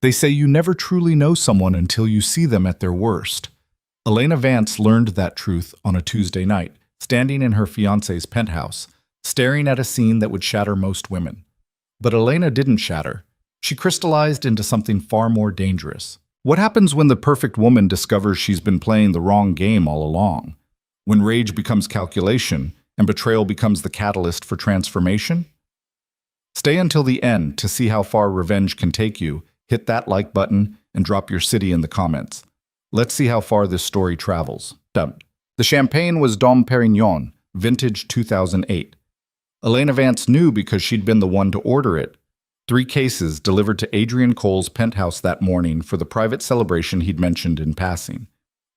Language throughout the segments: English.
They say you never truly know someone until you see them at their worst. Elena Vance learned that truth on a Tuesday night, standing in her fiancé's penthouse, staring at a scene that would shatter most women. But Elena didn't shatter. She crystallized into something far more dangerous. What happens when the perfect woman discovers she's been playing the wrong game all along? When rage becomes calculation and betrayal becomes the catalyst for transformation? Stay until the end to see how far revenge can take you. Hit that like button and drop your city in the comments. Let's see how far this story travels. The champagne was Dom Perignon, vintage 2008. Elena Vance knew because she'd been the one to order it. 3 cases delivered to Adrien Cole's penthouse that morning for the private celebration he'd mentioned in passing.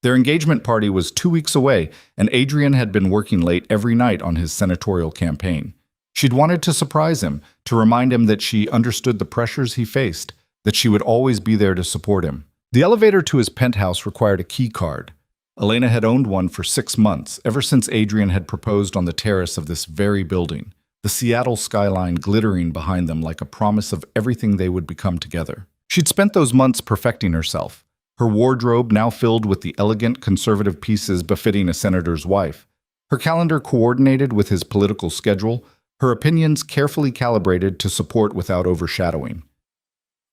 Their engagement party was 2 weeks away, and Adrien had been working late every night on his senatorial campaign. She'd wanted to surprise him, to remind him that she understood the pressures he faced, that she would always be there to support him. The elevator to his penthouse required a key card. Elena had owned one for 6 months, ever since Adrien had proposed on the terrace of this very building, the Seattle skyline glittering behind them like a promise of everything they would become together. She'd spent those months perfecting herself, her wardrobe now filled with the elegant, conservative pieces befitting a senator's wife, her calendar coordinated with his political schedule, her opinions carefully calibrated to support without overshadowing.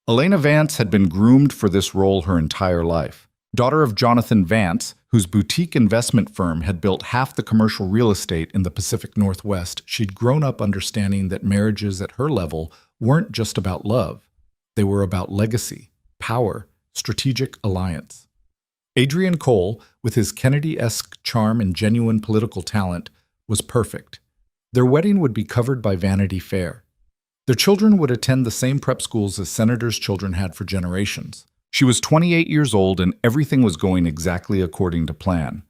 Elena Vance had been groomed for this role her entire life. Daughter of Jonathan Vance, whose boutique investment firm had built half the commercial real estate in the Pacific Northwest, she'd grown up understanding that marriages at her level weren't just about love. They were about legacy, power, strategic alliance. Adrien Cole, with his Kennedy-esque charm and genuine political talent, was perfect. Their wedding would be covered by Vanity Fair. Their children would attend the same prep schools as senators' children had for generations. She was 28 years old and everything was going exactly according to plan.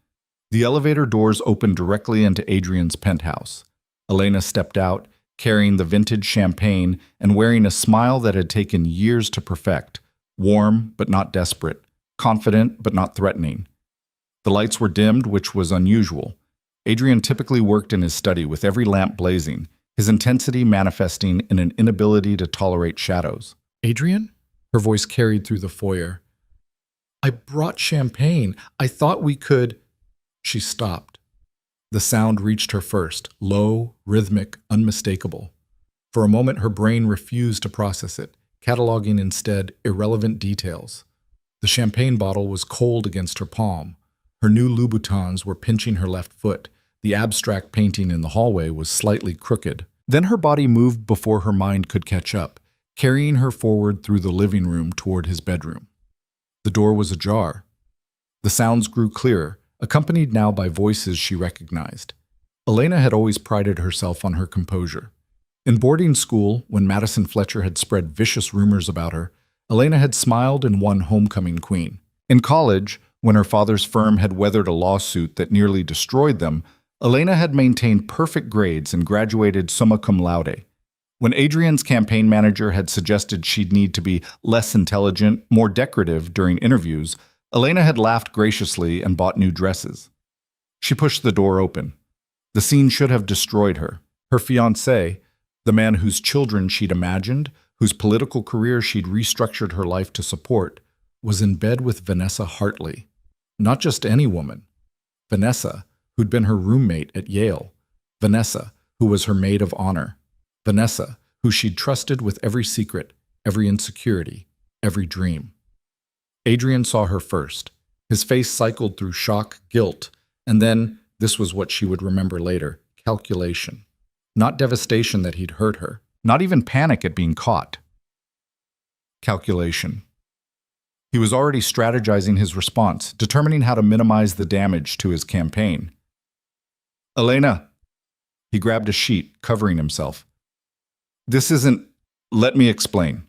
The elevator doors opened directly into Adrien's penthouse. Elena stepped out, carrying the vintage champagne and wearing a smile that had taken years to perfect, warm but not desperate, confident but not threatening. The lights were dimmed, which was unusual. Adrien typically worked in his study with every lamp blazing, his intensity manifesting in an inability to tolerate shadows. "Adrien?" Her voice carried through the foyer. "I brought champagne. I thought we could—" She stopped. The sound reached her first, low, rhythmic, unmistakable. For a moment, her brain refused to process it, cataloging instead irrelevant details. The champagne bottle was cold against her palm. Her new Louboutins were pinching her left foot. The abstract painting in the hallway was slightly crooked. Then her body moved before her mind could catch up, carrying her forward through the living room toward his bedroom. The door was ajar. The sounds grew clearer, accompanied now by voices she recognized. Elena had always prided herself on her composure. In boarding school, when Madison Fletcher had spread vicious rumors about her, Elena had smiled and won homecoming queen. In college, when her father's firm had weathered a lawsuit that nearly destroyed them, Elena had maintained perfect grades and graduated summa cum laude. When Adrien's campaign manager had suggested she'd need to be less intelligent, more decorative during interviews, Elena had laughed graciously and bought new dresses. She pushed the door open. The scene should have destroyed her. Her fiancé, the man whose children she'd imagined, whose political career she'd restructured her life to support, was in bed with Vanessa Hartley. Not just any woman. Vanessa, who'd been her roommate at Yale. Vanessa, who was her maid of honor. Vanessa, who she'd trusted with every secret, every insecurity, every dream. Adrien saw her first. His face cycled through shock, guilt, and then, this was what she would remember later, calculation. Not devastation that he'd hurt her, not even panic at being caught. Calculation. He was already strategizing his response, determining how to minimize the damage to his campaign. "Elena." He grabbed a sheet, covering himself. "This isn't— let me explain."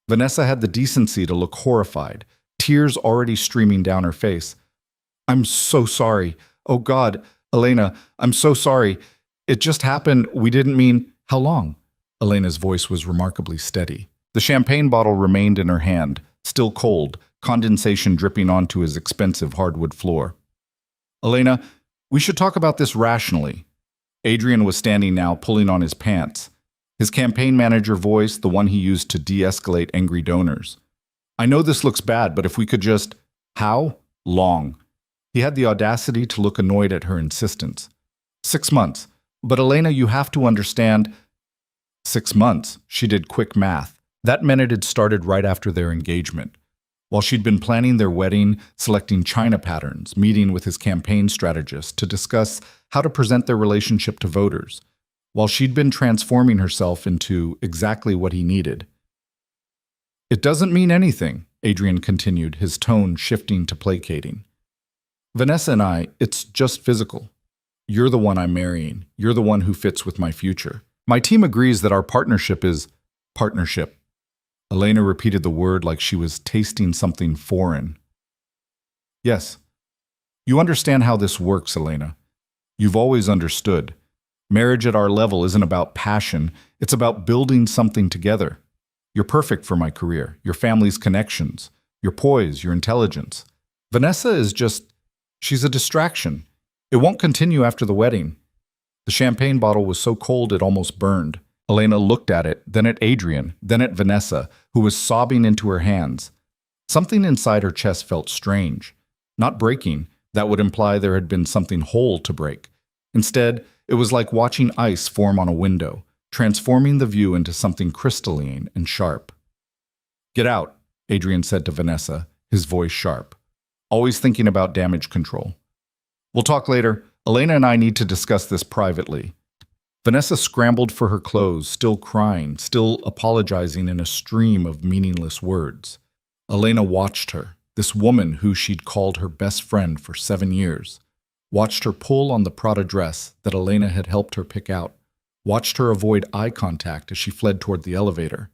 Vanessa had the decency to look horrified, tears already streaming down her face. "I'm so sorry. Oh God, Elena, I'm so sorry. It just happened. We didn't mean—" "How long?" Elena's voice was remarkably steady. The champagne bottle remained in her hand, still cold, condensation dripping onto his expensive hardwood floor. "Elena, we should talk about this rationally." Adrien was standing now, pulling on his pants. His campaign manager voice, the one he used to de-escalate angry donors. I know this looks bad, but if we could just... How long? He had the audacity to look annoyed at her insistence. 6 months. But Elena, you have to understand... 6 months. She did quick math. That meant it had started right after their engagement. While she'd been planning their wedding, selecting china patterns, meeting with his campaign strategist to discuss how to present their relationship to voters. While she'd been transforming herself into exactly what he needed. It doesn't mean anything, Adrien continued, his tone shifting to placating. Vanessa and I, it's just physical. You're the one I'm marrying. You're the one who fits with my future. My team agrees that our partnership is partnership. Elena repeated the word like she was tasting something foreign. Yes. You understand how this works, Elena. You've always understood. Marriage at our level isn't about passion. It's about building something together. You're perfect for my career, your family's connections, your poise, your intelligence. Vanessa is just... she's a distraction. It won't continue after the wedding. The champagne bottle was so cold it almost burned. Elena looked at it, then at Adrien, then at Vanessa, who was sobbing into her hands. Something inside her chest felt strange. Not breaking, that would imply there had been something whole to break. Instead, it was like watching ice form on a window, transforming the view into something crystalline and sharp. Get out, Adrien said to Vanessa, his voice sharp. Always thinking about damage control. We'll talk later. Elena and I need to discuss this privately. Vanessa scrambled for her clothes, still crying, still apologizing in a stream of meaningless words. Elena watched her, this woman who she'd called her best friend for 7 years. Watched her pull on the Prada dress that Elena had helped her pick out. Watched her avoid eye contact as she fled toward the elevator.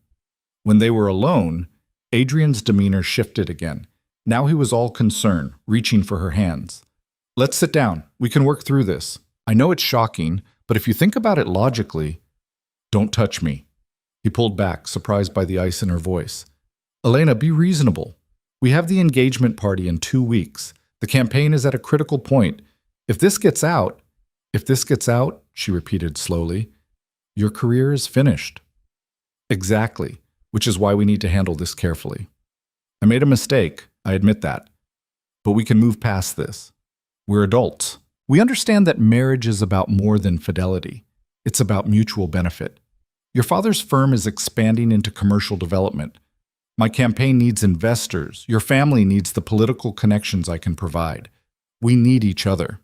When they were alone, Adrien's demeanor shifted again. Now he was all concern, reaching for her hands. Let's sit down. We can work through this. I know it's shocking, but if you think about it logically... Don't touch me. He pulled back, surprised by the ice in her voice. Elena, be reasonable. We have the engagement party in 2 weeks. The campaign is at a critical point. If this gets out, she repeated slowly, your career is finished. Exactly, which is why we need to handle this carefully. I made a mistake, I admit that. But we can move past this. We're adults. We understand that marriage is about more than fidelity. It's about mutual benefit. Your father's firm is expanding into commercial development. My campaign needs investors. Your family needs the political connections I can provide. We need each other.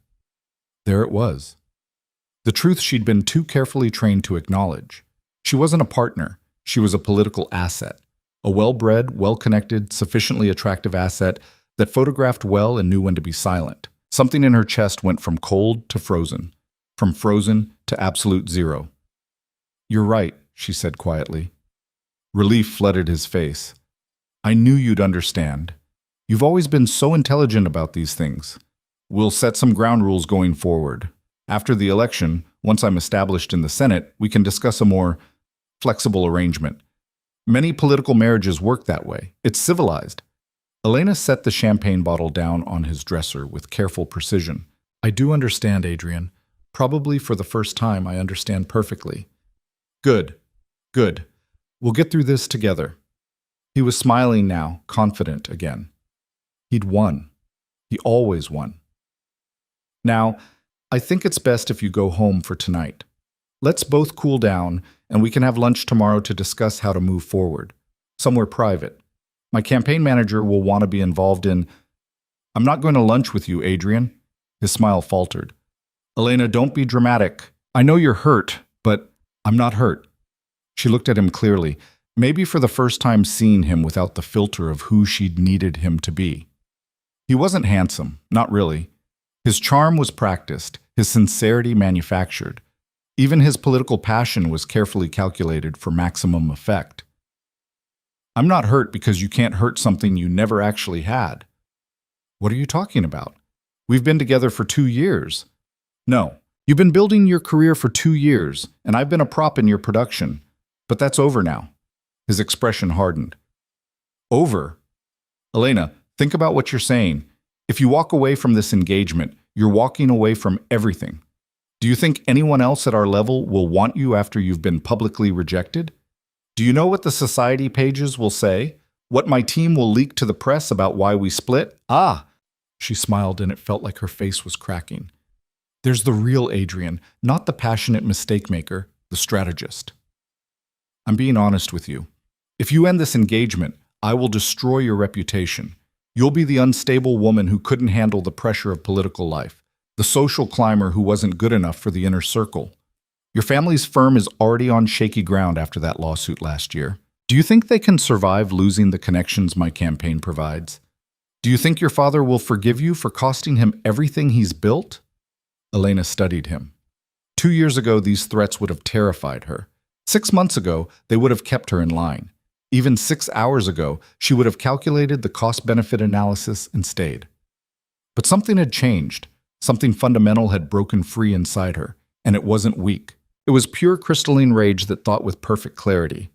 There it was. The truth she'd been too carefully trained to acknowledge. She wasn't a partner. She was a political asset. A well-bred, well-connected, sufficiently attractive asset that photographed well and knew when to be silent. Something in her chest went from cold to frozen, from frozen to absolute zero. You're right, she said quietly. Relief flooded his face. I knew you'd understand. You've always been so intelligent about these things. We'll set some ground rules going forward. After the election, once I'm established in the Senate, we can discuss a more flexible arrangement. Many political marriages work that way. It's civilized. Elena set the champagne bottle down on his dresser with careful precision. I do understand, Adrien. Probably for the first time, I understand perfectly. Good. Good. We'll get through this together. He was smiling now, confident again. He'd won. He always won. Now, I think it's best if you go home for tonight. Let's both cool down, and we can have lunch tomorrow to discuss how to move forward. Somewhere private. My campaign manager will want to be involved in... I'm not going to lunch with you, Adrien. His smile faltered. Elena, don't be dramatic. I know you're hurt, but I'm not hurt. She looked at him clearly, maybe for the first time seeing him without the filter of who she'd needed him to be. He wasn't handsome, not really. His charm was practiced, his sincerity manufactured. Even his political passion was carefully calculated for maximum effect. I'm not hurt because you can't hurt something you never actually had. What are you talking about? We've been together for 2 years. No, you've been building your career for 2 years, and I've been a prop in your production. But that's over now. His expression hardened. Over? Elena, think about what you're saying. If you walk away from this engagement, you're walking away from everything. Do you think anyone else at our level will want you after you've been publicly rejected? Do you know what the society pages will say? What my team will leak to the press about why we split? Ah! She smiled and it felt like her face was cracking. There's the real Adrien, not the passionate mistake maker, the strategist. I'm being honest with you. If you end this engagement, I will destroy your reputation. You'll be the unstable woman who couldn't handle the pressure of political life, the social climber who wasn't good enough for the inner circle. Your family's firm is already on shaky ground after that lawsuit last year. Do you think they can survive losing the connections my campaign provides? Do you think your father will forgive you for costing him everything he's built? Elena studied him. 2 years ago, these threats would have terrified her. 6 months ago, they would have kept her in line. Even 6 hours ago, she would have calculated the cost-benefit analysis and stayed. But something had changed. Something fundamental had broken free inside her, and it wasn't weak. It was pure crystalline rage that thought with perfect clarity.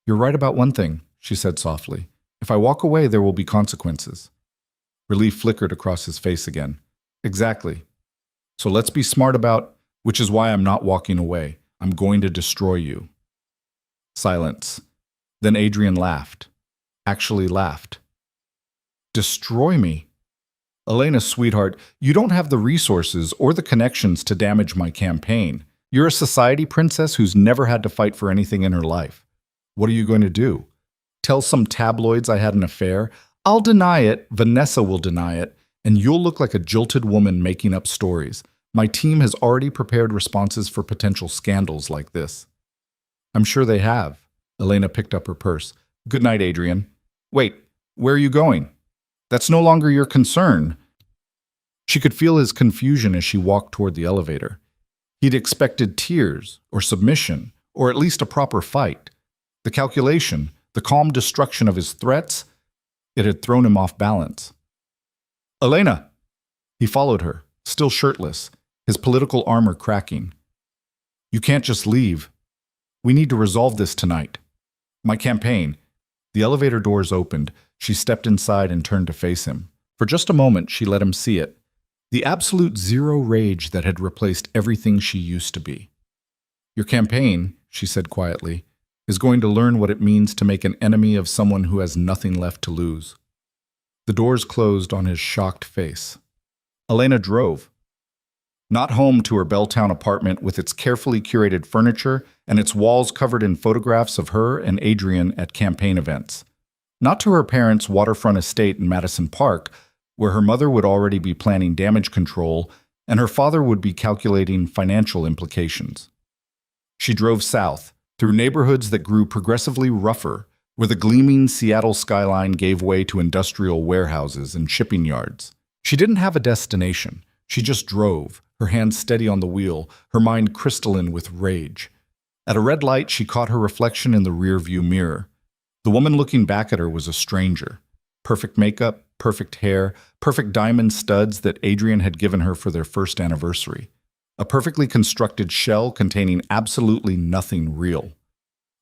You're right about one thing, she said softly. If I walk away, there will be consequences. Relief flickered across his face again. Exactly. So let's be smart about, which is why I'm not walking away. I'm going to destroy you. Silence. Then Adrien laughed. Actually laughed. Destroy me? Elena, sweetheart, you don't have the resources or the connections to damage my campaign. You're a society princess who's never had to fight for anything in her life. What are you going to do? Tell some tabloids I had an affair? I'll deny it, Vanessa will deny it, and you'll look like a jilted woman making up stories. My team has already prepared responses for potential scandals like this. I'm sure they have. Elena picked up her purse. Good night, Adrien. Wait, where are you going? That's no longer your concern. She could feel his confusion as she walked toward the elevator. He'd expected tears, or submission, or at least a proper fight. The calculation, the calm destruction of his threats, it had thrown him off balance. Elena! He followed her, still shirtless, his political armor cracking. You can't just leave. We need to resolve this tonight. My campaign. The elevator doors opened. She stepped inside and turned to face him. For just a moment, she let him see it. The absolute zero rage that had replaced everything she used to be. Your campaign, she said quietly, is going to learn what it means to make an enemy of someone who has nothing left to lose. The doors closed on his shocked face. Elena drove. Not home to her Belltown apartment with its carefully curated furniture and its walls covered in photographs of her and Adrien at campaign events. Not to her parents' waterfront estate in Madison Park, where her mother would already be planning damage control and her father would be calculating financial implications. She drove south, through neighborhoods that grew progressively rougher, where the gleaming Seattle skyline gave way to industrial warehouses and shipping yards. She didn't have a destination. She just drove, her hands steady on the wheel, her mind crystalline with rage. At a red light, she caught her reflection in the rearview mirror. The woman looking back at her was a stranger. Perfect makeup, perfect hair, perfect diamond studs that Adrien had given her for their first anniversary. A perfectly constructed shell containing absolutely nothing real.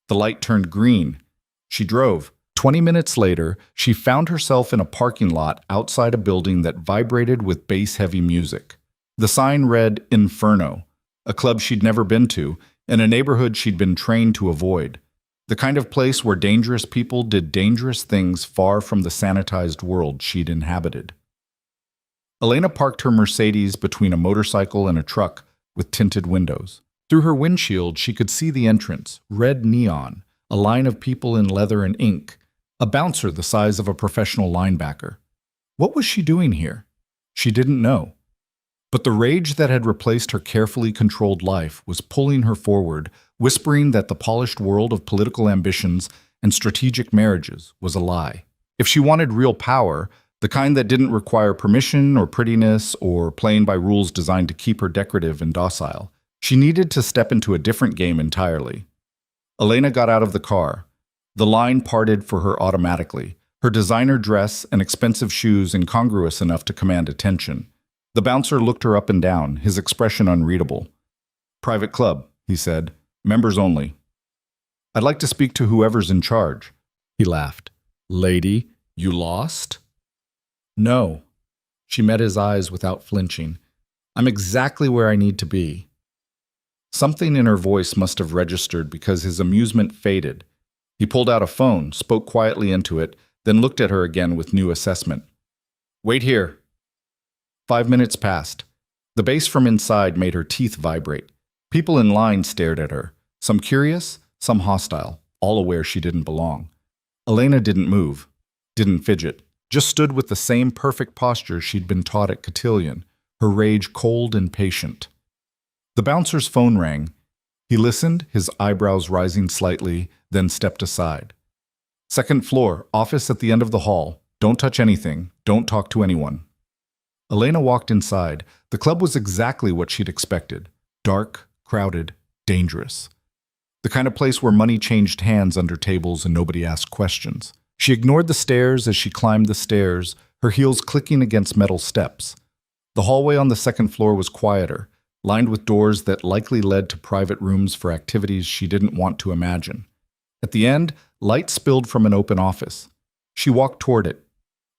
The light turned green. She drove. 20 minutes later, she found herself in a parking lot outside a building that vibrated with bass-heavy music. The sign read Inferno, a club she'd never been to, in a neighborhood she'd been trained to avoid. The kind of place where dangerous people did dangerous things far from the sanitized world she'd inhabited. Elena parked her Mercedes between a motorcycle and a truck with tinted windows. Through her windshield, she could see the entrance, red neon, a line of people in leather and ink, a bouncer the size of a professional linebacker. What was she doing here? She didn't know. But the rage that had replaced her carefully controlled life was pulling her forward, whispering that the polished world of political ambitions and strategic marriages was a lie. If she wanted real power, the kind that didn't require permission or prettiness or playing by rules designed to keep her decorative and docile, she needed to step into a different game entirely. Elena got out of the car. The line parted for her automatically, her designer dress and expensive shoes incongruous enough to command attention. The bouncer looked her up and down, his expression unreadable. "Private club," he said. "Members only." "I'd like to speak to whoever's in charge." He laughed. "Lady, you lost?" "No." She met his eyes without flinching. "I'm exactly where I need to be." Something in her voice must have registered because his amusement faded. He pulled out a phone, spoke quietly into it, then looked at her again with new assessment. "Wait here." 5 minutes passed. The bass from inside made her teeth vibrate. People in line stared at her, some curious, some hostile, all aware she didn't belong. Elena didn't move, didn't fidget, just stood with the same perfect posture she'd been taught at cotillion, her rage cold and patient. The bouncer's phone rang. He listened, his eyebrows rising slightly, then stepped aside. "Second floor, office at the end of the hall. Don't touch anything. Don't talk to anyone." Elena walked inside. The club was exactly what she'd expected. Dark, crowded, dangerous. The kind of place where money changed hands under tables and nobody asked questions. She ignored the stairs as she climbed the stairs, her heels clicking against metal steps. The hallway on the second floor was quieter, lined with doors that likely led to private rooms for activities she didn't want to imagine. At the end, light spilled from an open office. She walked toward it.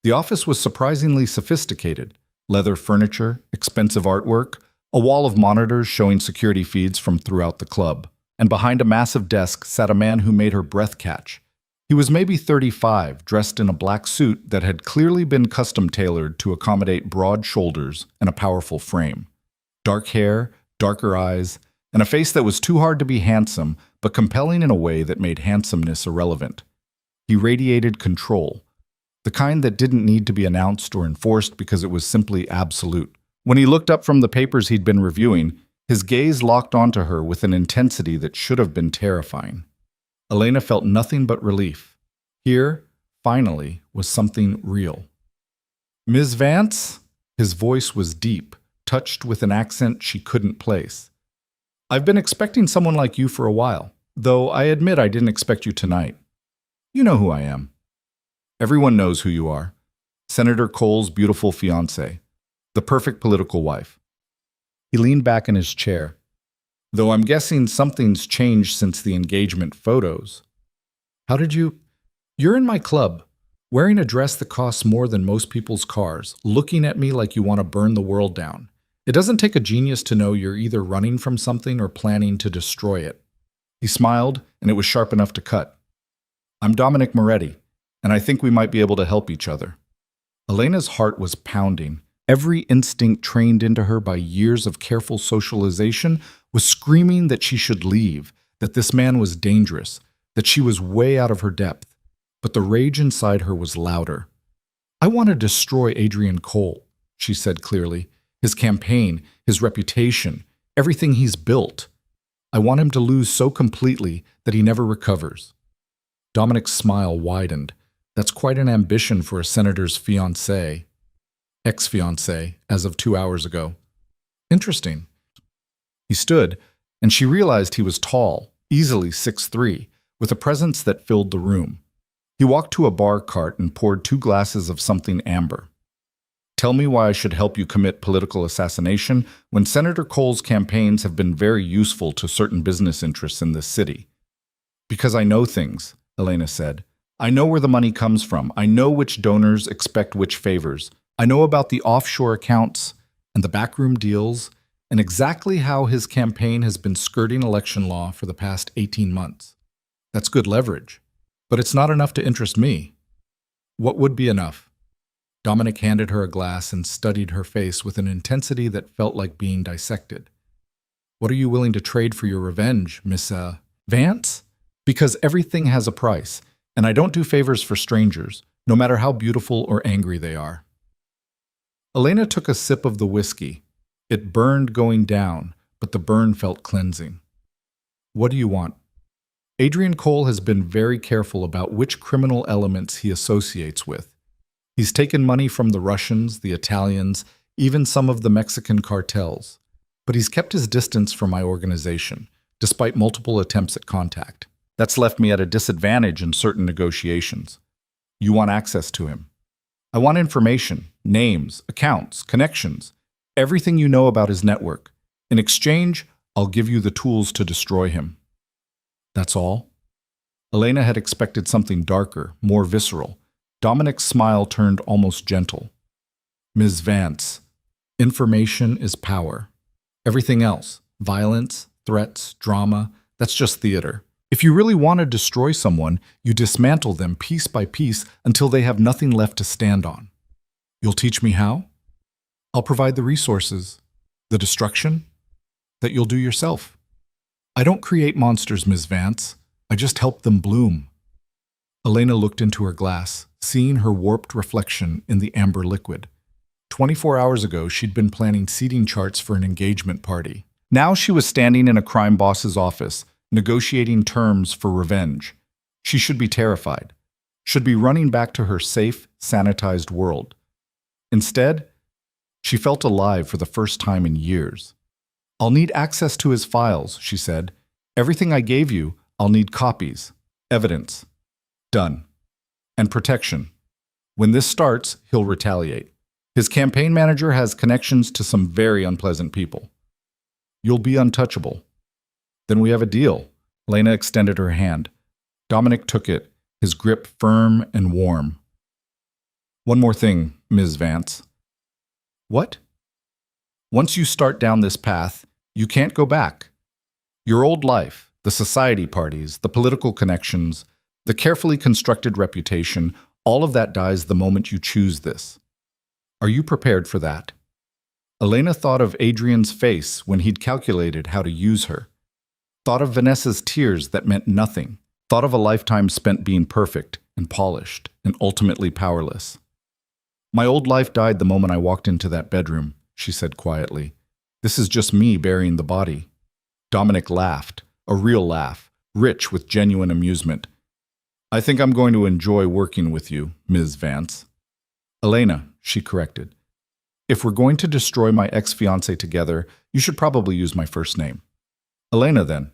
The office was surprisingly sophisticated. Leather furniture, expensive artwork, a wall of monitors showing security feeds from throughout the club. And behind a massive desk sat a man who made her breath catch. He was maybe 35, dressed in a black suit that had clearly been custom-tailored to accommodate broad shoulders and a powerful frame. Dark hair, darker eyes, and a face that was too hard to be handsome, but compelling in a way that made handsomeness irrelevant. He radiated control, the kind that didn't need to be announced or enforced because it was simply absolute. When he looked up from the papers he'd been reviewing, his gaze locked onto her with an intensity that should have been terrifying. Elena felt nothing but relief. Here, finally, was something real. "Ms. Vance?" His voice was deep, touched with an accent she couldn't place. "I've been expecting someone like you for a while, though I admit I didn't expect you tonight. You know who I am." "Everyone knows who you are. Senator Cole's beautiful fiancée, the perfect political wife." He leaned back in his chair. "Though I'm guessing something's changed since the engagement photos." "How did you—" "You're in my club, wearing a dress that costs more than most people's cars, looking at me like you want to burn the world down. It doesn't take a genius to know you're either running from something or planning to destroy it." He smiled, and it was sharp enough to cut. "I'm Dominic Moretti, and I think we might be able to help each other." Elena's heart was pounding. Every instinct trained into her by years of careful socialization was screaming that she should leave, that this man was dangerous, that she was way out of her depth. But the rage inside her was louder. "I want to destroy Adrien Cole," she said clearly. "His campaign, his reputation, everything he's built. I want him to lose so completely that he never recovers." Dominic's smile widened. That's quite an ambition for a senator's fiancée. Ex-fiancée, as of 2 hours ago. Interesting. He stood, and she realized he was tall, easily 6'3", with a presence that filled the room. He walked to a bar cart and poured 2 glasses of something amber. "Tell me why I should help you commit political assassination when Senator Cole's campaigns have been very useful to certain business interests in this city." "Because I know things," Elena said. "I know where the money comes from. I know which donors expect which favors. I know about the offshore accounts and the backroom deals and exactly how his campaign has been skirting election law for the past 18 months. That's good leverage, but it's not enough to interest me." "What would be enough?" Dominic handed her a glass and studied her face with an intensity that felt like being dissected. "What are you willing to trade for your revenge, Miss Vance? Because everything has a price, and I don't do favors for strangers, no matter how beautiful or angry they are." Elena took a sip of the whiskey. It burned going down, but the burn felt cleansing. "What do you want?" Adrien Cole has been very careful about which criminal elements he associates with. He's taken money from the Russians, the Italians, even some of the Mexican cartels. But he's kept his distance from my organization, despite multiple attempts at contact. That's left me at a disadvantage in certain negotiations. You want access to him. I want information, names, accounts, connections, everything you know about his network. In exchange, I'll give you the tools to destroy him." "That's all?" Elena had expected something darker, more visceral. Dominic's smile turned almost gentle. "Ms. Vance, information is power. Everything else, violence, threats, drama, that's just theater. If you really want to destroy someone, you dismantle them piece by piece until they have nothing left to stand on. You'll teach me how? I'll provide the resources, the destruction that you'll do yourself. I don't create monsters, Ms. Vance. I just help them bloom. Elena looked into her glass, seeing her warped reflection in the amber liquid. 24 hours ago, she'd been planning seating charts for an engagement party. Now she was standing in a crime boss's office, negotiating terms for revenge. She should be terrified, should be running back to her safe, sanitized world. Instead, she felt alive for the first time in years. I'll need access to his files, she said. Everything I gave you, I'll need copies, evidence. Done. And protection. When this starts, he'll retaliate. His campaign manager has connections to some very unpleasant people. You'll be untouchable. Then we have a deal. Elena extended her hand. Dominic took it, his grip firm and warm. One more thing, Ms. Vance. What? Once you start down this path, you can't go back. Your old life, the society parties, the political connections, the carefully constructed reputation, all of that dies the moment you choose this. Are you prepared for that? Elena thought of Adrien's face when he'd calculated how to use her. Thought of Vanessa's tears that meant nothing. Thought of a lifetime spent being perfect and polished and ultimately powerless. My old life died the moment I walked into that bedroom, she said quietly. This is just me burying the body. Dominic laughed, a real laugh, rich with genuine amusement. I think I'm going to enjoy working with you, Ms. Vance. Elena, she corrected. If we're going to destroy my ex-fiancé together, you should probably use my first name. Elena, then.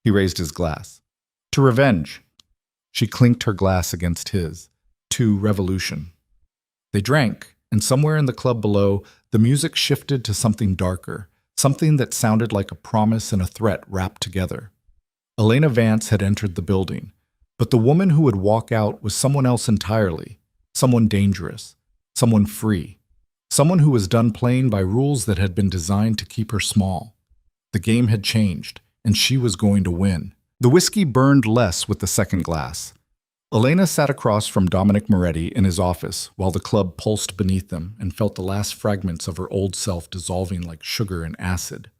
He raised his glass. To revenge. She clinked her glass against his. To revolution. They drank, and somewhere in the club below, the music shifted to something darker, something that sounded like a promise and a threat wrapped together. Elena Vance had entered the building, but the woman who would walk out was someone else entirely, someone dangerous, someone free, someone who was done playing by rules that had been designed to keep her small. The game had changed, and she was going to win. The whiskey burned less with the second glass. Elena sat across from Dominic Moretti in his office while the club pulsed beneath them and felt the last fragments of her old self dissolving like sugar in acid.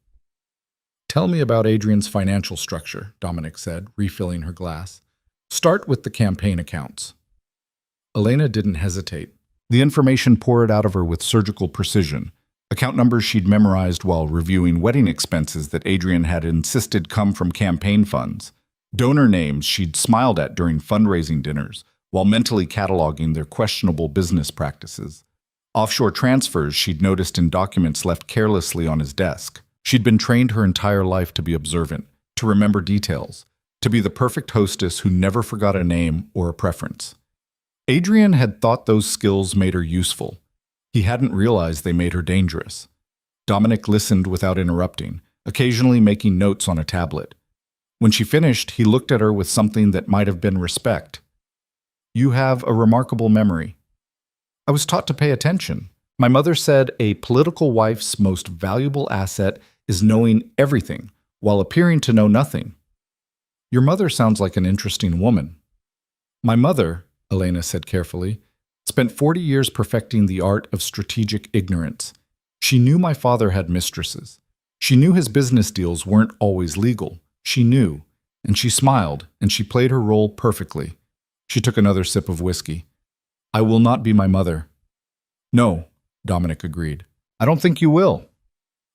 Tell me about Adrien's financial structure, Dominic said, refilling her glass. Start with the campaign accounts. Elena didn't hesitate. The information poured out of her with surgical precision. Account numbers she'd memorized while reviewing wedding expenses that Adrien had insisted come from campaign funds. Donor names she'd smiled at during fundraising dinners while mentally cataloging their questionable business practices. Offshore transfers she'd noticed in documents left carelessly on his desk. She'd been trained her entire life to be observant, to remember details, to be the perfect hostess who never forgot a name or a preference. Adrien had thought those skills made her useful. He hadn't realized they made her dangerous. Dominic listened without interrupting, occasionally making notes on a tablet. When she finished, he looked at her with something that might have been respect. You have a remarkable memory. I was taught to pay attention. My mother said a political wife's most valuable asset is knowing everything while appearing to know nothing. Your mother sounds like an interesting woman. My mother, Elena said carefully, spent 40 years perfecting the art of strategic ignorance. She knew my father had mistresses. She knew his business deals weren't always legal. She knew, and she smiled, and she played her role perfectly. She took another sip of whiskey. I will not be my mother. No, Dominic agreed. I don't think you will.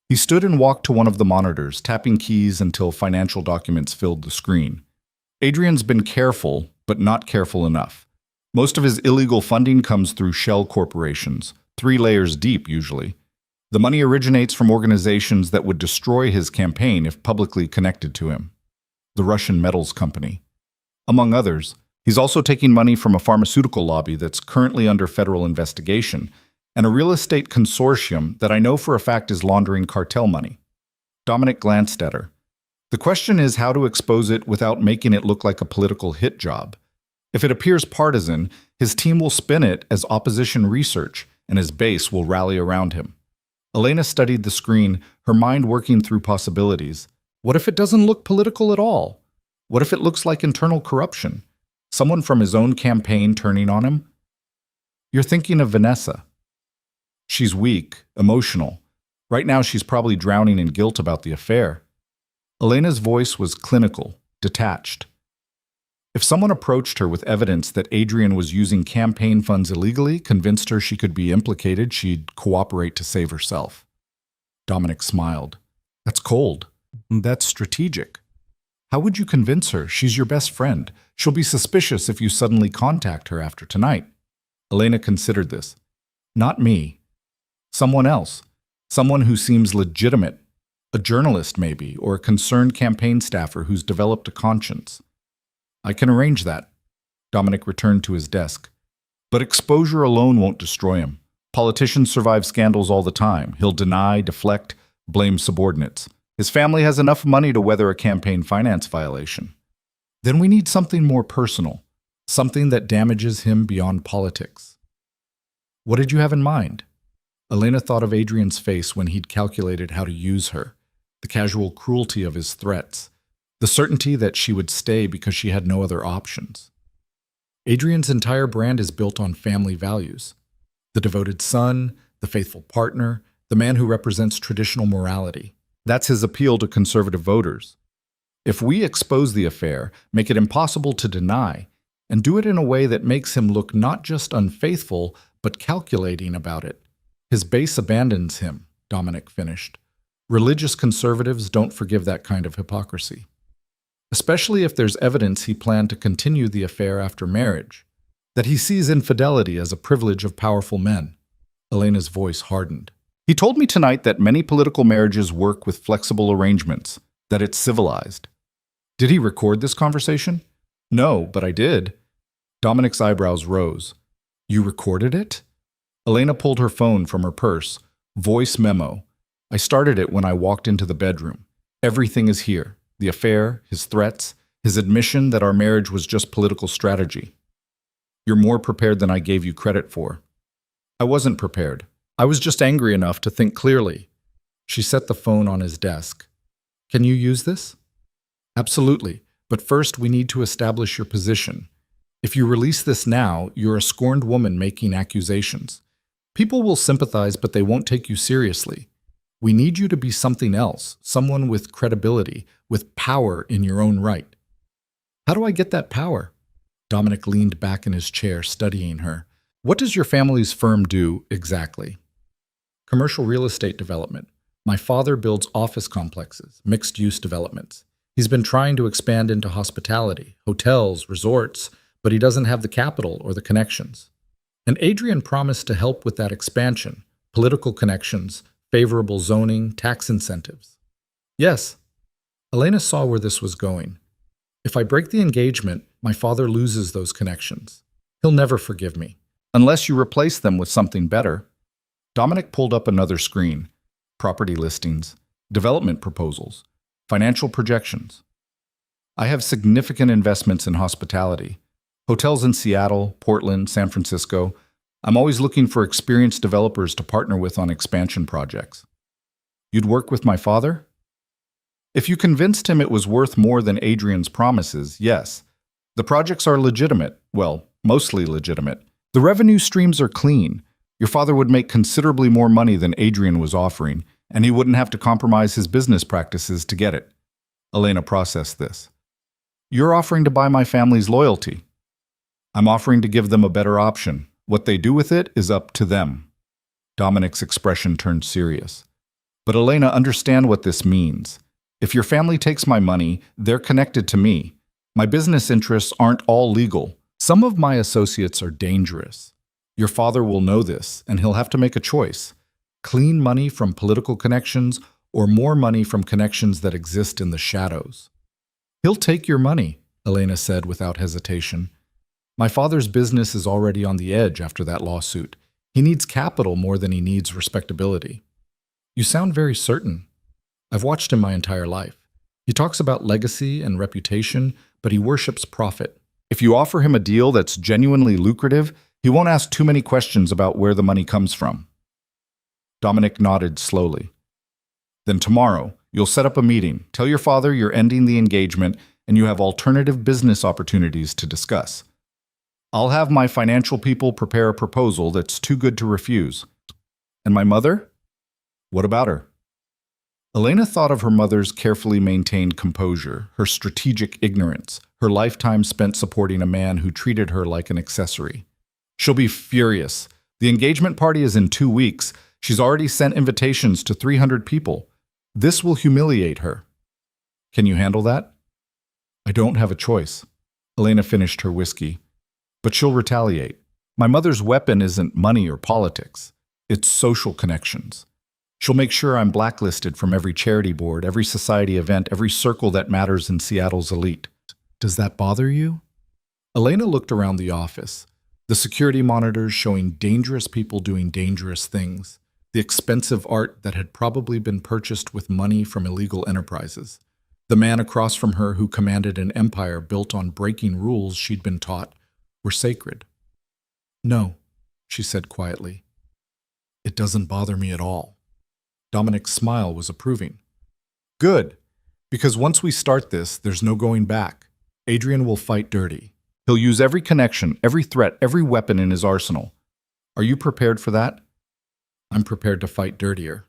He stood and walked to one of the monitors, tapping keys until financial documents filled the screen. Adrien's been careful, but not careful enough. Most of his illegal funding comes through shell corporations, 3 layers deep usually. The money originates from organizations that would destroy his campaign if publicly connected to him. The Russian Metals Company. Among others, he's also taking money from a pharmaceutical lobby that's currently under federal investigation, and a real estate consortium that I know for a fact is laundering cartel money. Dominic glanced at her. The question is how to expose it without making it look like a political hit job. If it appears partisan, his team will spin it as opposition research, and his base will rally around him. Elena studied the screen, her mind working through possibilities. What if it doesn't look political at all? What if it looks like internal corruption? Someone from his own campaign turning on him? You're thinking of Vanessa. She's weak, emotional. Right now she's probably drowning in guilt about the affair. Elena's voice was clinical, detached. If someone approached her with evidence that Adrien was using campaign funds illegally, convinced her she could be implicated, she'd cooperate to save herself. Dominic smiled. That's cold. That's strategic. How would you convince her? She's your best friend. She'll be suspicious if you suddenly contact her after tonight. Elena considered this. Not me. Someone else. Someone who seems legitimate. A journalist, maybe, or a concerned campaign staffer who's developed a conscience. I can arrange that. Dominic returned to his desk. But exposure alone won't destroy him. Politicians survive scandals all the time. He'll deny, deflect, blame subordinates. His family has enough money to weather a campaign finance violation. Then we need something more personal, something that damages him beyond politics. What did you have in mind? Elena thought of Adrien's face when he'd calculated how to use her, the casual cruelty of his threats, the certainty that she would stay because she had no other options. Adrien's entire brand is built on family values. The devoted son, the faithful partner, the man who represents traditional morality. That's his appeal to conservative voters. If we expose the affair, make it impossible to deny, and do it in a way that makes him look not just unfaithful, but calculating about it, his base abandons him, Dominic finished. Religious conservatives don't forgive that kind of hypocrisy. Especially if there's evidence he planned to continue the affair after marriage, that he sees infidelity as a privilege of powerful men. Elena's voice hardened. He told me tonight that many political marriages work with flexible arrangements, that it's civilized. Did he record this conversation? No, but I did. Dominic's eyebrows rose. You recorded it? Elena pulled her phone from her purse. Voice memo. I started it when I walked into the bedroom. Everything is here. The affair, his threats, his admission that our marriage was just political strategy. You're more prepared than I gave you credit for. I wasn't prepared. I was just angry enough to think clearly. She set the phone on his desk. Can you use this? Absolutely, but first we need to establish your position. If you release this now, you're a scorned woman making accusations. People will sympathize, but they won't take you seriously. We need you to be something else, someone with credibility, with power in your own right. How do I get that power? Dominic leaned back in his chair, studying her. What does your family's firm do exactly? Commercial real estate development. My father builds office complexes, mixed-use developments. He's been trying to expand into hospitality, hotels, resorts, but he doesn't have the capital or the connections. And Adrien promised to help with that expansion, political connections, favorable zoning, tax incentives. Yes, Elena saw where this was going. If I break the engagement, my father loses those connections. He'll never forgive me. Unless you replace them with something better. Dominic pulled up another screen. Property listings, development proposals, financial projections. I have significant investments in hospitality. Hotels in Seattle, Portland, San Francisco. I'm always looking for experienced developers to partner with on expansion projects. You'd work with my father? If you convinced him it was worth more than Adrien's promises, yes. The projects are legitimate. Well, mostly legitimate. The revenue streams are clean. Your father would make considerably more money than Adrien was offering, and he wouldn't have to compromise his business practices to get it. Elena processed this. You're offering to buy my family's loyalty. I'm offering to give them a better option. What they do with it is up to them. Dominic's expression turned serious. But Elena, understand what this means. If your family takes my money, they're connected to me. My business interests aren't all legal. Some of my associates are dangerous. Your father will know this, and he'll have to make a choice. Clean money from political connections or more money from connections that exist in the shadows. He'll take your money, Elena said without hesitation. My father's business is already on the edge after that lawsuit. He needs capital more than he needs respectability. You sound very certain. I've watched him my entire life. He talks about legacy and reputation, but he worships profit. If you offer him a deal that's genuinely lucrative, he won't ask too many questions about where the money comes from. Dominic nodded slowly. Then tomorrow, you'll set up a meeting. Tell your father you're ending the engagement and you have alternative business opportunities to discuss. I'll have my financial people prepare a proposal that's too good to refuse. And my mother? What about her? Elena thought of her mother's carefully maintained composure, her strategic ignorance, her lifetime spent supporting a man who treated her like an accessory. She'll be furious. The engagement party is in 2 weeks. She's already sent invitations to 300 people. This will humiliate her. Can you handle that? I don't have a choice. Elena finished her whiskey. But she'll retaliate. My mother's weapon isn't money or politics. It's social connections. She'll make sure I'm blacklisted from every charity board, every society event, every circle that matters in Seattle's elite. Does that bother you? Elena looked around the office. The security monitors showing dangerous people doing dangerous things. The expensive art that had probably been purchased with money from illegal enterprises. The man across from her who commanded an empire built on breaking rules she'd been taught were sacred. No, she said quietly. It doesn't bother me at all. Dominic's smile was approving. Good, because once we start this, there's no going back. Adrien will fight dirty. He'll use every connection, every threat, every weapon in his arsenal. Are you prepared for that? I'm prepared to fight dirtier.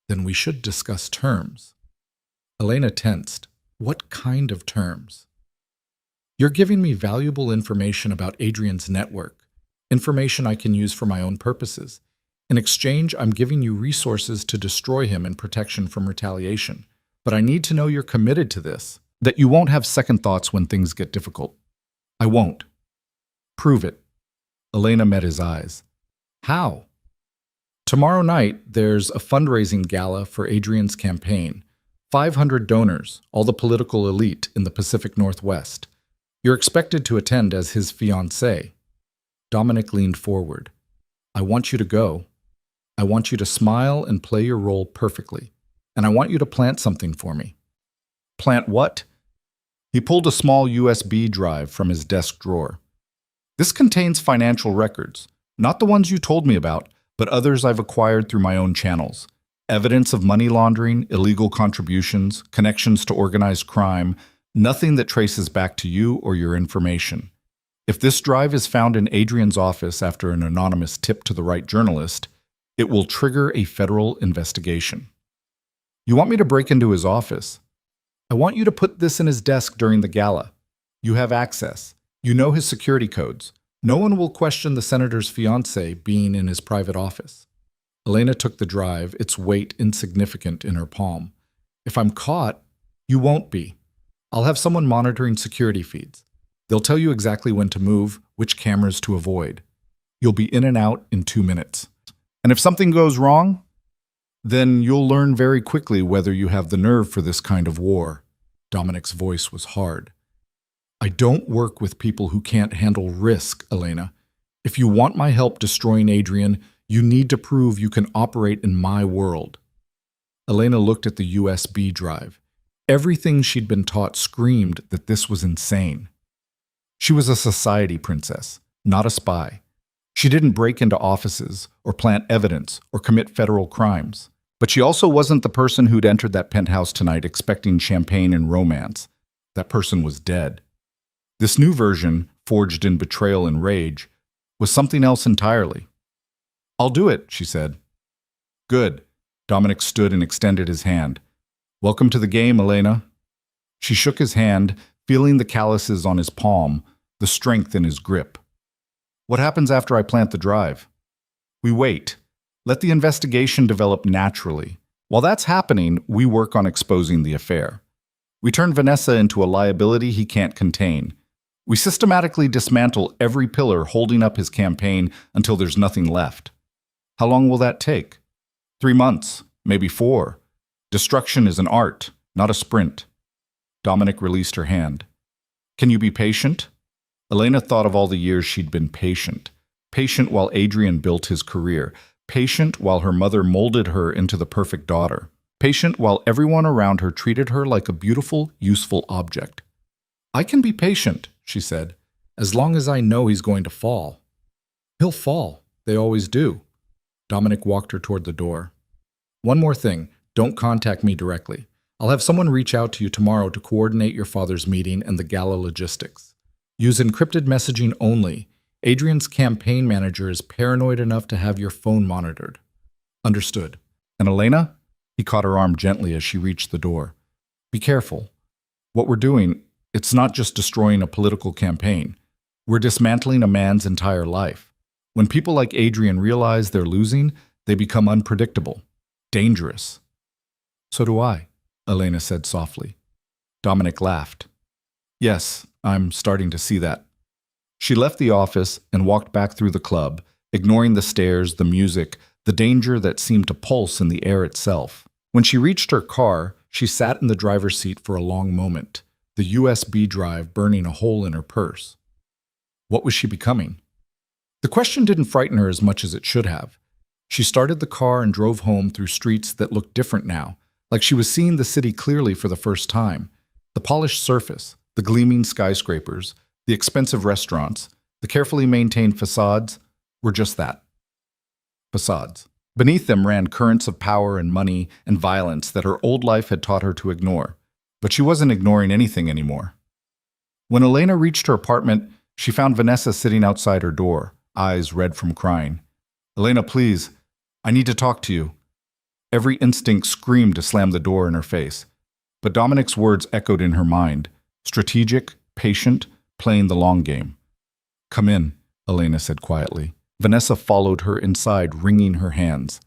Then we should discuss terms. Elena tensed. What kind of terms? You're giving me valuable information about Adrien's network, information I can use for my own purposes. In exchange, I'm giving you resources to destroy him and protection from retaliation. But I need to know you're committed to this, that you won't have second thoughts when things get difficult. I won't. Prove it. Elena met his eyes. How? Tomorrow night, there's a fundraising gala for Adrien's campaign. 500 donors, all the political elite in the Pacific Northwest. You're expected to attend as his fiancée. Dominic leaned forward. I want you to go. I want you to smile and play your role perfectly. And I want you to plant something for me. Plant what? He pulled a small USB drive from his desk drawer. This contains financial records, not the ones you told me about, but others I've acquired through my own channels. Evidence of money laundering, illegal contributions, connections to organized crime, nothing that traces back to you or your information. If this drive is found in Adrien's office after an anonymous tip to the right journalist, it will trigger a federal investigation. You want me to break into his office? I want you to put this in his desk during the gala. You have access. You know his security codes. No one will question the senator's fiancé being in his private office. Elena took the drive, its weight insignificant in her palm. If I'm caught, you won't be. I'll have someone monitoring security feeds. They'll tell you exactly when to move, which cameras to avoid. You'll be in and out in 2 minutes. And if something goes wrong, then you'll learn very quickly whether you have the nerve for this kind of war. Dominic's voice was hard. I don't work with people who can't handle risk, Elena. If you want my help destroying Adrien, you need to prove you can operate in my world. Elena looked at the USB drive. Everything she'd been taught screamed that this was insane. She was a society princess, not a spy. She didn't break into offices or plant evidence or commit federal crimes. But she also wasn't the person who'd entered that penthouse tonight expecting champagne and romance. That person was dead. This new version, forged in betrayal and rage, was something else entirely. I'll do it, she said. Good. Dominic stood and extended his hand. Welcome to the game, Elena. She shook his hand, feeling the calluses on his palm, the strength in his grip. What happens after I plant the drive? We wait. Let the investigation develop naturally. While that's happening, we work on exposing the affair. We turn Vanessa into a liability he can't contain. We systematically dismantle every pillar holding up his campaign until there's nothing left. How long will that take? 3 months, maybe 4. Destruction is an art, not a sprint. Dominic released her hand. Can you be patient? Elena thought of all the years she'd been patient. Patient while Adrien built his career. Patient while her mother molded her into the perfect daughter. Patient while everyone around her treated her like a beautiful, useful object. I can be patient, she said, as long as I know he's going to fall. He'll fall. They always do. Dominic walked her toward the door. One more thing. Don't contact me directly. I'll have someone reach out to you tomorrow to coordinate your father's meeting and the gala logistics. Use encrypted messaging only. Adrien's campaign manager is paranoid enough to have your phone monitored. Understood. And Elena? He caught her arm gently as she reached the door. Be careful. What we're doing, it's not just destroying a political campaign. We're dismantling a man's entire life. When people like Adrien realize they're losing, they become unpredictable, dangerous. So do I, Elena said softly. Dominic laughed. Yes, I'm starting to see that. She left the office and walked back through the club, ignoring the stares, the music, the danger that seemed to pulse in the air itself. When she reached her car, she sat in the driver's seat for a long moment, the USB drive burning a hole in her purse. What was she becoming? The question didn't frighten her as much as it should have. She started the car and drove home through streets that looked different now, like she was seeing the city clearly for the first time. The polished surface, the gleaming skyscrapers, the expensive restaurants, the carefully maintained facades were just that. Facades. Beneath them ran currents of power and money and violence that her old life had taught her to ignore. But she wasn't ignoring anything anymore. When Elena reached her apartment, she found Vanessa sitting outside her door, eyes red from crying. Elena, please, I need to talk to you. Every instinct screamed to slam the door in her face. But Dominic's words echoed in her mind, strategic, patient, playing the long game. Come in, Elena said quietly. Vanessa followed her inside, wringing her hands.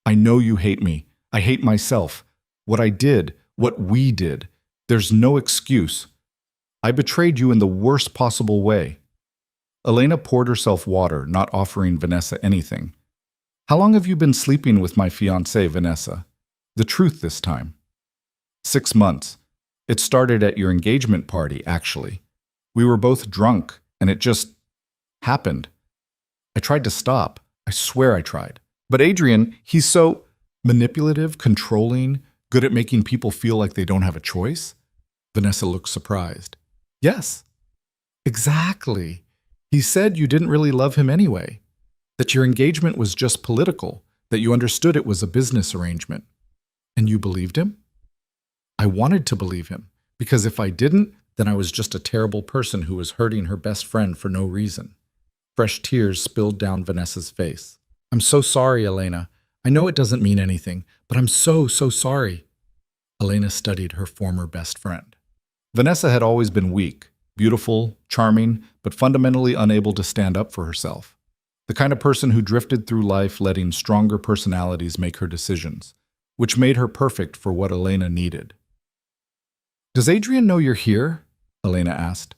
I know you hate me. I hate myself. What I did, what we did. There's no excuse. I betrayed you in the worst possible way. Elena poured herself water, not offering Vanessa anything. How long have you been sleeping with my fiancée, Vanessa? The truth this time. 6 months. It started at your engagement party, actually. We were both drunk, and it just happened. I tried to stop. I swear I tried. But Adrien, he's so manipulative, controlling, good at making people feel like they don't have a choice. Vanessa looked surprised. Yes, exactly. He said you didn't really love him anyway, that your engagement was just political, that you understood it was a business arrangement. And you believed him? I wanted to believe him, because if I didn't, then I was just a terrible person who was hurting her best friend for no reason. Fresh tears spilled down Vanessa's face. I'm so sorry, Elena. I know it doesn't mean anything, but I'm so sorry. Elena studied her former best friend. Vanessa had always been weak, beautiful, charming, but fundamentally unable to stand up for herself. The kind of person who drifted through life letting stronger personalities make her decisions, which made her perfect for what Elena needed. Does Adrien know you're here? Elena asked.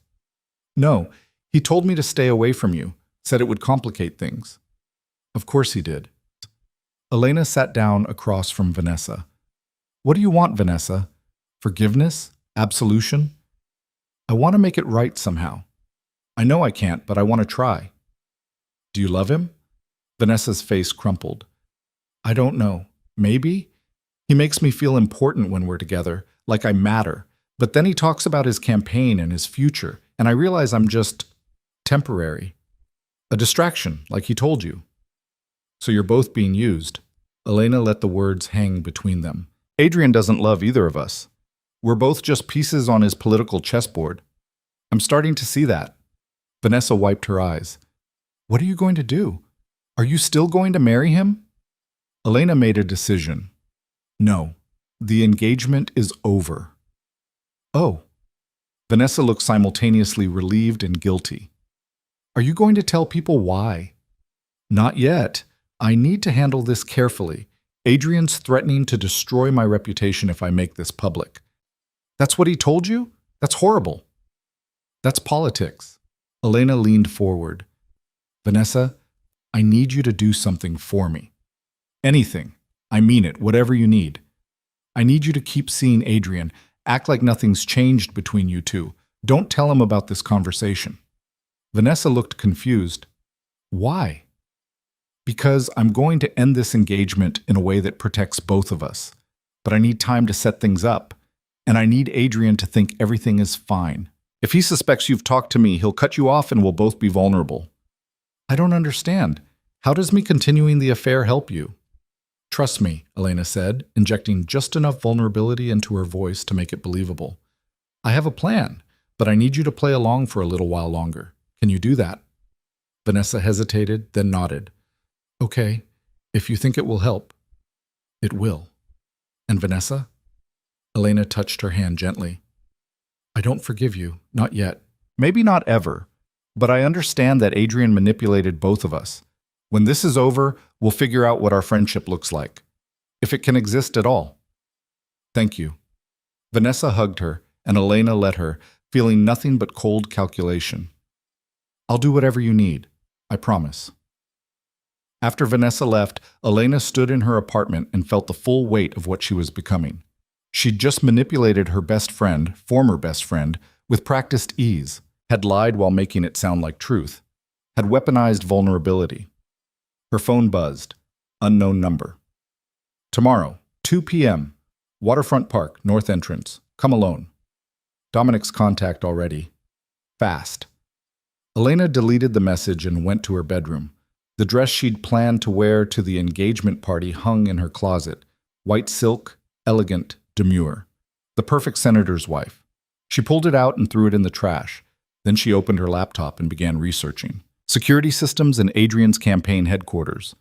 No, he told me to stay away from you, said it would complicate things. Of course he did. Elena sat down across from Vanessa. What do you want, Vanessa? Forgiveness? Absolution? I want to make it right somehow. I know I can't, but I want to try. Do you love him? Vanessa's face crumpled. I don't know. Maybe? He makes me feel important when we're together, like I matter. But then he talks about his campaign and his future, and I realize I'm just temporary. A distraction, like he told you. So you're both being used. Elena let the words hang between them. Adrien doesn't love either of us. We're both just pieces on his political chessboard. I'm starting to see that. Vanessa wiped her eyes. What are you going to do? Are you still going to marry him? Elena made a decision. No, the engagement is over. Oh. Vanessa looked simultaneously relieved and guilty. Are you going to tell people why? Not yet. I need to handle this carefully. Adrien's threatening to destroy my reputation if I make this public. That's what he told you? That's horrible. That's politics. Elena leaned forward. Vanessa, I need you to do something for me. Anything. I mean it, whatever you need. I need you to keep seeing Adrien. Act like nothing's changed between you two. Don't tell him about this conversation. Vanessa looked confused. Why? Because I'm going to end this engagement in a way that protects both of us. But I need time to set things up. And I need Adrien to think everything is fine. If he suspects you've talked to me, he'll cut you off and we'll both be vulnerable. I don't understand. How does me continuing the affair help you? Trust me, Elena said, injecting just enough vulnerability into her voice to make it believable. I have a plan, but I need you to play along for a little while longer. Can you do that? Vanessa hesitated, then nodded. Okay, if you think it will help. It will. And Vanessa? Elena touched her hand gently. I don't forgive you, not yet. Maybe not ever, but I understand that Adrien manipulated both of us. When this is over, we'll figure out what our friendship looks like, if it can exist at all. Thank you. Vanessa hugged her, and Elena let her, feeling nothing but cold calculation. I'll do whatever you need, I promise. After Vanessa left, Elena stood in her apartment and felt the full weight of what she was becoming. She'd just manipulated her best friend, former best friend, with practiced ease, had lied while making it sound like truth, had weaponized vulnerability. Her phone buzzed. Unknown number. Tomorrow, 2 p.m., Waterfront Park, North Entrance. Come alone. Dominic's contact already. Fast. Elena deleted the message and went to her bedroom. The dress she'd planned to wear to the engagement party hung in her closet. White silk, elegant, demure. The perfect senator's wife. She pulled it out and threw it in the trash. Then she opened her laptop and began researching. Security systems in Adrien's campaign headquarters.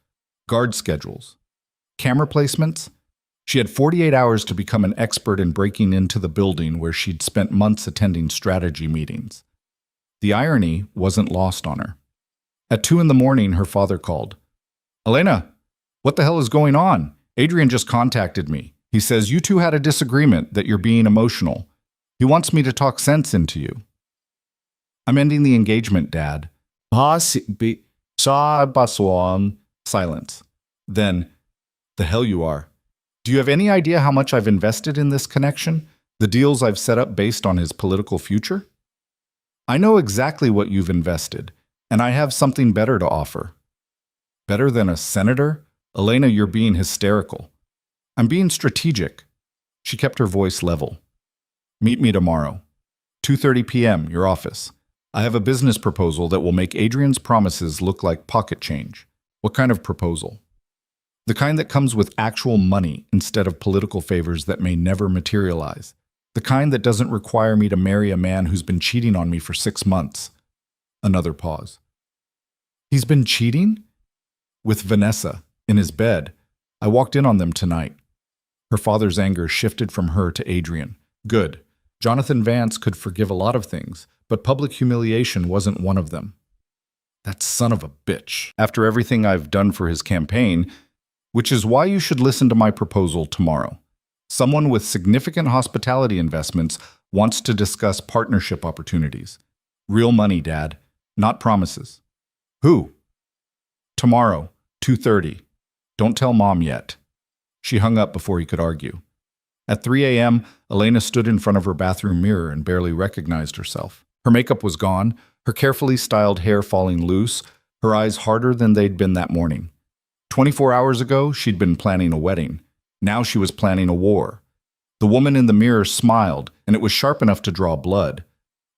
Guard schedules. Camera placements. She had 48 hours to become an expert in breaking into the building where she'd spent months attending strategy meetings. The irony wasn't lost on her. At 2 a.m, her father called. Elena, what the hell is going on? Adrien just contacted me. He says you two had a disagreement, that you're being emotional. He wants me to talk sense into you. I'm ending the engagement, Dad. Silence. Then, the hell you are. Do you have any idea how much I've invested in this connection? The deals I've set up based on his political future? I know exactly what you've invested, and I have something better to offer. Better than a senator? Elena, you're being hysterical. I'm being strategic. She kept her voice level. Meet me tomorrow. 2:30 p.m., your office. I have a business proposal that will make Adrien's promises look like pocket change. What kind of proposal? The kind that comes with actual money instead of political favors that may never materialize. The kind that doesn't require me to marry a man who's been cheating on me for 6 months. Another pause. He's been cheating? With Vanessa, in his bed. I walked in on them tonight. Her father's anger shifted from her to Adrien. Good. Jonathan Vance could forgive a lot of things, but public humiliation wasn't one of them. That son of a bitch. After everything I've done for his campaign, which is why you should listen to my proposal tomorrow. Someone with significant hospitality investments wants to discuss partnership opportunities. Real money, Dad, not promises. Who? Tomorrow, 2:30. Don't tell Mom yet. She hung up before he could argue. At 3 a.m., Elena stood in front of her bathroom mirror and barely recognized herself. Her makeup was gone, her carefully styled hair falling loose, her eyes harder than they'd been that morning. 24 hours ago, she'd been planning a wedding. Now she was planning a war. The woman in the mirror smiled, and it was sharp enough to draw blood.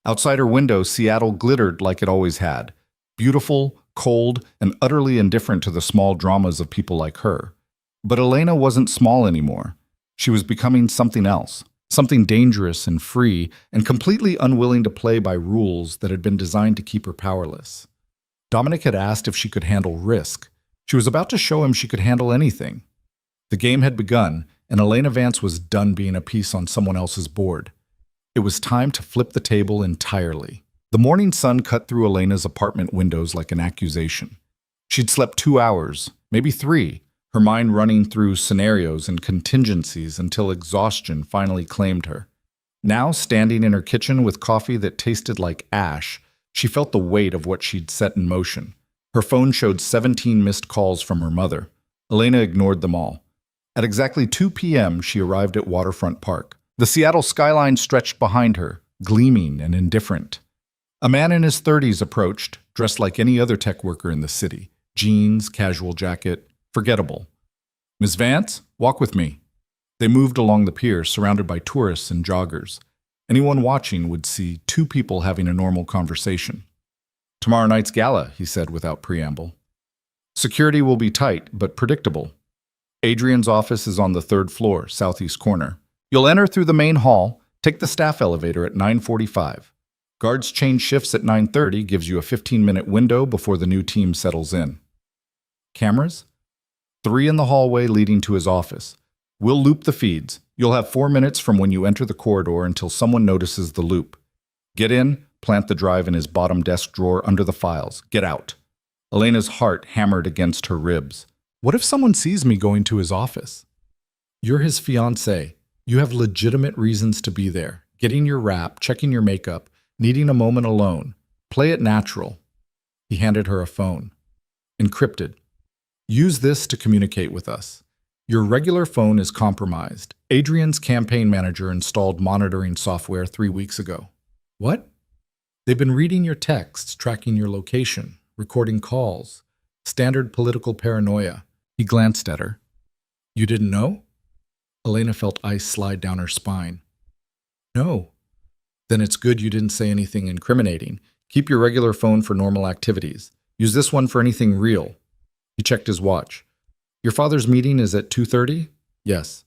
Outside her window, Seattle glittered like it always had. Beautiful, cold, and utterly indifferent to the small dramas of people like her. But Elena wasn't small anymore. She was becoming something else, something dangerous and free, and completely unwilling to play by rules that had been designed to keep her powerless. Dominic had asked if she could handle risk. She was about to show him she could handle anything. The game had begun, and Elena Vance was done being a piece on someone else's board. It was time to flip the table entirely. The morning sun cut through Elena's apartment windows like an accusation. She'd slept 2 hours, maybe 3, her mind running through scenarios and contingencies until exhaustion finally claimed her. Now, standing in her kitchen with coffee that tasted like ash, she felt the weight of what she'd set in motion. Her phone showed 17 missed calls from her mother. Elena ignored them all. At exactly 2 p.m., she arrived at Waterfront Park. The Seattle skyline stretched behind her, gleaming and indifferent. A man in his 30s approached, dressed like any other tech worker in the city. Jeans, casual jacket, forgettable. Ms. Vance, walk with me. They moved along the pier, surrounded by tourists and joggers. Anyone watching would see 2 people having a normal conversation. Tomorrow night's gala, he said without preamble. Security will be tight, but predictable. Adrien's office is on the third floor, southeast corner. You'll enter through the main hall, take the staff elevator at 9:45. Guards change shifts at 9:30, gives you a 15-minute window before the new team settles in. Cameras? 3 in the hallway leading to his office. We'll loop the feeds. You'll have 4 minutes from when you enter the corridor until someone notices the loop. Get in, plant the drive in his bottom desk drawer under the files. Get out. Elena's heart hammered against her ribs. What if someone sees me going to his office? You're his fiancée. You have legitimate reasons to be there. Getting your wrap, checking your makeup, needing a moment alone. Play it natural. He handed her a phone. Encrypted. Use this to communicate with us. Your regular phone is compromised. Adrien's campaign manager installed monitoring software 3 weeks ago. What? They've been reading your texts, tracking your location, recording calls. Standard political paranoia. He glanced at her. You didn't know? Elena felt ice slide down her spine. No. Then it's good you didn't say anything incriminating. Keep your regular phone for normal activities. Use this one for anything real. He checked his watch. Your father's meeting is at 2:30? Yes.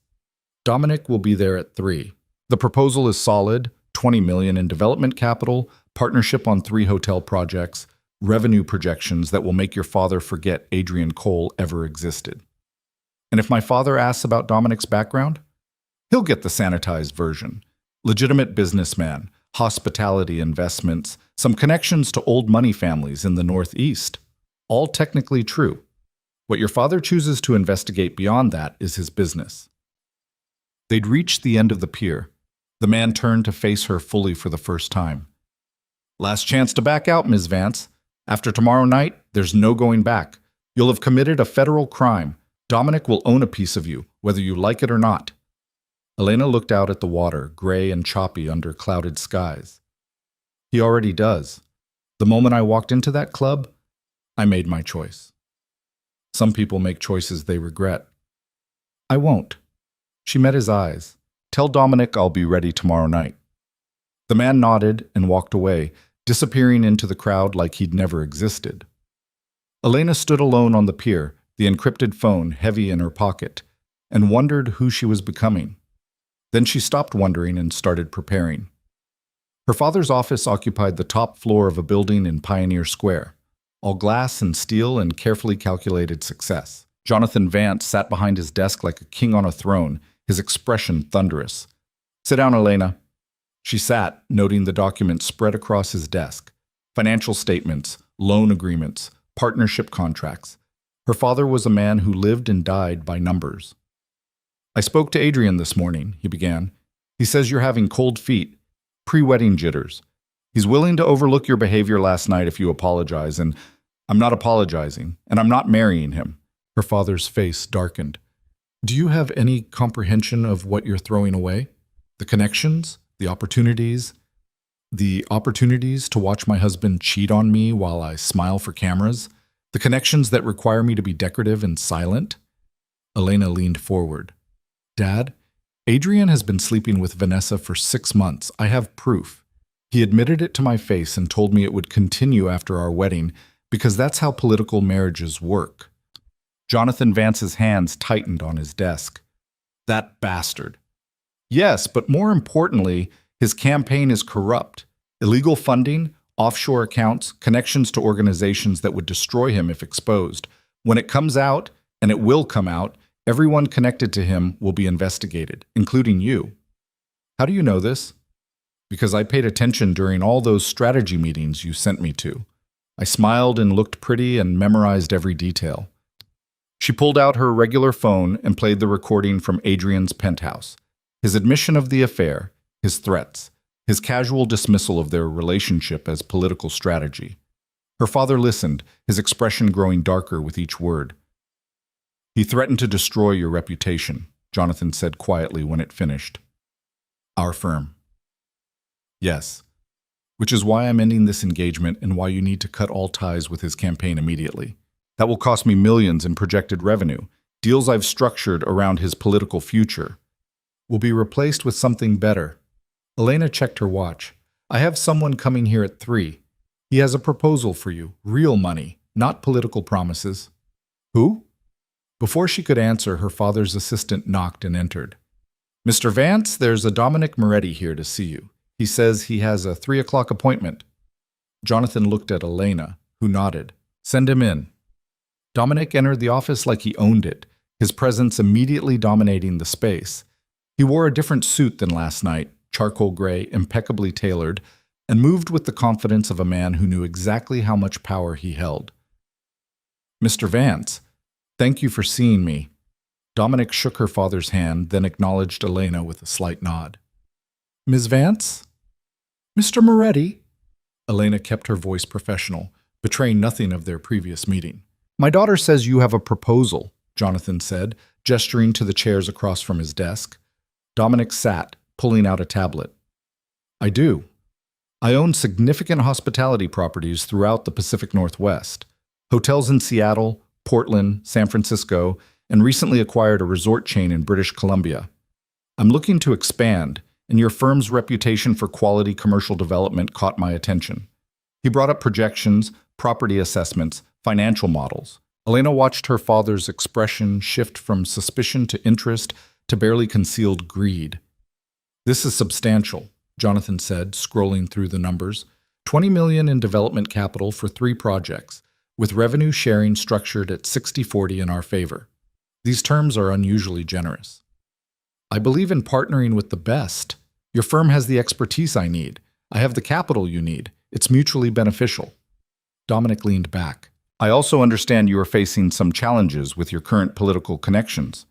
Dominic will be there at 3. The proposal is solid, $20 million in development capital, partnership on 3 hotel projects, revenue projections that will make your father forget Adrien Cole ever existed. And if my father asks about Dominic's background, he'll get the sanitized version. Legitimate businessman, hospitality investments, some connections to old money families in the Northeast. All technically true. What your father chooses to investigate beyond that is his business. They'd reached the end of the pier. The man turned to face her fully for the first time. Last chance to back out, Ms. Vance. After tomorrow night, there's no going back. You'll have committed a federal crime. Dominic will own a piece of you, whether you like it or not. Elena looked out at the water, gray and choppy under clouded skies. He already does. The moment I walked into that club, I made my choice. Some people make choices they regret. I won't. She met his eyes. Tell Dominic I'll be ready tomorrow night. The man nodded and walked away, disappearing into the crowd like he'd never existed. Elena stood alone on the pier, the encrypted phone heavy in her pocket, and wondered who she was becoming. Then she stopped wondering and started preparing. Her father's office occupied the top floor of a building in Pioneer Square, all glass and steel and carefully calculated success. Jonathan Vance sat behind his desk like a king on a throne, his expression thunderous. Sit down, Elena. She sat, noting the documents spread across his desk. Financial statements, loan agreements, partnership contracts. Her father was a man who lived and died by numbers. I spoke to Adrien this morning, he began. He says you're having cold feet, pre-wedding jitters. He's willing to overlook your behavior last night if you apologize, and I'm not apologizing, and I'm not marrying him. Her father's face darkened. Do you have any comprehension of what you're throwing away? The connections? The opportunities to watch my husband cheat on me while I smile for cameras? The connections that require me to be decorative and silent? Elena leaned forward. Dad, Adrien has been sleeping with Vanessa for 6 months. I have proof. He admitted it to my face and told me it would continue after our wedding because that's how political marriages work. Jonathan Vance's hands tightened on his desk. That bastard. Yes, but more importantly, his campaign is corrupt. Illegal funding, offshore accounts, connections to organizations that would destroy him if exposed. When it comes out, and it will come out, everyone connected to him will be investigated, including you. How do you know this? Because I paid attention during all those strategy meetings you sent me to. I smiled and looked pretty and memorized every detail. She pulled out her regular phone and played the recording from Adrien's penthouse. His admission of the affair, his threats, his casual dismissal of their relationship as political strategy. Her father listened, his expression growing darker with each word. He threatened to destroy your reputation, Jonathan said quietly when it finished. Our firm. Yes, which is why I'm ending this engagement and why you need to cut all ties with his campaign immediately. That will cost me millions in projected revenue. Deals I've structured around his political future will be replaced with something better. Elena checked her watch. I have someone coming here at 3. He has a proposal for you. Real money, not political promises. Who? Before she could answer, her father's assistant knocked and entered. "Mr. Vance, there's a Dominic Moretti here to see you. He says he has a 3 o'clock appointment." Jonathan looked at Elena, who nodded. "Send him in." Dominic entered the office like he owned it, his presence immediately dominating the space. He wore a different suit than last night, charcoal gray, impeccably tailored, and moved with the confidence of a man who knew exactly how much power he held. "Mr. Vance, thank you for seeing me." Dominic shook her father's hand, then acknowledged Elena with a slight nod. "Ms. Vance?" "Mr. Moretti?" Elena kept her voice professional, betraying nothing of their previous meeting. "My daughter says you have a proposal," Jonathan said, gesturing to the chairs across from his desk. Dominic sat, pulling out a tablet. "I do. I own significant hospitality properties throughout the Pacific Northwest. Hotels in Seattle, Portland, San Francisco, and recently acquired a resort chain in British Columbia. I'm looking to expand, and your firm's reputation for quality commercial development caught my attention." He brought up projections, property assessments, financial models. Elena watched her father's expression shift from suspicion to interest to barely concealed greed. "This is substantial," Jonathan said, scrolling through the numbers. $20 million in development capital for 3 projects, with revenue sharing structured at 60-40 in our favor. These terms are unusually generous. "I believe in partnering with the best. Your firm has the expertise I need. I have the capital you need. It's mutually beneficial." Dominic leaned back. "I also understand you are facing some challenges with your current political connections."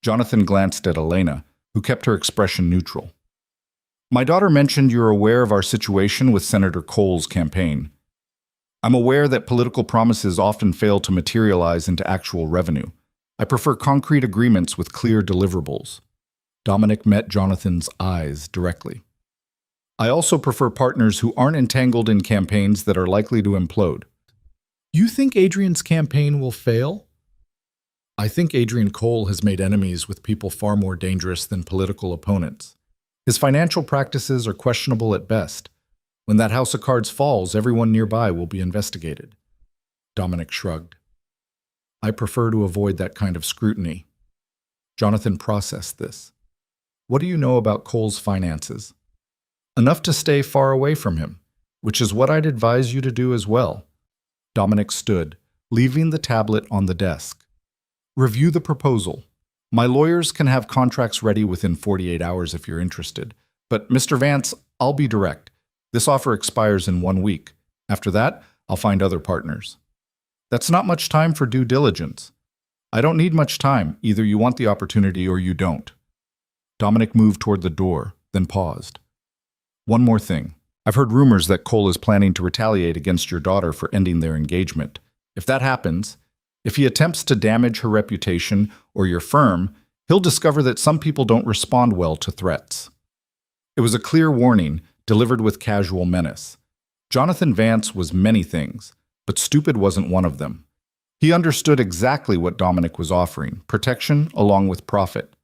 Jonathan glanced at Elena, who kept her expression neutral. "My daughter mentioned you're aware of our situation with Senator Cole's campaign. I'm aware that political promises often fail to materialize into actual revenue. I prefer concrete agreements with clear deliverables." Dominic met Jonathan's eyes directly. "I also prefer partners who aren't entangled in campaigns that are likely to implode." "You think Adrien's campaign will fail?" "I think Adrien Cole has made enemies with people far more dangerous than political opponents. His financial practices are questionable at best. When that house of cards falls, everyone nearby will be investigated." Dominic shrugged. "I prefer to avoid that kind of scrutiny." Jonathan processed this. "What do you know about Cole's finances?" "Enough to stay far away from him, which is what I'd advise you to do as well." Dominic stood, leaving the tablet on the desk. "Review the proposal. My lawyers can have contracts ready within 48 hours if you're interested. But, Mr. Vance, I'll be direct. This offer expires in 1 week. After that, I'll find other partners." "That's not much time for due diligence." "I don't need much time. Either you want the opportunity or you don't." Dominic moved toward the door, then paused. "One more thing. I've heard rumors that Cole is planning to retaliate against your daughter for ending their engagement. If that happens, if he attempts to damage her reputation or your firm, he'll discover that some people don't respond well to threats." It was a clear warning, delivered with casual menace. Jonathan Vance was many things, but stupid wasn't one of them. He understood exactly what Dominic was offering, protection along with profit.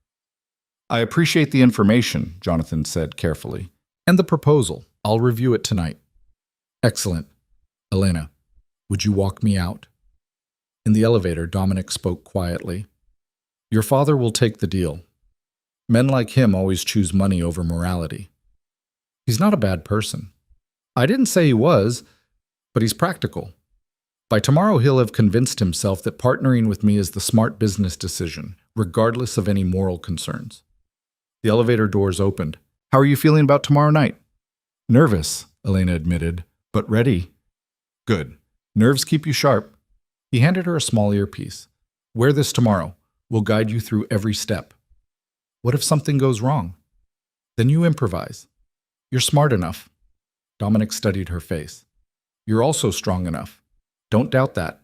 "I appreciate the information," Jonathan said carefully. "And the proposal. I'll review it tonight." "Excellent. Elena, would you walk me out?" In the elevator, Dominic spoke quietly. "Your father will take the deal. Men like him always choose money over morality. He's not a bad person. I didn't say he was, but he's practical. By tomorrow, he'll have convinced himself that partnering with me is the smart business decision, regardless of any moral concerns." The elevator doors opened. "How are you feeling about tomorrow night?" "Nervous," Elena admitted, "but ready." "Good. Nerves keep you sharp." He handed her a small earpiece. "Wear this tomorrow. We'll guide you through every step." "What if something goes wrong?" "Then you improvise. You're smart enough." Dominic studied her face. "You're also strong enough. Don't doubt that."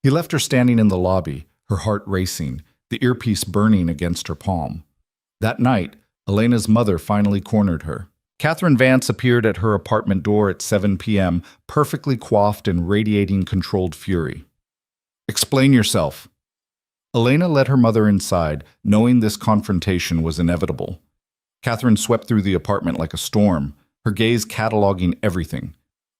He left her standing in the lobby, her heart racing, the earpiece burning against her palm. That night, Elena's mother finally cornered her. Catherine Vance appeared at her apartment door at 7 p.m., perfectly coiffed and radiating controlled fury. "Explain yourself." Elena led her mother inside, knowing this confrontation was inevitable. Catherine swept through the apartment like a storm, her gaze cataloging everything.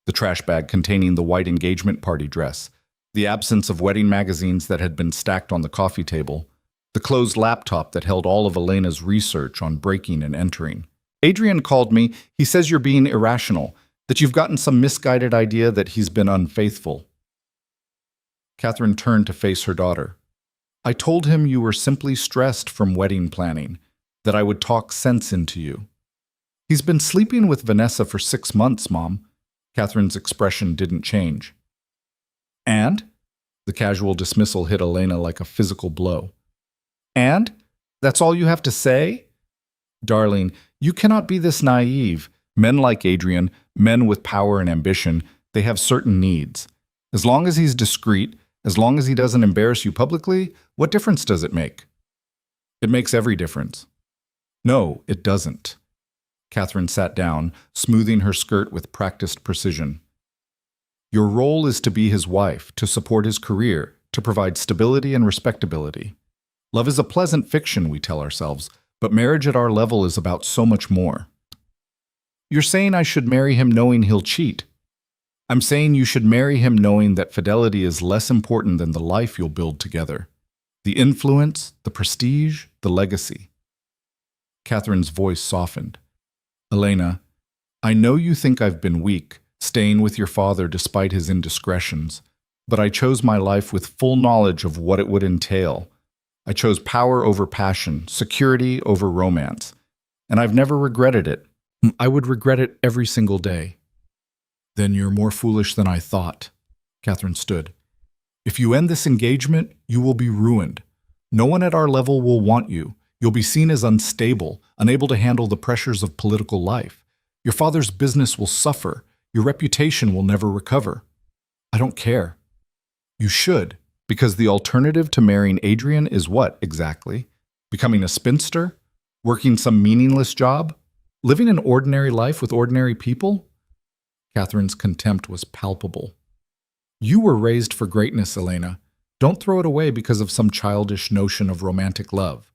The trash bag containing the white engagement party dress, The absence of wedding magazines that had been stacked on the coffee table, the closed laptop that held all of Elena's research on breaking and entering. Adrien called me. He says you're being irrational, that you've gotten some misguided idea that he's been unfaithful. Catherine turned to face her daughter. I told him you were simply stressed from wedding planning, that I would talk sense into you. He's been sleeping with Vanessa for 6 months, Mom. Catherine's expression didn't change. And? The casual dismissal hit Elena like a physical blow. And? That's all you have to say? Darling, you cannot be this naive. Men like Adrien, men with power and ambition, they have certain needs. As long as he's discreet, as long as he doesn't embarrass you publicly, what difference does it make? It makes every difference. No, it doesn't. Catherine sat down, smoothing her skirt with practiced precision. Your role is to be his wife, to support his career, to provide stability and respectability. Love is a pleasant fiction, we tell ourselves, but marriage at our level is about so much more. You're saying I should marry him knowing he'll cheat. I'm saying you should marry him knowing that fidelity is less important than the life you'll build together. The influence, the prestige, the legacy. Catherine's voice softened. Elena, I know you think I've been weak, staying with your father despite his indiscretions, but I chose my life with full knowledge of what it would entail. I chose power over passion, security over romance, and I've never regretted it. I would regret it every single day. Then you're more foolish than I thought. Catherine stood. If you end this engagement, you will be ruined. No one at our level will want you. You'll be seen as unstable, unable to handle the pressures of political life. Your father's business will suffer. Your reputation will never recover. I don't care. You should, because the alternative to marrying Adrien is what, exactly? Becoming a spinster? Working some meaningless job? Living an ordinary life with ordinary people? Catherine's contempt was palpable. You were raised for greatness, Elena. Don't throw it away because of some childish notion of romantic love.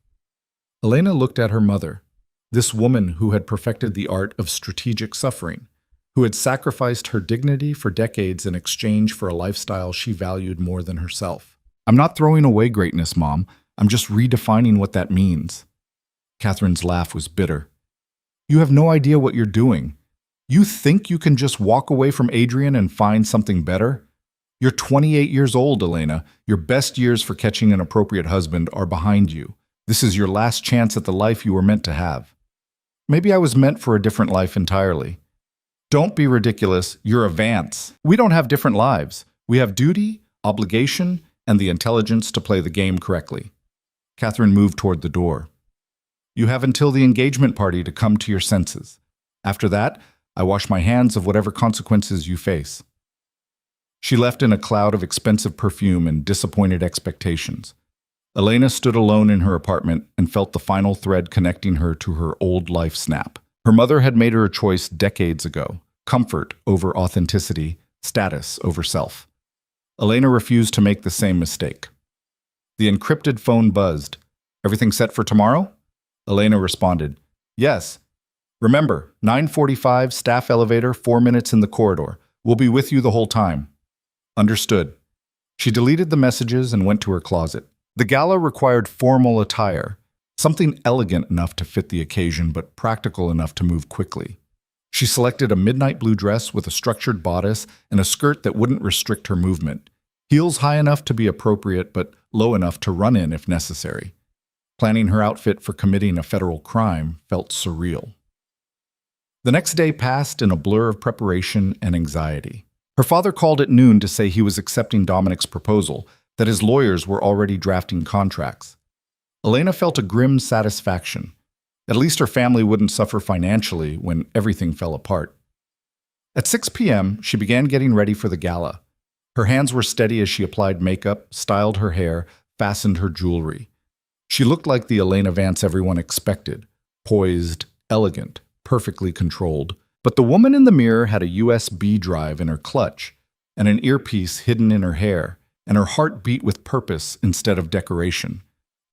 Elena looked at her mother, this woman who had perfected the art of strategic suffering, who had sacrificed her dignity for decades in exchange for a lifestyle she valued more than herself. I'm not throwing away greatness, Mom. I'm just redefining what that means. Catherine's laugh was bitter. You have no idea what you're doing. You think you can just walk away from Adrien and find something better? You're 28 years old, Elena. Your best years for catching an appropriate husband are behind you. This is your last chance at the life you were meant to have. Maybe I was meant for a different life entirely. Don't be ridiculous. You're a Vance. We don't have different lives. We have duty, obligation, and the intelligence to play the game correctly. Catherine moved toward the door. You have until the engagement party to come to your senses. After that, I wash my hands of whatever consequences you face. She left in a cloud of expensive perfume and disappointed expectations. Elena stood alone in her apartment and felt the final thread connecting her to her old life snap. Her mother had made her a choice decades ago: comfort over authenticity, status over self. Elena refused to make the same mistake. The encrypted phone buzzed. Everything set for tomorrow? Elena responded, Yes. Remember, 9:45, staff elevator, 4 minutes in the corridor. We'll be with you the whole time. Understood. She deleted the messages and went to her closet. The gala required formal attire, something elegant enough to fit the occasion but practical enough to move quickly. She selected a midnight blue dress with a structured bodice and a skirt that wouldn't restrict her movement. Heels high enough to be appropriate but low enough to run in if necessary. Planning her outfit for committing a federal crime felt surreal. The next day passed in a blur of preparation and anxiety. Her father called at noon to say he was accepting Dominic's proposal, that his lawyers were already drafting contracts. Elena felt a grim satisfaction. At least her family wouldn't suffer financially when everything fell apart. At 6 p.m., she began getting ready for the gala. Her hands were steady as she applied makeup, styled her hair, fastened her jewelry. She looked like the Elena Vance everyone expected, poised, elegant, perfectly controlled. But the woman in the mirror had a USB drive in her clutch and an earpiece hidden in her hair, and her heart beat with purpose instead of decoration.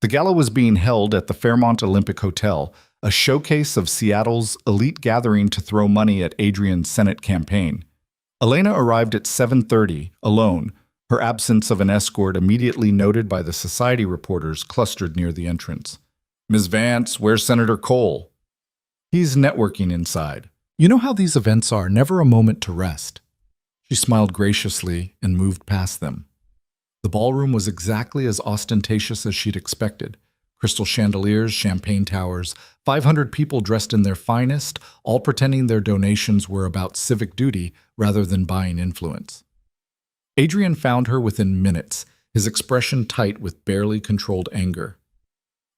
The gala was being held at the Fairmont Olympic Hotel, a showcase of Seattle's elite gathering to throw money at Adrien's Senate campaign. Elena arrived at 7:30, alone, Her absence of an escort immediately noted by the society reporters clustered near the entrance. "Ms. Vance, where's Senator Cole?" "He's networking inside. You know how these events are, never a moment to rest." She smiled graciously and moved past them. The ballroom was exactly as ostentatious as she'd expected. Crystal chandeliers, champagne towers, 500 people dressed in their finest, all pretending their donations were about civic duty rather than buying influence. Adrien found her within minutes, his expression tight with barely controlled anger.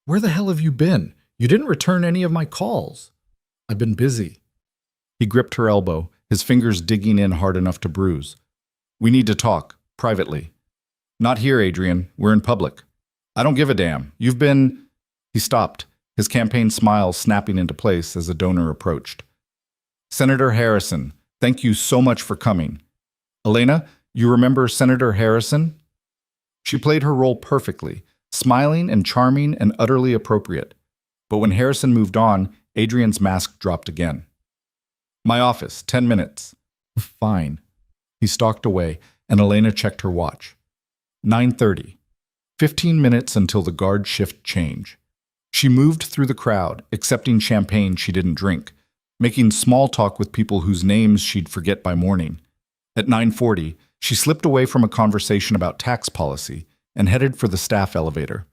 "Where the hell have you been? You didn't return any of my calls." "I've been busy." He gripped her elbow, his fingers digging in hard enough to bruise. "We need to talk, privately." "Not here, Adrien. We're in public." "I don't give a damn. You've been—" He stopped, his campaign smile snapping into place as a donor approached. "Senator Harrison, thank you so much for coming. Elena, you remember Senator Harrison?" She played her role perfectly, smiling and charming and utterly appropriate. But when Harrison moved on, Adrien's mask dropped again. "My office, 10 minutes. "Fine." He stalked away, and Elena checked her watch. 9:30. 15 minutes until the guard shift change. She moved through the crowd, accepting champagne she didn't drink, making small talk with people whose names she'd forget by morning. At 9:40, she slipped away from a conversation about tax policy and headed for the staff elevator.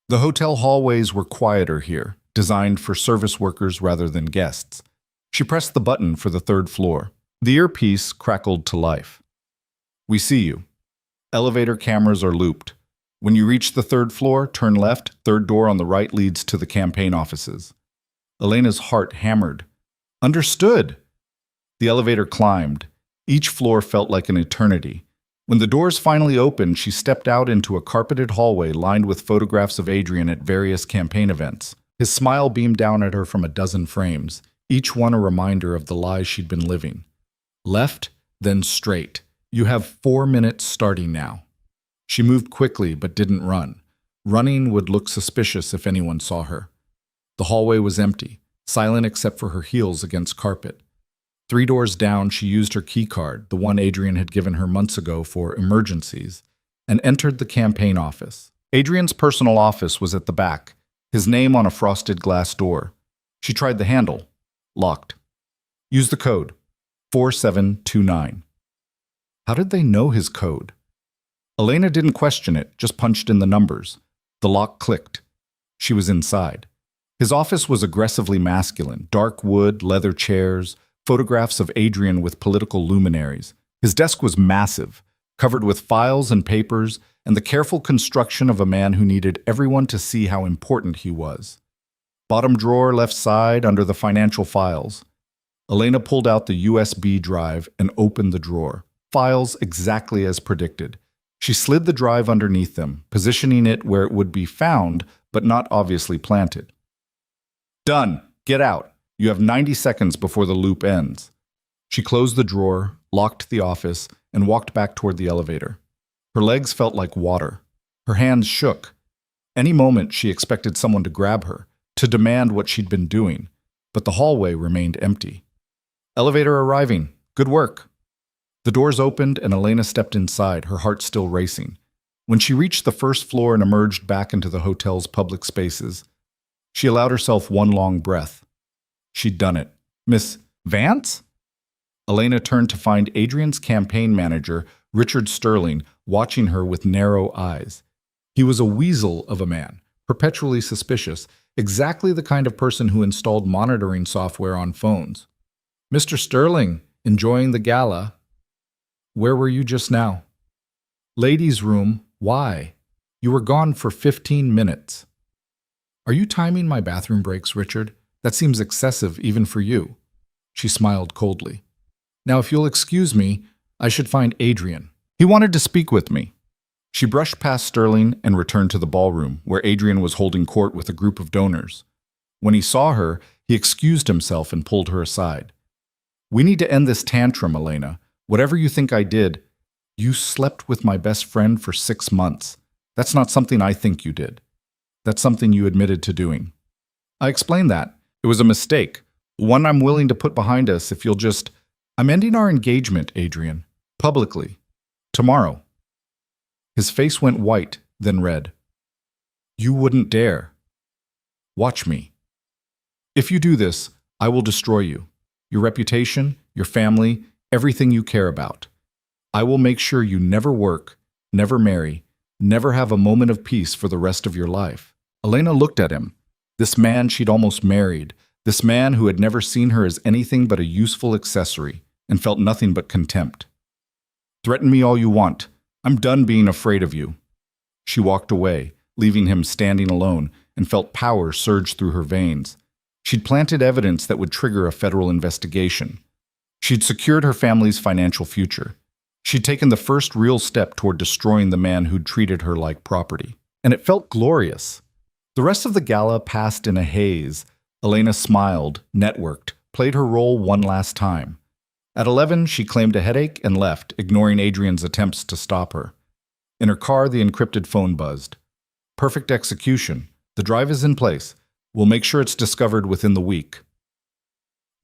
The hotel hallways were quieter here, designed for service workers rather than guests. She pressed the button for the third floor. The earpiece crackled to life. "We see you. Elevator cameras are looped. When you reach the third floor, turn left, third door on the right leads to the campaign offices." Elena's heart hammered. "Understood." The elevator climbed. Each floor felt like an eternity. When the doors finally opened, she stepped out into a carpeted hallway lined with photographs of Adrien at various campaign events. His smile beamed down at her from a dozen frames, each one a reminder of the lies she'd been living. Left, then straight. "You have 4 minutes starting now." She moved quickly but didn't run. Running would look suspicious if anyone saw her. The hallway was empty, silent except for her heels against carpet. 3 doors down, she used her keycard, the one Adrien had given her months ago for emergencies, and entered the campaign office. Adrien's personal office was at the back, his name on a frosted glass door. She tried the handle. Locked. "Use the code. 4729. How did they know his code? Elena didn't question it, just punched in the numbers. The lock clicked. She was inside. His office was aggressively masculine, dark wood, leather chairs, photographs of Adrien with political luminaries. His desk was massive, covered with files and papers, and the careful construction of a man who needed everyone to see how important he was. Bottom drawer left side under the financial files. Elena pulled out the USB drive and opened the drawer. Files exactly as predicted. She slid the drive underneath them, positioning it where it would be found, but not obviously planted. "Done. Get out. You have 90 seconds before the loop ends." She closed the drawer, locked the office, and walked back toward the elevator. Her legs felt like water. Her hands shook. Any moment she expected someone to grab her, to demand what she'd been doing, but the hallway remained empty. "Elevator arriving. Good work." The doors opened and Elena stepped inside, her heart still racing. When she reached the first floor and emerged back into the hotel's public spaces, she allowed herself one long breath. She'd done it. "Miss Vance?" Elena turned to find Adrien's campaign manager, Richard Sterling, watching her with narrow eyes. He was a weasel of a man, perpetually suspicious, exactly the kind of person who installed monitoring software on phones. "Mr. Sterling, enjoying the gala?" "Where were you just now?" "Ladies' room. Why? You were gone for 15 minutes. "Are you timing my bathroom breaks, Richard? That seems excessive even for you." She smiled coldly. "Now, if you'll excuse me, I should find Adrien. He wanted to speak with me." She brushed past Sterling and returned to the ballroom, where Adrien was holding court with a group of donors. When he saw her, he excused himself and pulled her aside. "We need to end this tantrum, Elena. Whatever you think I did, you slept with my best friend for 6 months. That's not something I think you did. That's something you admitted to doing." "I explained that. It was a mistake. One I'm willing to put behind us if you'll just—" "I'm ending our engagement, Adrien. Publicly. Tomorrow." His face went white, then red. "You wouldn't dare. Watch me. If you do this, I will destroy you. Your reputation, your family, everything you care about. I will make sure you never work, never marry, never have a moment of peace for the rest of your life." Elena looked at him. This man she'd almost married, this man who had never seen her as anything but a useful accessory, and felt nothing but contempt. "Threaten me all you want. I'm done being afraid of you." She walked away, leaving him standing alone, and felt power surge through her veins. She'd planted evidence that would trigger a federal investigation. She'd secured her family's financial future. She'd taken the first real step toward destroying the man who'd treated her like property. And it felt glorious. The rest of the gala passed in a haze. Elena smiled, networked, played her role one last time. At 11, she claimed a headache and left, ignoring Adrien's attempts to stop her. In her car, the encrypted phone buzzed. "Perfect execution. The drive is in place. We'll make sure it's discovered within the week."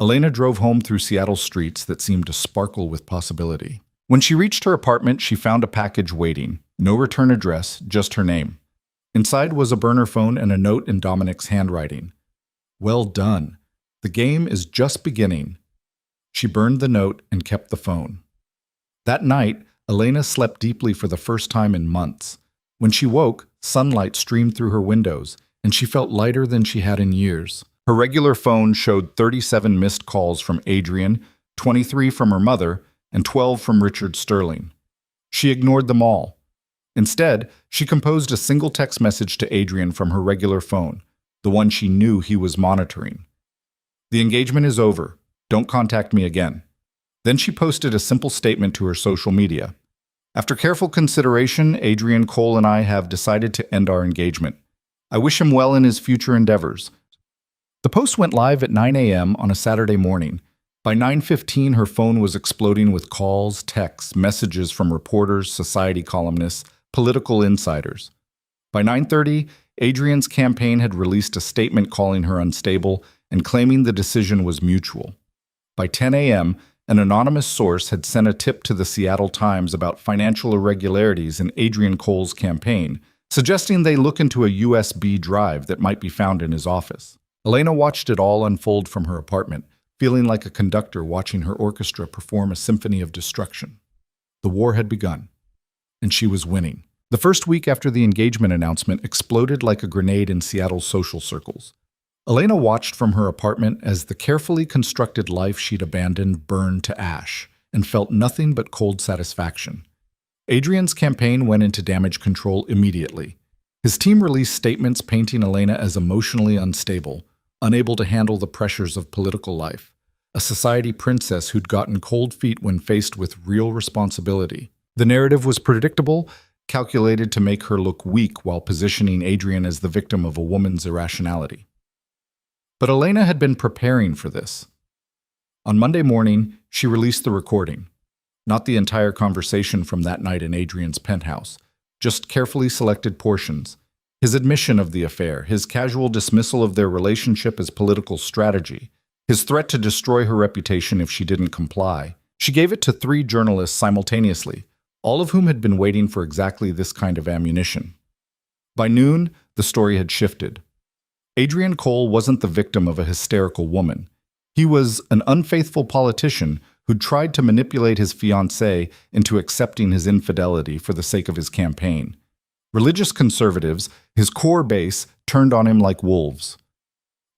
Elena drove home through Seattle's streets that seemed to sparkle with possibility. When she reached her apartment, she found a package waiting. No return address, just her name. Inside was a burner phone and a note in Dominic's handwriting. "Well done. The game is just beginning." She burned the note and kept the phone. That night, Elena slept deeply for the first time in months. When she woke, sunlight streamed through her windows, and she felt lighter than she had in years. Her regular phone showed 37 missed calls from Adrien, 23 from her mother, and 12 from Richard Sterling. She ignored them all. Instead, she composed a single text message to Adrien from her regular phone, the one she knew he was monitoring. "The engagement is over. Don't contact me again." Then she posted a simple statement to her social media. "After careful consideration, Adrien Cole and I have decided to end our engagement. I wish him well in his future endeavors." The post went live at 9 a.m. on a Saturday morning. By 9:15, her phone was exploding with calls, texts, messages from reporters, society columnists, political insiders. By 9:30, Adrien's campaign had released a statement calling her unstable and claiming the decision was mutual. By 10 a.m., an anonymous source had sent a tip to the Seattle Times about financial irregularities in Adrien Cole's campaign, suggesting they look into a USB drive that might be found in his office. Elena watched it all unfold from her apartment, feeling like a conductor watching her orchestra perform a symphony of destruction. The war had begun, and she was winning. The first week after the engagement announcement exploded like a grenade in Seattle's social circles. Elena watched from her apartment as the carefully constructed life she'd abandoned burned to ash, and felt nothing but cold satisfaction. Adrien's campaign went into damage control immediately. His team released statements painting Elena as emotionally unstable, unable to handle the pressures of political life, a society princess who'd gotten cold feet when faced with real responsibility. The narrative was predictable, calculated to make her look weak while positioning Adrien as the victim of a woman's irrationality. But Elena had been preparing for this. On Monday morning, she released the recording. Not the entire conversation from that night in Adrien's penthouse, just carefully selected portions. His admission of the affair, his casual dismissal of their relationship as political strategy, his threat to destroy her reputation if she didn't comply. She gave it to 3 journalists simultaneously, all of whom had been waiting for exactly this kind of ammunition. By noon, the story had shifted. Adrien Cole wasn't the victim of a hysterical woman. He was an unfaithful politician who'd tried to manipulate his fiancée into accepting his infidelity for the sake of his campaign. Religious conservatives, his core base, turned on him like wolves.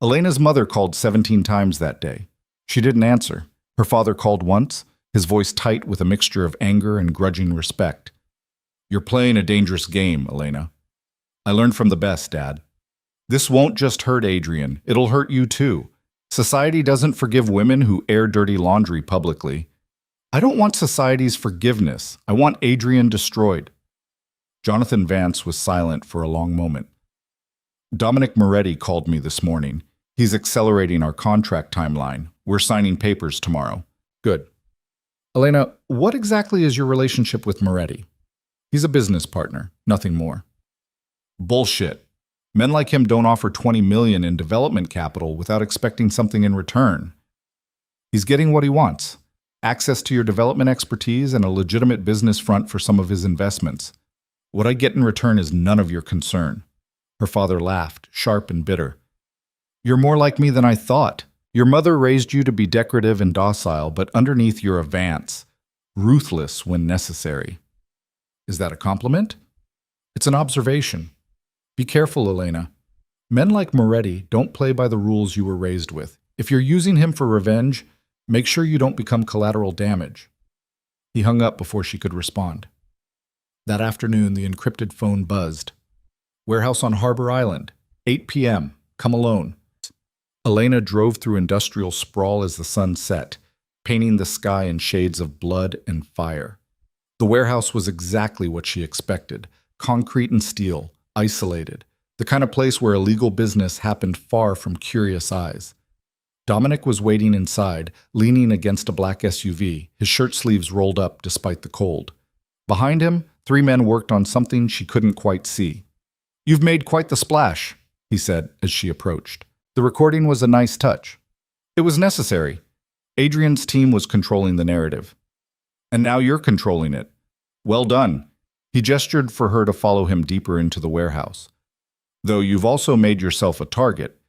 Elena's mother called 17 times that day. She didn't answer. Her father called once, his voice tight with a mixture of anger and grudging respect. "You're playing a dangerous game, Elena. I learned from the best, Dad. This won't just hurt Adrien, it'll hurt you too. Society doesn't forgive women who air dirty laundry publicly. I don't want society's forgiveness. I want Adrien destroyed." Jonathan Vance was silent for a long moment. "Dominic Moretti called me this morning. He's accelerating our contract timeline. We're signing papers tomorrow." "Good. Elena, what exactly is your relationship with Moretti?" "He's a business partner, nothing more." "Bullshit. Men like him don't offer $20 million in development capital without expecting something in return. He's getting what he wants. Access to your development expertise and a legitimate business front for some of his investments. What I get in return is none of your concern." Her father laughed, sharp and bitter. "You're more like me than I thought. Your mother raised you to be decorative and docile, but underneath you're a Vance, ruthless when necessary." "Is that a compliment?" "It's an observation. Be careful, Elena. Men like Moretti don't play by the rules you were raised with. If you're using him for revenge, make sure you don't become collateral damage." He hung up before she could respond. That afternoon, the encrypted phone buzzed. "Warehouse on Harbor Island, 8 p.m. Come alone." Elena drove through industrial sprawl as the sun set, painting the sky in shades of blood and fire. The warehouse was exactly what she expected: concrete and steel, isolated, the kind of place where illegal business happened far from curious eyes. Dominic was waiting inside, leaning against a black SUV, his shirt sleeves rolled up despite the cold. Behind him, 3 men worked on something she couldn't quite see. "You've made quite the splash," he said as she approached. The recording was a nice touch. It was necessary. Adrien's team was controlling the narrative. "And now you're controlling it. Well done." He gestured for her to follow him deeper into the warehouse. "Though you've also made yourself a target.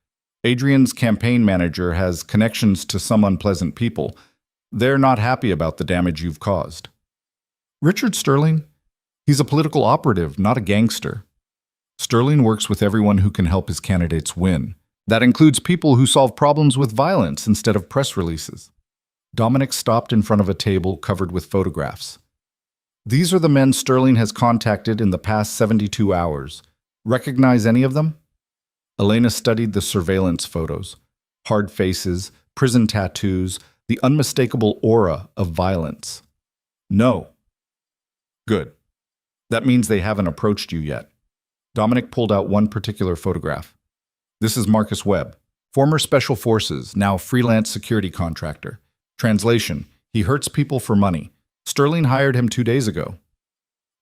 Adrien's campaign manager has connections to some unpleasant people. They're not happy about the damage you've caused." "Richard Sterling? He's a political operative, not a gangster. Sterling works with everyone who can help his candidates win. That includes people who solve problems with violence instead of press releases." Dominic stopped in front of a table covered with photographs. "These are the men Sterling has contacted in the past 72 hours. Recognize any of them?" Elena studied the surveillance photos. Hard faces, prison tattoos, the unmistakable aura of violence. "No." "Good. That means they haven't approached you yet." Dominic pulled out one particular photograph. "This is Marcus Webb, former Special Forces, now freelance security contractor. Translation: he hurts people for money. Sterling hired him 2 days ago."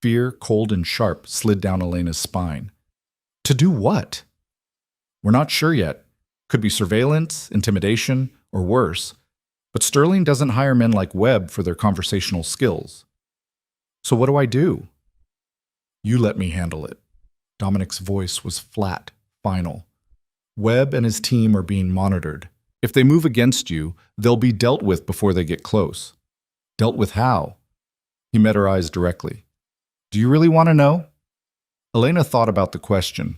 Fear, cold and sharp, slid down Elena's spine. "To do what?" "We're not sure yet. Could be surveillance, intimidation, or worse. But Sterling doesn't hire men like Webb for their conversational skills." "So what do I do?" "You let me handle it." Dominic's voice was flat, final. "Webb and his team are being monitored. If they move against you, they'll be dealt with before they get close." "Dealt with how?" He met her eyes directly. "Do you really want to know?" Elena thought about the question.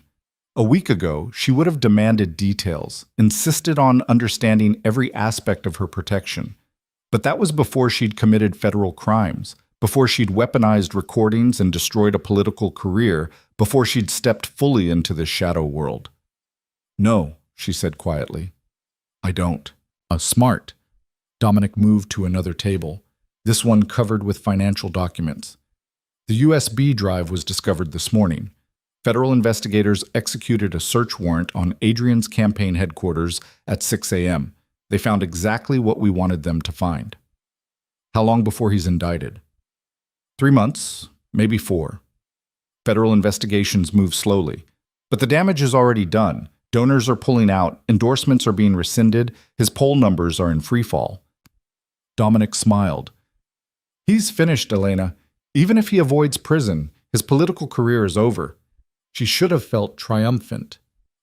A week ago, she would have demanded details, insisted on understanding every aspect of her protection. But that was before she'd committed federal crimes, before she'd weaponized recordings and destroyed a political career, before she'd stepped fully into this shadow world. "No," she said quietly. "I don't." Smart. Dominic moved to another table, this one covered with financial documents. The USB drive was discovered this morning. Federal investigators executed a search warrant on Adrien's campaign headquarters at 6 a.m. They found exactly what we wanted them to find. "How long before he's indicted?" 3 months, maybe 4. Federal investigations move slowly. But the damage is already done. Donors are pulling out, endorsements are being rescinded, his poll numbers are in freefall. Dominic smiled. "He's finished, Elena. Even if he avoids prison, his political career is over." She should have felt triumphant,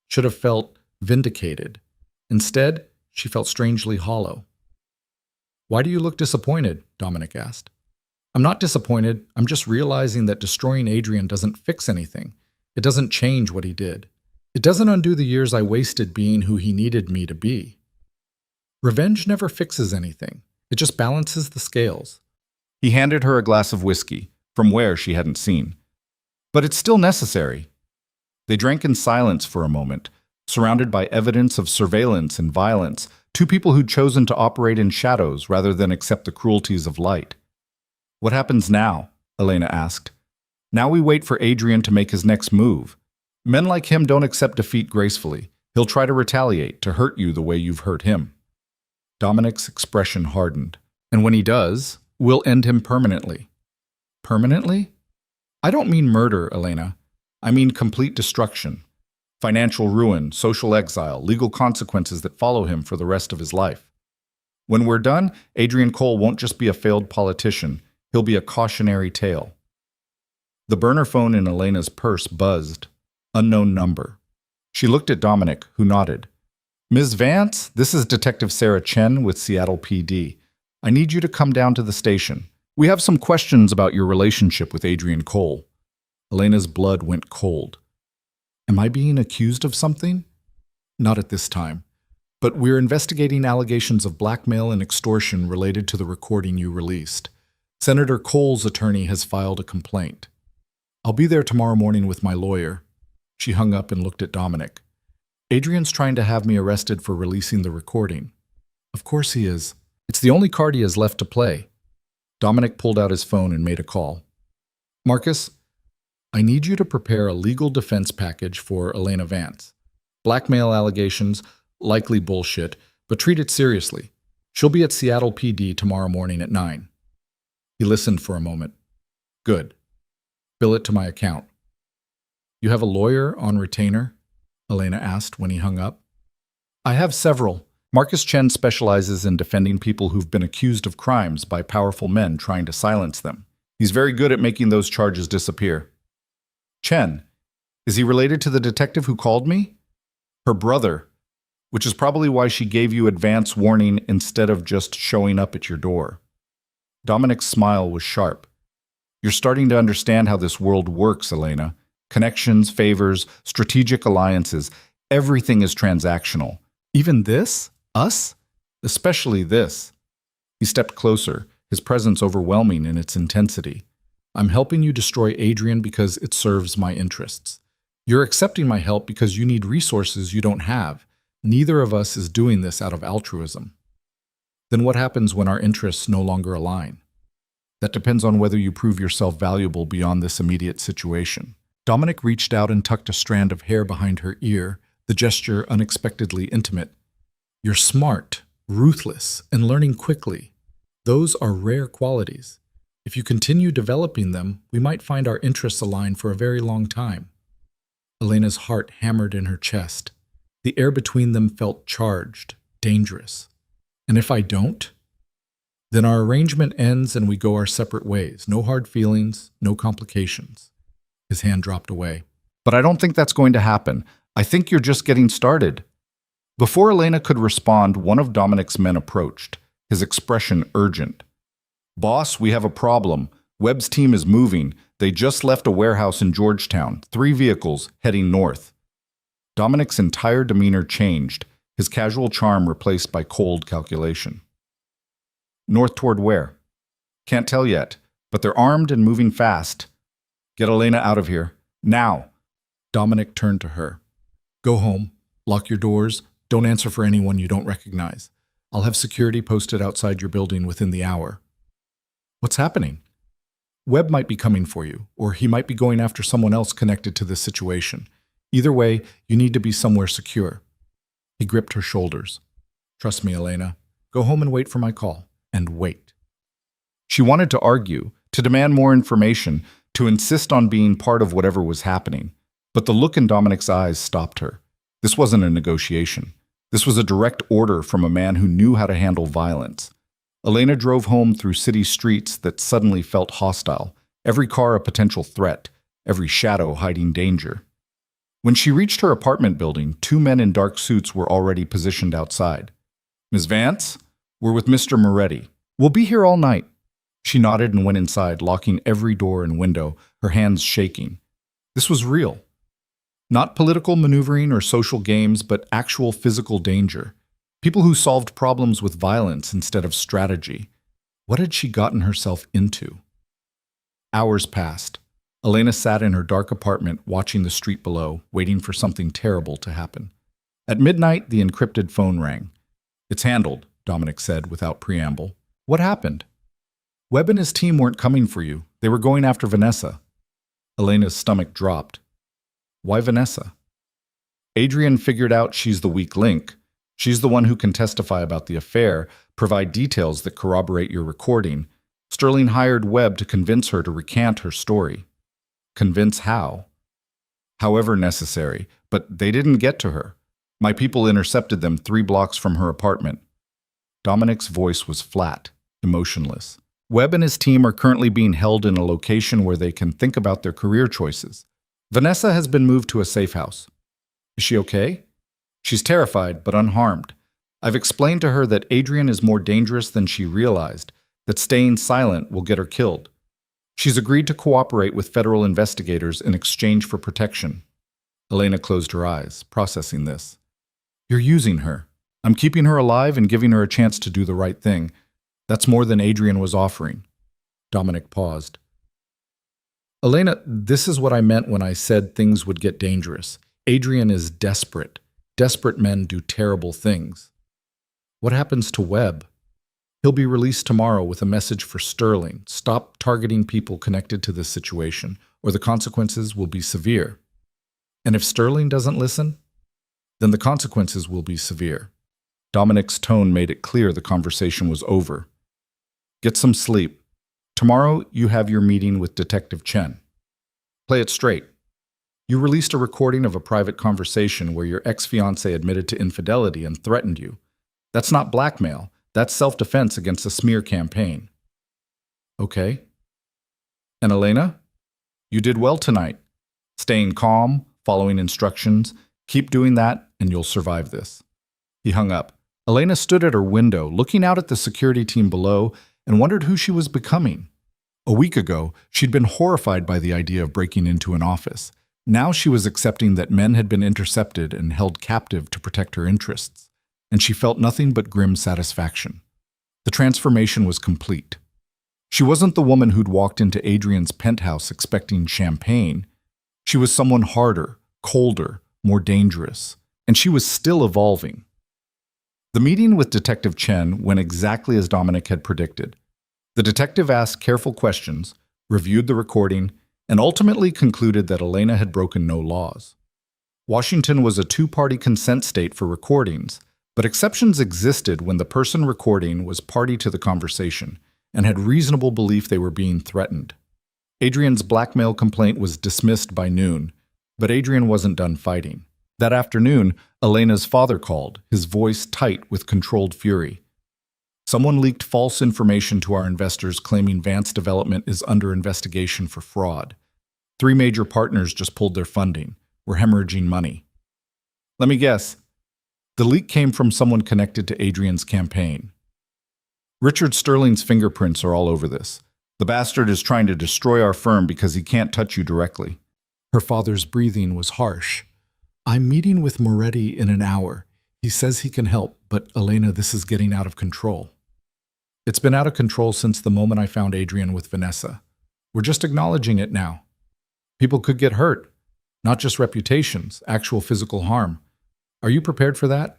should have felt vindicated. Instead, she felt strangely hollow. "Why do you look disappointed?" Dominic asked. "I'm not disappointed. I'm just realizing that destroying Adrien doesn't fix anything. It doesn't change what he did. It doesn't undo the years I wasted being who he needed me to be. Revenge never fixes anything. It just balances the scales." He handed her a glass of whiskey, from where she hadn't seen. "But it's still necessary." They drank in silence for a moment, surrounded by evidence of surveillance and violence, 2 people who'd chosen to operate in shadows rather than accept the cruelties of light. "What happens now?" Elena asked. "Now we wait for Adrien to make his next move. Men like him don't accept defeat gracefully. He'll try to retaliate, to hurt you the way you've hurt him." Dominic's expression hardened. "And when he does, we'll end him permanently." "Permanently?" "I don't mean murder, Elena. I mean complete destruction. Financial ruin, social exile, legal consequences that follow him for the rest of his life. When we're done, Adrien Cole won't just be a failed politician. He'll be a cautionary tale." The burner phone in Elena's purse buzzed. Unknown number. She looked at Dominic, who nodded. Ms. Vance, this is Detective Sarah Chen with Seattle PD. I need you to come down to the station. We have some questions about your relationship with Adrien Cole. Elena's blood went cold. Am I being accused of something? Not at this time. But we're investigating allegations of blackmail and extortion related to the recording you released. Senator Cole's attorney has filed a complaint. I'll be there tomorrow morning with my lawyer. She hung up and looked at Dominic. Adrian's trying to have me arrested for releasing the recording. Of course he is. It's the only card he has left to play. Dominic pulled out his phone and made a call. Marcus, I need you to prepare a legal defense package for Elena Vance. Blackmail allegations, likely bullshit, but treat it seriously. She'll be at Seattle PD tomorrow morning at 9. He listened for a moment. Good. Bill it to my account. You have a lawyer on retainer? Elena asked when he hung up. I have several. Marcus Chen specializes in defending people who've been accused of crimes by powerful men trying to silence them. He's very good at making those charges disappear. Chen, is he related to the detective who called me? Her brother, which is probably why she gave you advance warning instead of just showing up at your door. Dominic's smile was sharp. You're starting to understand how this world works, Elena. Connections, favors, strategic alliances, everything is transactional. Even this? Us? Especially this. He stepped closer, his presence overwhelming in its intensity. I'm helping you destroy Adrien because it serves my interests. You're accepting my help because you need resources you don't have. Neither of us is doing this out of altruism. Then what happens when our interests no longer align? That depends on whether you prove yourself valuable beyond this immediate situation. Dominic reached out and tucked a strand of hair behind her ear, the gesture unexpectedly intimate. You're smart, ruthless, and learning quickly. Those are rare qualities. If you continue developing them, we might find our interests align for a very long time. Elena's heart hammered in her chest. The air between them felt charged, dangerous. And if I don't? Then our arrangement ends and we go our separate ways. No hard feelings, no complications. His hand dropped away. But I don't think that's going to happen. I think you're just getting started. Before Elena could respond, one of Dominic's men approached, his expression urgent. Boss, we have a problem. Webb's team is moving. They just left a warehouse in Georgetown, 3 vehicles heading north. Dominic's entire demeanor changed, his casual charm replaced by cold calculation. North toward where? Can't tell yet, but they're armed and moving fast. Get Elena out of here. Now. Dominic turned to her. Go home. Lock your doors. Don't answer for anyone you don't recognize. I'll have security posted outside your building within the hour. What's happening? Webb might be coming for you, or he might be going after someone else connected to this situation. Either way, you need to be somewhere secure. He gripped her shoulders. Trust me, Elena. Go home and wait for my call. And wait. She wanted to argue, to demand more information, to insist on being part of whatever was happening. But the look in Dominic's eyes stopped her. This wasn't a negotiation. This was a direct order from a man who knew how to handle violence. Elena drove home through city streets that suddenly felt hostile, every car a potential threat, every shadow hiding danger. When she reached her apartment building, 2 men in dark suits were already positioned outside. Ms. Vance, we're with Mr. Moretti. We'll be here all night. She nodded and went inside, locking every door and window, her hands shaking. This was real. Not political maneuvering or social games, but actual physical danger. People who solved problems with violence instead of strategy. What had she gotten herself into? Hours passed. Elena sat in her dark apartment, watching the street below, waiting for something terrible to happen. At midnight, the encrypted phone rang. It's handled, Dominic said without preamble. What happened? Webb and his team weren't coming for you. They were going after Vanessa. Elena's stomach dropped. Why Vanessa? Adrien figured out she's the weak link. She's the one who can testify about the affair, provide details that corroborate your recording. Sterling hired Webb to convince her to recant her story. Convince how? However necessary, but they didn't get to her. My people intercepted them 3 blocks from her apartment. Dominic's voice was flat, emotionless. Webb and his team are currently being held in a location where they can think about their career choices. Vanessa has been moved to a safe house. Is she okay? She's terrified, but unharmed. I've explained to her that Adrien is more dangerous than she realized, that staying silent will get her killed. She's agreed to cooperate with federal investigators in exchange for protection. Elena closed her eyes, processing this. You're using her. I'm keeping her alive and giving her a chance to do the right thing. That's more than Adrien was offering. Dominic paused. Elena, this is what I meant when I said things would get dangerous. Adrien is desperate. Desperate men do terrible things. What happens to Webb? He'll be released tomorrow with a message for Sterling. Stop targeting people connected to this situation, or the consequences will be severe. And if Sterling doesn't listen, then the consequences will be severe. Dominic's tone made it clear the conversation was over. Get some sleep. Tomorrow you have your meeting with Detective Chen. Play it straight. You released a recording of a private conversation where your ex-fiancé admitted to infidelity and threatened you. That's not blackmail. That's self-defense against a smear campaign. Okay. And Elena? You did well tonight. Staying calm, following instructions. Keep doing that, and you'll survive this. He hung up. Elena stood at her window, looking out at the security team below, and wondered who she was becoming. A week ago, she'd been horrified by the idea of breaking into an office. Now she was accepting that men had been intercepted and held captive to protect her interests, and she felt nothing but grim satisfaction. The transformation was complete. She wasn't the woman who'd walked into Adrien's penthouse expecting champagne. She was someone harder, colder, more dangerous, and she was still evolving. The meeting with Detective Chen went exactly as Dominic had predicted. The detective asked careful questions, reviewed the recording, and ultimately concluded that Elena had broken no laws. Washington was a two-party consent state for recordings, but exceptions existed when the person recording was party to the conversation and had reasonable belief they were being threatened. Adrien's blackmail complaint was dismissed by noon, but Adrien wasn't done fighting. That afternoon, Elena's father called, his voice tight with controlled fury. Someone leaked false information to our investors claiming Vance Development is under investigation for fraud. 3 major partners just pulled their funding. We're hemorrhaging money. Let me guess. The leak came from someone connected to Adrien's campaign. Richard Sterling's fingerprints are all over this. The bastard is trying to destroy our firm because he can't touch you directly. Her father's breathing was harsh. I'm meeting with Moretti in an hour. He says he can help, but Elena, this is getting out of control. It's been out of control since the moment I found Adrien with Vanessa. We're just acknowledging it now. People could get hurt, not just reputations, actual physical harm. Are you prepared for that?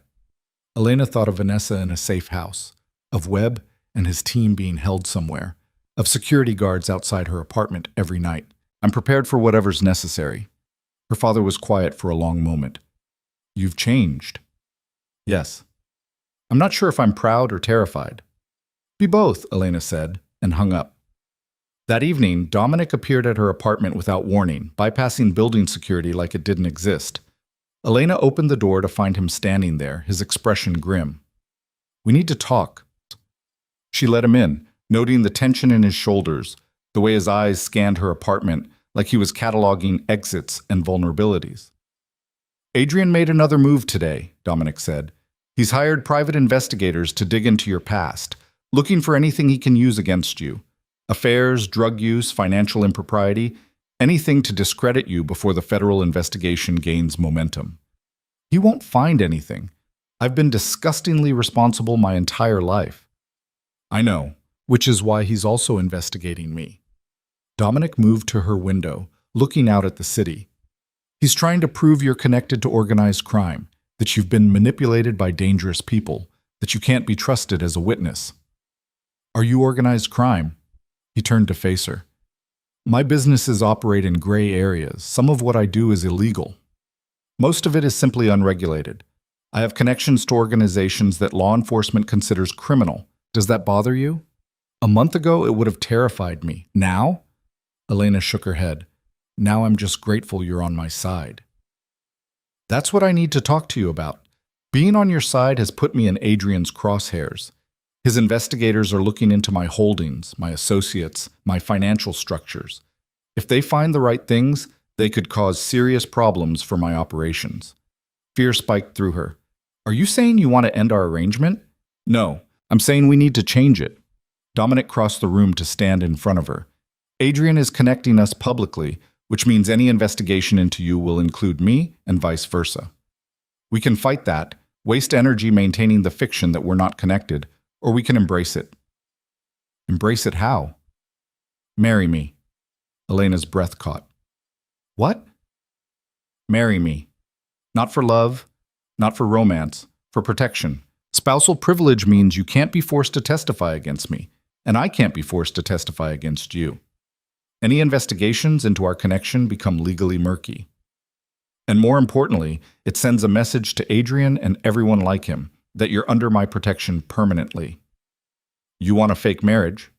Elena thought of Vanessa in a safe house, of Webb and his team being held somewhere, of security guards outside her apartment every night. I'm prepared for whatever's necessary. Her father was quiet for a long moment. You've changed. Yes. I'm not sure if I'm proud or terrified. Be both, Elena said, and hung up. That evening, Dominic appeared at her apartment without warning, bypassing building security like it didn't exist. Elena opened the door to find him standing there, his expression grim. We need to talk. She let him in, noting the tension in his shoulders, the way his eyes scanned her apartment like he was cataloging exits and vulnerabilities. Adrien made another move today, Dominic said. He's hired private investigators to dig into your past, looking for anything he can use against you. Affairs, drug use, financial impropriety, anything to discredit you before the federal investigation gains momentum. He won't find anything. I've been disgustingly responsible my entire life. I know, which is why he's also investigating me. Dominic moved to her window, looking out at the city. He's trying to prove you're connected to organized crime, that you've been manipulated by dangerous people, that you can't be trusted as a witness. Are you organized crime? He turned to face her. My businesses operate in gray areas. Some of what I do is illegal. Most of it is simply unregulated. I have connections to organizations that law enforcement considers criminal. Does that bother you? A month ago, it would have terrified me. Now? Elena shook her head. Now I'm just grateful you're on my side. That's what I need to talk to you about. Being on your side has put me in Adrien's crosshairs. His investigators are looking into my holdings, my associates, my financial structures. If they find the right things, they could cause serious problems for my operations. Fear spiked through her. Are you saying you want to end our arrangement? No, I'm saying we need to change it. Dominic crossed the room to stand in front of her. Adrien is connecting us publicly, which means any investigation into you will include me and vice versa. We can fight that, waste energy maintaining the fiction that we're not connected, or we can embrace it. Embrace it how? Marry me. Elena's breath caught. What? Marry me. Not for love, not for romance, for protection. Spousal privilege means you can't be forced to testify against me, and I can't be forced to testify against you. Any investigations into our connection become legally murky. And more importantly, it sends a message to Adrien and everyone like him that you're under my protection permanently. You want a fake marriage?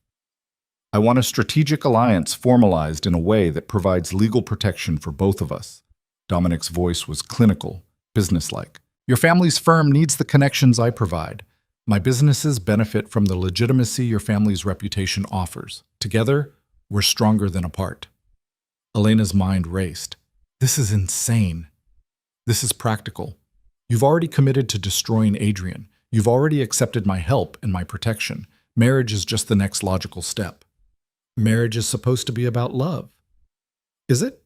I want a strategic alliance formalized in a way that provides legal protection for both of us. Dominic's voice was clinical, businesslike. Your family's firm needs the connections I provide. My businesses benefit from the legitimacy your family's reputation offers. Together, we're stronger than apart. Elena's mind raced. This is insane. This is practical. You've already committed to destroying Adrien. You've already accepted my help and my protection. Marriage is just the next logical step. Marriage is supposed to be about love. Is it?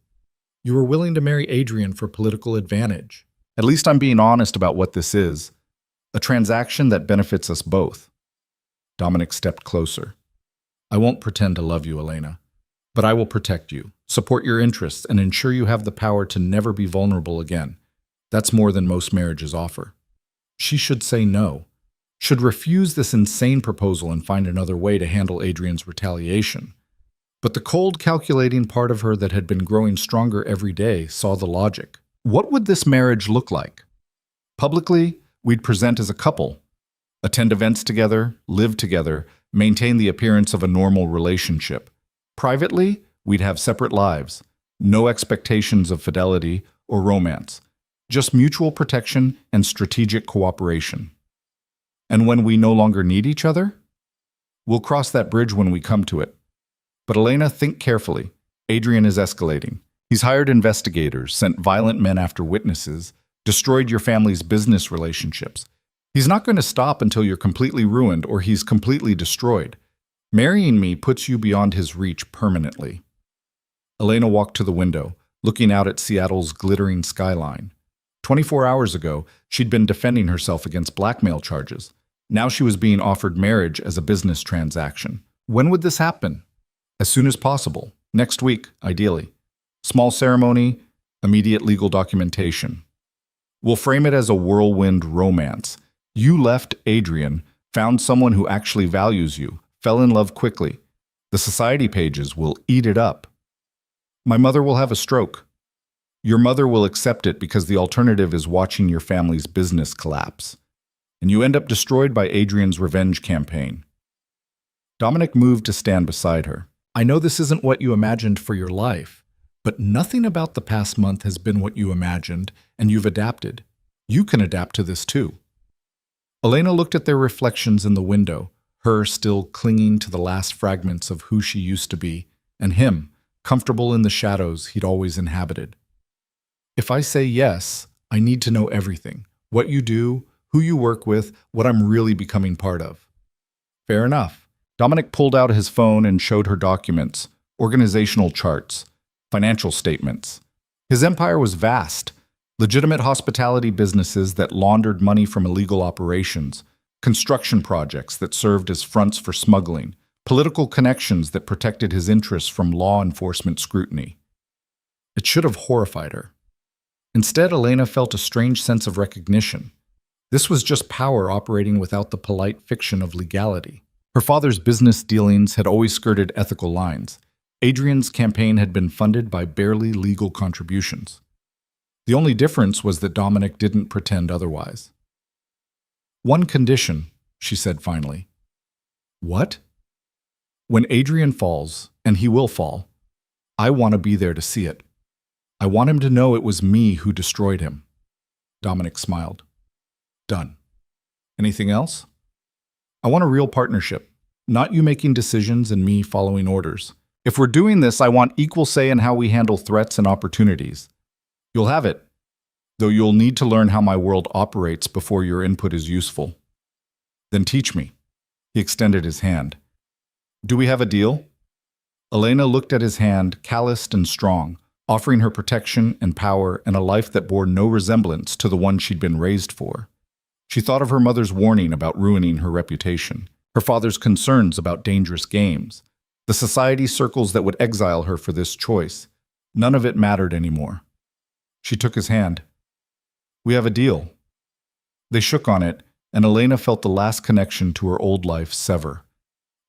You were willing to marry Adrien for political advantage. At least I'm being honest about what this is. A transaction that benefits us both. Dominic stepped closer. I won't pretend to love you, Elena, but I will protect you, support your interests, and ensure you have the power to never be vulnerable again. That's more than most marriages offer. She should say no, should refuse this insane proposal and find another way to handle Adrien's retaliation. But the cold, calculating part of her that had been growing stronger every day saw the logic. What would this marriage look like? Publicly, we'd present as a couple, attend events together, live together, maintain the appearance of a normal relationship. Privately, we'd have separate lives, no expectations of fidelity or romance, just mutual protection and strategic cooperation. And when we no longer need each other? We'll cross that bridge when we come to it. But Elena, think carefully. Adrien is escalating. He's hired investigators, sent violent men after witnesses, destroyed your family's business relationships. He's not going to stop until you're completely ruined or he's completely destroyed. Marrying me puts you beyond his reach permanently. Elena walked to the window, looking out at Seattle's glittering skyline. 24 hours ago, she'd been defending herself against blackmail charges. Now she was being offered marriage as a business transaction. When would this happen? As soon as possible. Next week, ideally. Small ceremony, immediate legal documentation. We'll frame it as a whirlwind romance. You left Adrien, found someone who actually values you, fell in love quickly. The society pages will eat it up. My mother will have a stroke. Your mother will accept it because the alternative is watching your family's business collapse. And you end up destroyed by Adrien's revenge campaign. Dominic moved to stand beside her. I know this isn't what you imagined for your life, but nothing about the past month has been what you imagined, and you've adapted. You can adapt to this too. Elena looked at their reflections in the window, her still clinging to the last fragments of who she used to be, and him, comfortable in the shadows he'd always inhabited. If I say yes, I need to know everything. What you do, who you work with, what I'm really becoming part of. Fair enough. Dominic pulled out his phone and showed her documents, organizational charts, financial statements. His empire was vast. Legitimate hospitality businesses that laundered money from illegal operations, construction projects that served as fronts for smuggling, political connections that protected his interests from law enforcement scrutiny. It should have horrified her. Instead, Elena felt a strange sense of recognition. This was just power operating without the polite fiction of legality. Her father's business dealings had always skirted ethical lines. Adrien's campaign had been funded by barely legal contributions. The only difference was that Dominic didn't pretend otherwise. One condition, she said finally. What? When Adrien falls, and he will fall, I want to be there to see it. I want him to know it was me who destroyed him. Dominic smiled. Done. Anything else? I I want a real partnership, not you making decisions and me following orders. If we're doing this, I want equal say in how we handle threats and opportunities. You'll have it, though you'll need to learn how my world operates before your input is useful. Then teach me. He extended his hand. Do we have a deal? Elena looked at his hand, calloused and strong, offering her protection and power and a life that bore no resemblance to the one she'd been raised for. She thought of her mother's warning about ruining her reputation, her father's concerns about dangerous games, the society circles that would exile her for this choice. None of it mattered anymore. She took his hand. We have a deal. They shook on it, and Elena felt the last connection to her old life sever.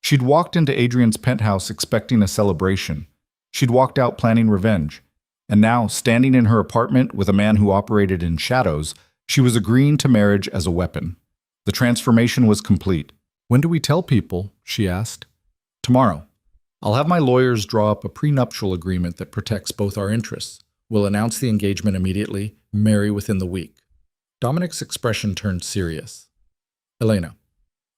She'd walked into Adrien's penthouse expecting a celebration. She'd walked out planning revenge. And now, standing in her apartment with a man who operated in shadows, she was agreeing to marriage as a weapon. The transformation was complete. When do we tell people? She asked. Tomorrow. I'll have my lawyers draw up a prenuptial agreement that protects both our interests. We'll announce the engagement immediately, marry within the week. Dominic's expression turned serious. Elena,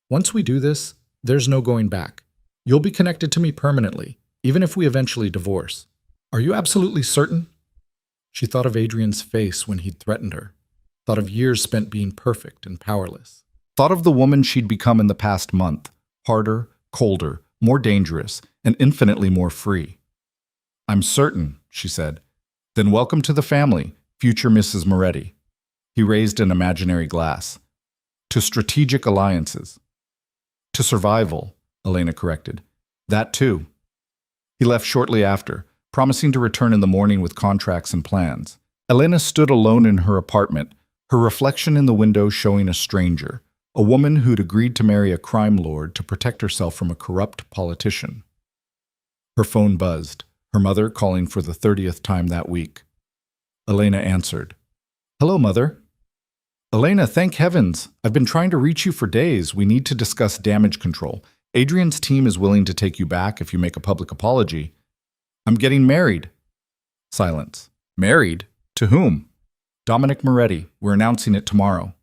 once we do this, there's no going back. You'll be connected to me permanently, even if we eventually divorce. Are you absolutely certain? She thought of Adrien's face when he'd threatened her, thought of years spent being perfect and powerless, thought of the woman she'd become in the past month, harder, colder, more dangerous, and infinitely more free. I'm certain, she said. Then welcome to the family, future Mrs. Moretti. He raised an imaginary glass. To strategic alliances. To survival, Elena corrected. That too. He left shortly after, promising to return in the morning with contracts and plans. Elena stood alone in her apartment, her reflection in the window showing a stranger, a woman who'd agreed to marry a crime lord to protect herself from a corrupt politician. Her phone buzzed, her mother calling for the 30th time that week. Elena answered. Hello, Mother. Elena, thank heavens. I've been trying to reach you for days. We need to discuss damage control. Adrien's team is willing to take you back if you make a public apology. I'm getting married. Silence. Married? To whom? Dominic Moretti. We're announcing it tomorrow.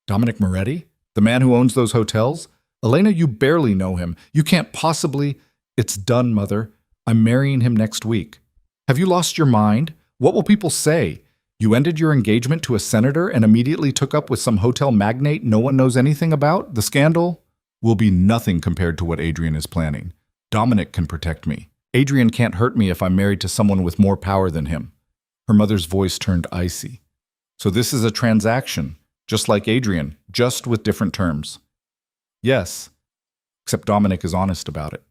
Dominic Moretti? The man who owns those hotels? Elena, you barely know him. You can't possibly… It's done, Mother. I'm marrying him next week. Have you lost your mind? What will people say? You ended your engagement to a senator and immediately took up with some hotel magnate no one knows anything about? The scandal will be nothing compared to what Adrien is planning. Dominic can protect me. Adrien can't hurt me if I'm married to someone with more power than him. Her mother's voice turned icy. So this is a transaction, just like Adrien, just with different terms. Yes, except Dominic is honest about it.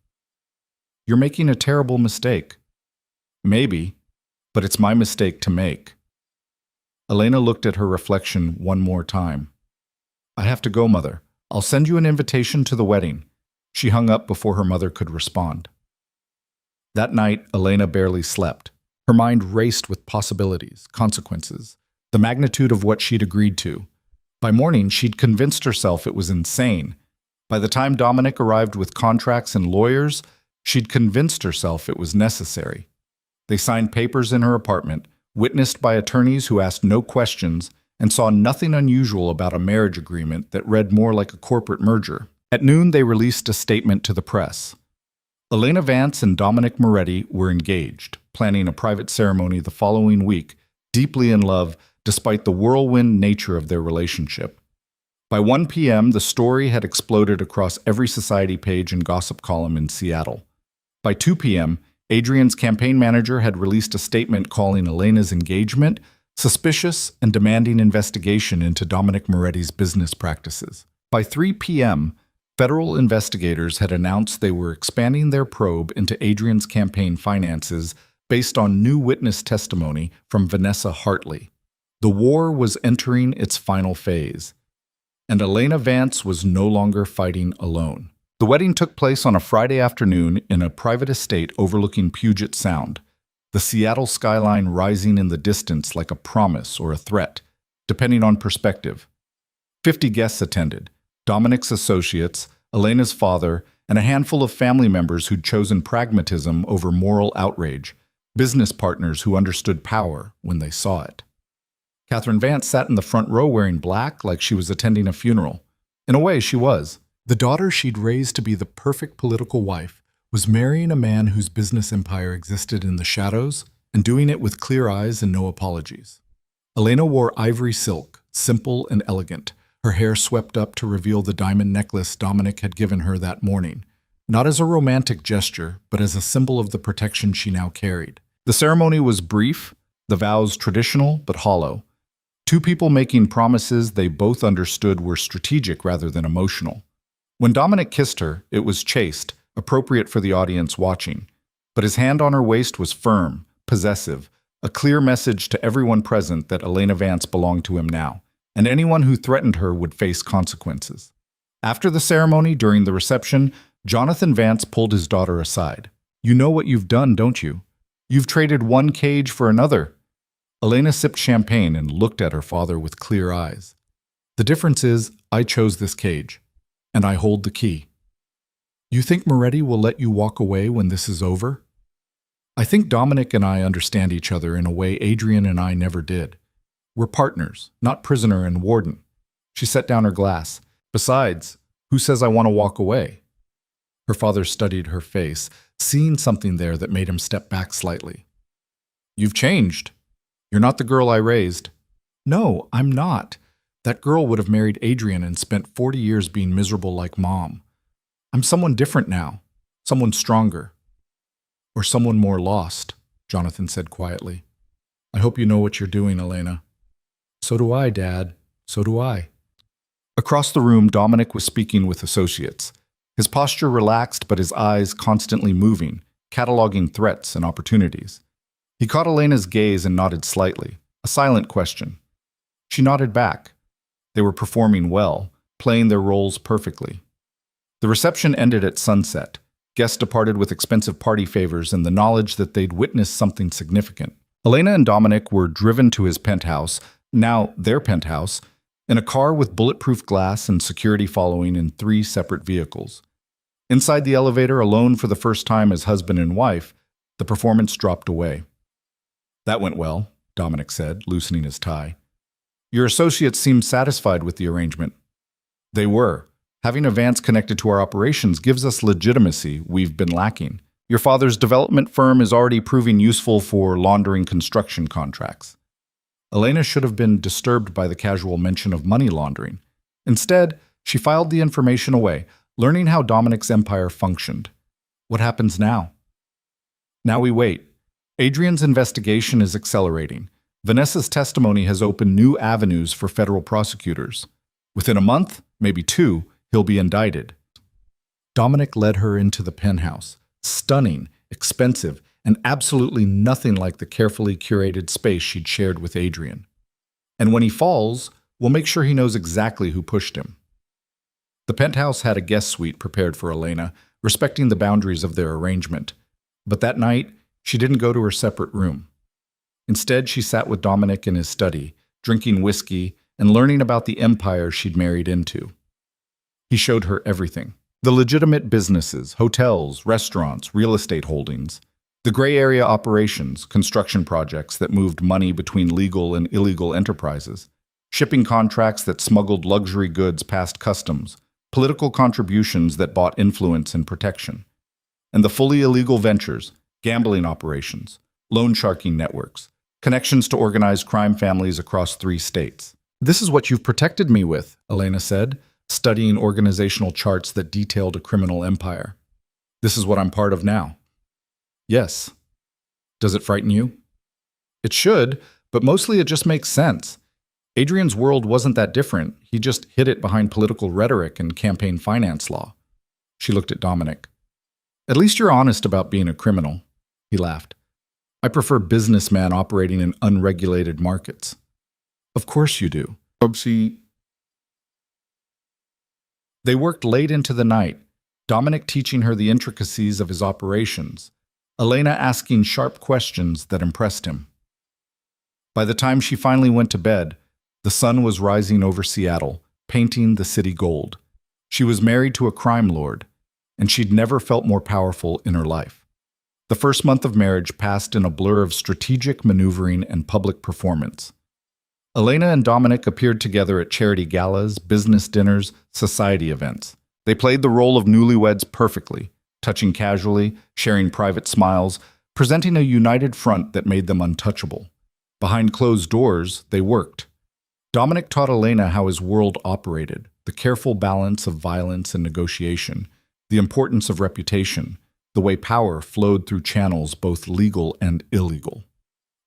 You're making a terrible mistake. Maybe, but it's my mistake to make. Elena looked at her reflection one more time. I have to go, Mother. I'll send you an invitation to the wedding. She hung up before her mother could respond. That night, Elena barely slept. Her mind raced with possibilities, consequences, the magnitude of what she'd agreed to. By morning, she'd convinced herself it was insane. By the time Dominic arrived with contracts and lawyers, she'd convinced herself it was necessary. They signed papers in her apartment, witnessed by attorneys who asked no questions and saw nothing unusual about a marriage agreement that read more like a corporate merger. At noon, they released a statement to the press. Elena Vance and Dominic Moretti were engaged, planning a private ceremony the following week, deeply in love despite the whirlwind nature of their relationship. By 1 p.m., the story had exploded across every society page and gossip column in Seattle. By 2 p.m., Adrien's campaign manager had released a statement calling Elena's engagement suspicious and demanding investigation into Dominic Moretti's business practices. By 3 p.m., federal investigators had announced they were expanding their probe into Adrien's campaign finances based on new witness testimony from Vanessa Hartley. The war was entering its final phase, and Elena Vance was no longer fighting alone. The wedding took place on a Friday afternoon in a private estate overlooking Puget Sound, the Seattle skyline rising in the distance like a promise or a threat, depending on perspective. 50 guests attended, Dominic's associates, Elena's father, and a handful of family members who'd chosen pragmatism over moral outrage, business partners who understood power when they saw it. Catherine Vance sat in the front row wearing black like she was attending a funeral. In a way, she was. The daughter she'd raised to be the perfect political wife was marrying a man whose business empire existed in the shadows and doing it with clear eyes and no apologies. Elena wore ivory silk, simple and elegant, her hair swept up to reveal the diamond necklace Dominic had given her that morning, not as a romantic gesture, but as a symbol of the protection she now carried. The ceremony was brief, the vows traditional but hollow. Two people making promises they both understood were strategic rather than emotional. When Dominic kissed her, it was chaste, appropriate for the audience watching. But his hand on her waist was firm, possessive, a clear message to everyone present that Elena Vance belonged to him now, and anyone who threatened her would face consequences. After the ceremony, during the reception, Jonathan Vance pulled his daughter aside. "You know what you've done, don't you? You've traded one cage for another." Elena sipped champagne and looked at her father with clear eyes. "The difference is, I chose this cage, and I hold the key." "You think Moretti will let you walk away when this is over?" "I think Dominic and I understand each other in a way Adrien and I never did. We're partners, not prisoner and warden." She set down her glass. "Besides, who says I want to walk away?" Her father studied her face, seeing something there that made him step back slightly. "You've changed. You're not the girl I raised." "No, I'm not. That girl would have married Adrien and spent 40 years being miserable like Mom. I'm someone different now, someone stronger. Or someone more lost," Jonathan said quietly. "I hope you know what you're doing, Elena." "So do I, Dad. So do I." Across the room, Dominic was speaking with associates. His posture relaxed, but his eyes constantly moving, cataloging threats and opportunities. He caught Elena's gaze and nodded slightly, a silent question. She nodded back. They were performing well, playing their roles perfectly. The reception ended at sunset. Guests departed with expensive party favors and the knowledge that they'd witnessed something significant. Elena and Dominic were driven to his penthouse, now their penthouse, in a car with bulletproof glass and security following in 3 separate vehicles. Inside the elevator, alone for the first time as husband and wife, the performance dropped away. "That went well," Dominic said, loosening his tie. "Your associates seemed satisfied with the arrangement." "They were. Having a Vance connected to our operations gives us legitimacy we've been lacking. Your father's development firm is already proving useful for laundering construction contracts." Elena should have been disturbed by the casual mention of money laundering. Instead, she filed the information away, learning how Dominic's empire functioned. What happens now? Now we wait. Adrien's investigation is accelerating. Vanessa's testimony has opened new avenues for federal prosecutors. Within a month, maybe 2, he'll be indicted. Dominic led her into the penthouse. Stunning, expensive, and absolutely nothing like the carefully curated space she'd shared with Adrien. And when he falls, we'll make sure he knows exactly who pushed him. The penthouse had a guest suite prepared for Elena, respecting the boundaries of their arrangement. But that night, she didn't go to her separate room. Instead, she sat with Dominic in his study, drinking whiskey and learning about the empire she'd married into. He showed her everything. The legitimate businesses, hotels, restaurants, real estate holdings. The gray area operations, construction projects that moved money between legal and illegal enterprises. Shipping contracts that smuggled luxury goods past customs. Political contributions that bought influence and protection. And the fully illegal ventures, gambling operations, loan sharking networks, connections to organized crime families across 3 states. "This is what you've protected me with," Elena said, studying organizational charts that detailed a criminal empire. "This is what I'm part of now." "Yes." "Does it frighten you?" "It should, but mostly it just makes sense. Adrien's world wasn't that different. He just hid it behind political rhetoric and campaign finance law." She looked at Dominic. "At least you're honest about being a criminal." He laughed. "I prefer businessmen operating in unregulated markets." "Of course you do." They worked late into the night, Dominic teaching her the intricacies of his operations, Elena asking sharp questions that impressed him. By the time she finally went to bed, the sun was rising over Seattle, painting the city gold. She was married to a crime lord, and she'd never felt more powerful in her life. The first month of marriage passed in a blur of strategic maneuvering and public performance. Elena and Dominic appeared together at charity galas, business dinners, society events. They played the role of newlyweds perfectly, touching casually, sharing private smiles, presenting a united front that made them untouchable. Behind closed doors, they worked. Dominic taught Elena how his world operated, the careful balance of violence and negotiation, the importance of reputation, the way power flowed through channels both legal and illegal.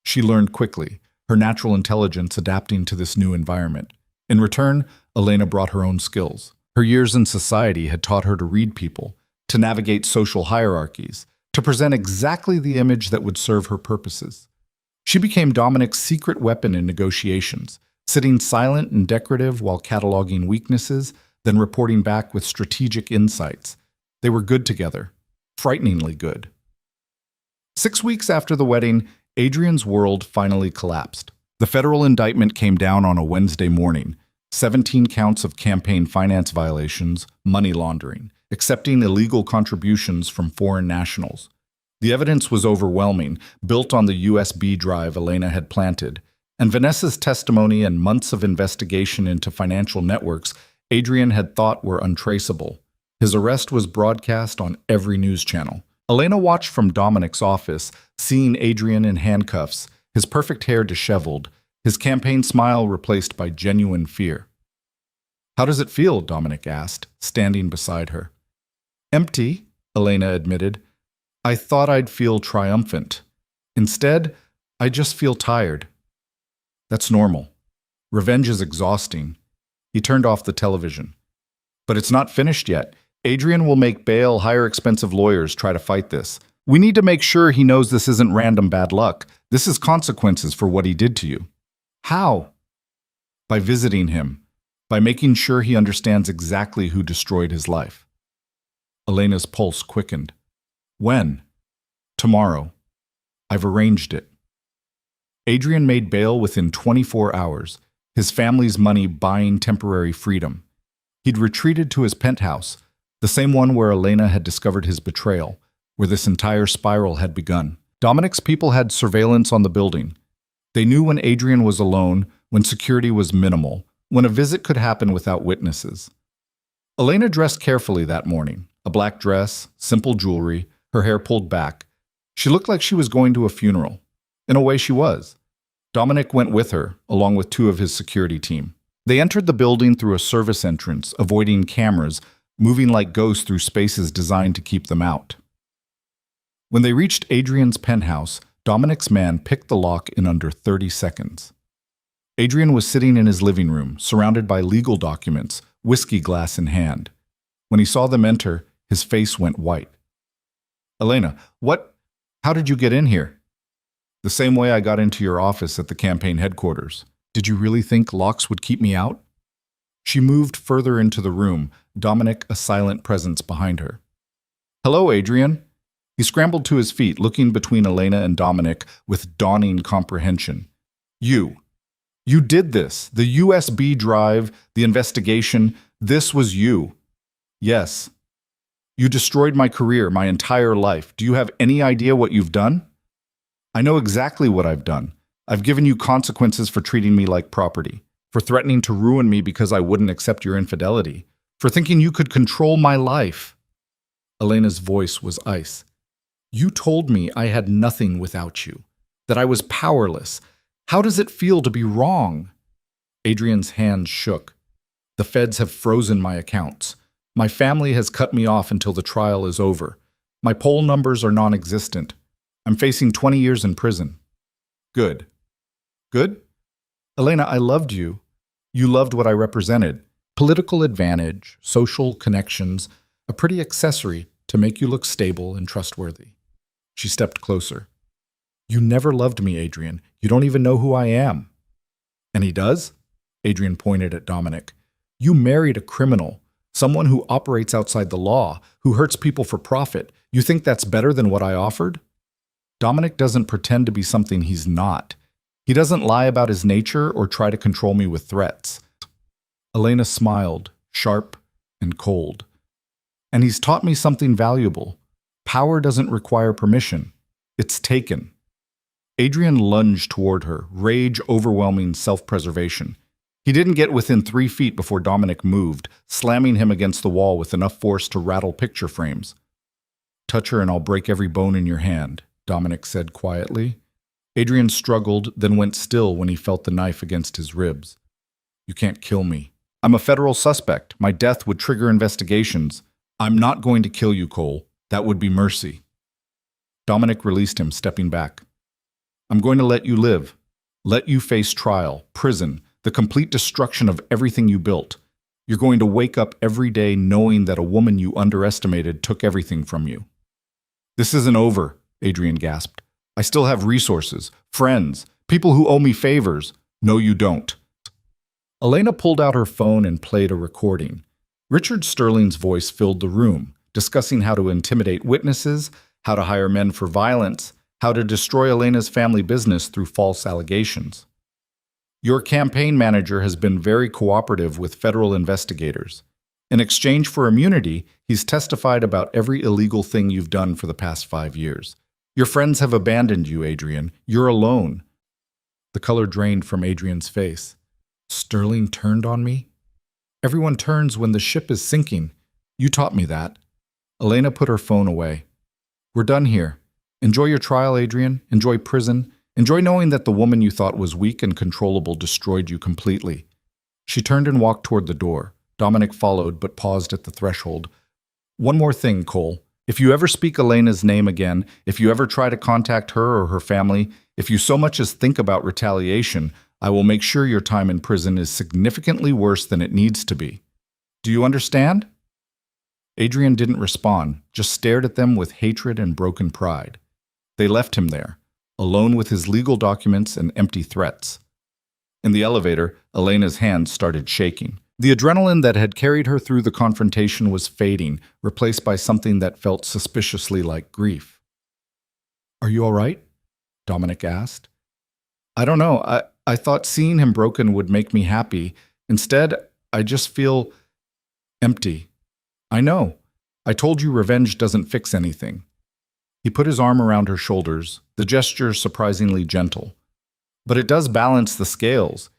She learned quickly, her natural intelligence adapting to this new environment. In return, Elena brought her own skills. Her years in society had taught her to read people, to navigate social hierarchies, to present exactly the image that would serve her purposes. She became Dominic's secret weapon in negotiations, sitting silent and decorative while cataloging weaknesses, then reporting back with strategic insights. They were good together, frighteningly good. 6 weeks after the wedding, Adrien's world finally collapsed. The federal indictment came down on a Wednesday morning. 17 counts of campaign finance violations, money laundering, accepting illegal contributions from foreign nationals. The evidence was overwhelming, built on the USB drive Elena had planted, and Vanessa's testimony and months of investigation into financial networks Adrien had thought were untraceable. His arrest was broadcast on every news channel. Elena watched from Dominic's office, seeing Adrien in handcuffs, his perfect hair disheveled, his campaign smile replaced by genuine fear. "How does it feel?" Dominic asked, standing beside her. "Empty," Elena admitted. "I thought I'd feel triumphant. Instead, I just feel tired." "That's normal. Revenge is exhausting." He turned off the television. "But it's not finished yet. Adrien will make bail, hire expensive lawyers, try to fight this. We need to make sure he knows this isn't random bad luck. This is consequences for what he did to you." "How?" "By visiting him. By making sure he understands exactly who destroyed his life." Elena's pulse quickened. "When?" "Tomorrow. I've arranged it." Adrien made bail within 24 hours, his family's money buying temporary freedom. He'd retreated to his penthouse, the same one where Elena had discovered his betrayal, where this entire spiral had begun. Dominic's people had surveillance on the building. They knew when Adrien was alone, when security was minimal, when a visit could happen without witnesses. Elena dressed carefully that morning, a black dress, simple jewelry, her hair pulled back. She looked like she was going to a funeral. In a way, she was. Dominic went with her, along with 2 of his security team. They entered the building through a service entrance, avoiding cameras, moving like ghosts through spaces designed to keep them out. When they reached Adrien's penthouse, Dominic's man picked the lock in under 30 seconds. Adrien was sitting in his living room, surrounded by legal documents, whiskey glass in hand. When he saw them enter, his face went white. "Elena, how did you get in here?" "The same way I got into your office at the campaign headquarters. Did you really think locks would keep me out?" She moved further into the room, Dominic a silent presence behind her. "Hello, Adrien." He scrambled to his feet, looking between Elena and Dominic with dawning comprehension. You did this. The USB drive, the investigation, this was you." "Yes." "You destroyed my career, my entire life. Do you have any idea what you've done?" "I know exactly what I've done. I've given you consequences for treating me like property, for threatening to ruin me because I wouldn't accept your infidelity, for thinking you could control my life." Elena's voice was ice. "You told me I had nothing without you, that I was powerless. How does it feel to be wrong?" Adrien's hands shook. "The feds have frozen my accounts. My family has cut me off until the trial is over. My poll numbers are non-existent. I'm facing 20 years in prison." "Good." "Good?" "Elena, I loved you. You loved what I represented. Political advantage, social connections, a pretty accessory to make you look stable and trustworthy." She stepped closer. "You never loved me, Adrien. You don't even know who I am." "And he does?" Adrien pointed at Dominic. "You married a criminal, someone who operates outside the law, who hurts people for profit. You think that's better than what I offered?" Dominic doesn't pretend to be something he's not. He doesn't lie about his nature or try to control me with threats. Elena smiled, sharp and cold. "And he's taught me something valuable. Power doesn't require permission. It's taken." Adrien lunged toward her, rage overwhelming self-preservation. He didn't get within 3 feet before Dominic moved, slamming him against the wall with enough force to rattle picture frames. "Touch her and I'll break every bone in your hand," Dominic said quietly. Adrien struggled, then went still when he felt the knife against his ribs. "You can't kill me. I'm a federal suspect. My death would trigger investigations. I'm not going to kill you, Cole. That would be mercy." Dominic released him, stepping back. "I'm going to let you live. Let you face trial, prison, the complete destruction of everything you built. You're going to wake up every day knowing that a woman you underestimated took everything from you." "This isn't over," Adrien gasped. "I still have resources, friends, people who owe me favors." "No, you don't." Elena pulled out her phone and played a recording. Richard Sterling's voice filled the room, discussing how to intimidate witnesses, how to hire men for violence, how to destroy Elena's family business through false allegations. "Your campaign manager has been very cooperative with federal investigators. In exchange for immunity, he's testified about every illegal thing you've done for the past 5 years. Your friends have abandoned you, Adrien. You're alone." The color drained from Adrien's face. "Sterling turned on me? Everyone turns when the ship is sinking. You taught me that." Elena put her phone away. "We're done here. Enjoy your trial, Adrien. Enjoy prison. Enjoy knowing that the woman you thought was weak and controllable destroyed you completely." She turned and walked toward the door. Dominic followed, but paused at the threshold. "One more thing, Cole. If you ever speak Elena's name again, if you ever try to contact her or her family, if you so much as think about retaliation, I will make sure your time in prison is significantly worse than it needs to be. Do you understand?" Adrien didn't respond, just stared at them with hatred and broken pride. They left him there, alone with his legal documents and empty threats. In the elevator, Elena's hands started shaking. The adrenaline that had carried her through the confrontation was fading, replaced by something that felt suspiciously like grief. "Are you all right?" Dominic asked. "I don't know. I thought seeing him broken would make me happy. Instead, I just feel empty." "I know. I told you revenge doesn't fix anything." He put his arm around her shoulders, the gesture surprisingly gentle. "But it does balance the scales.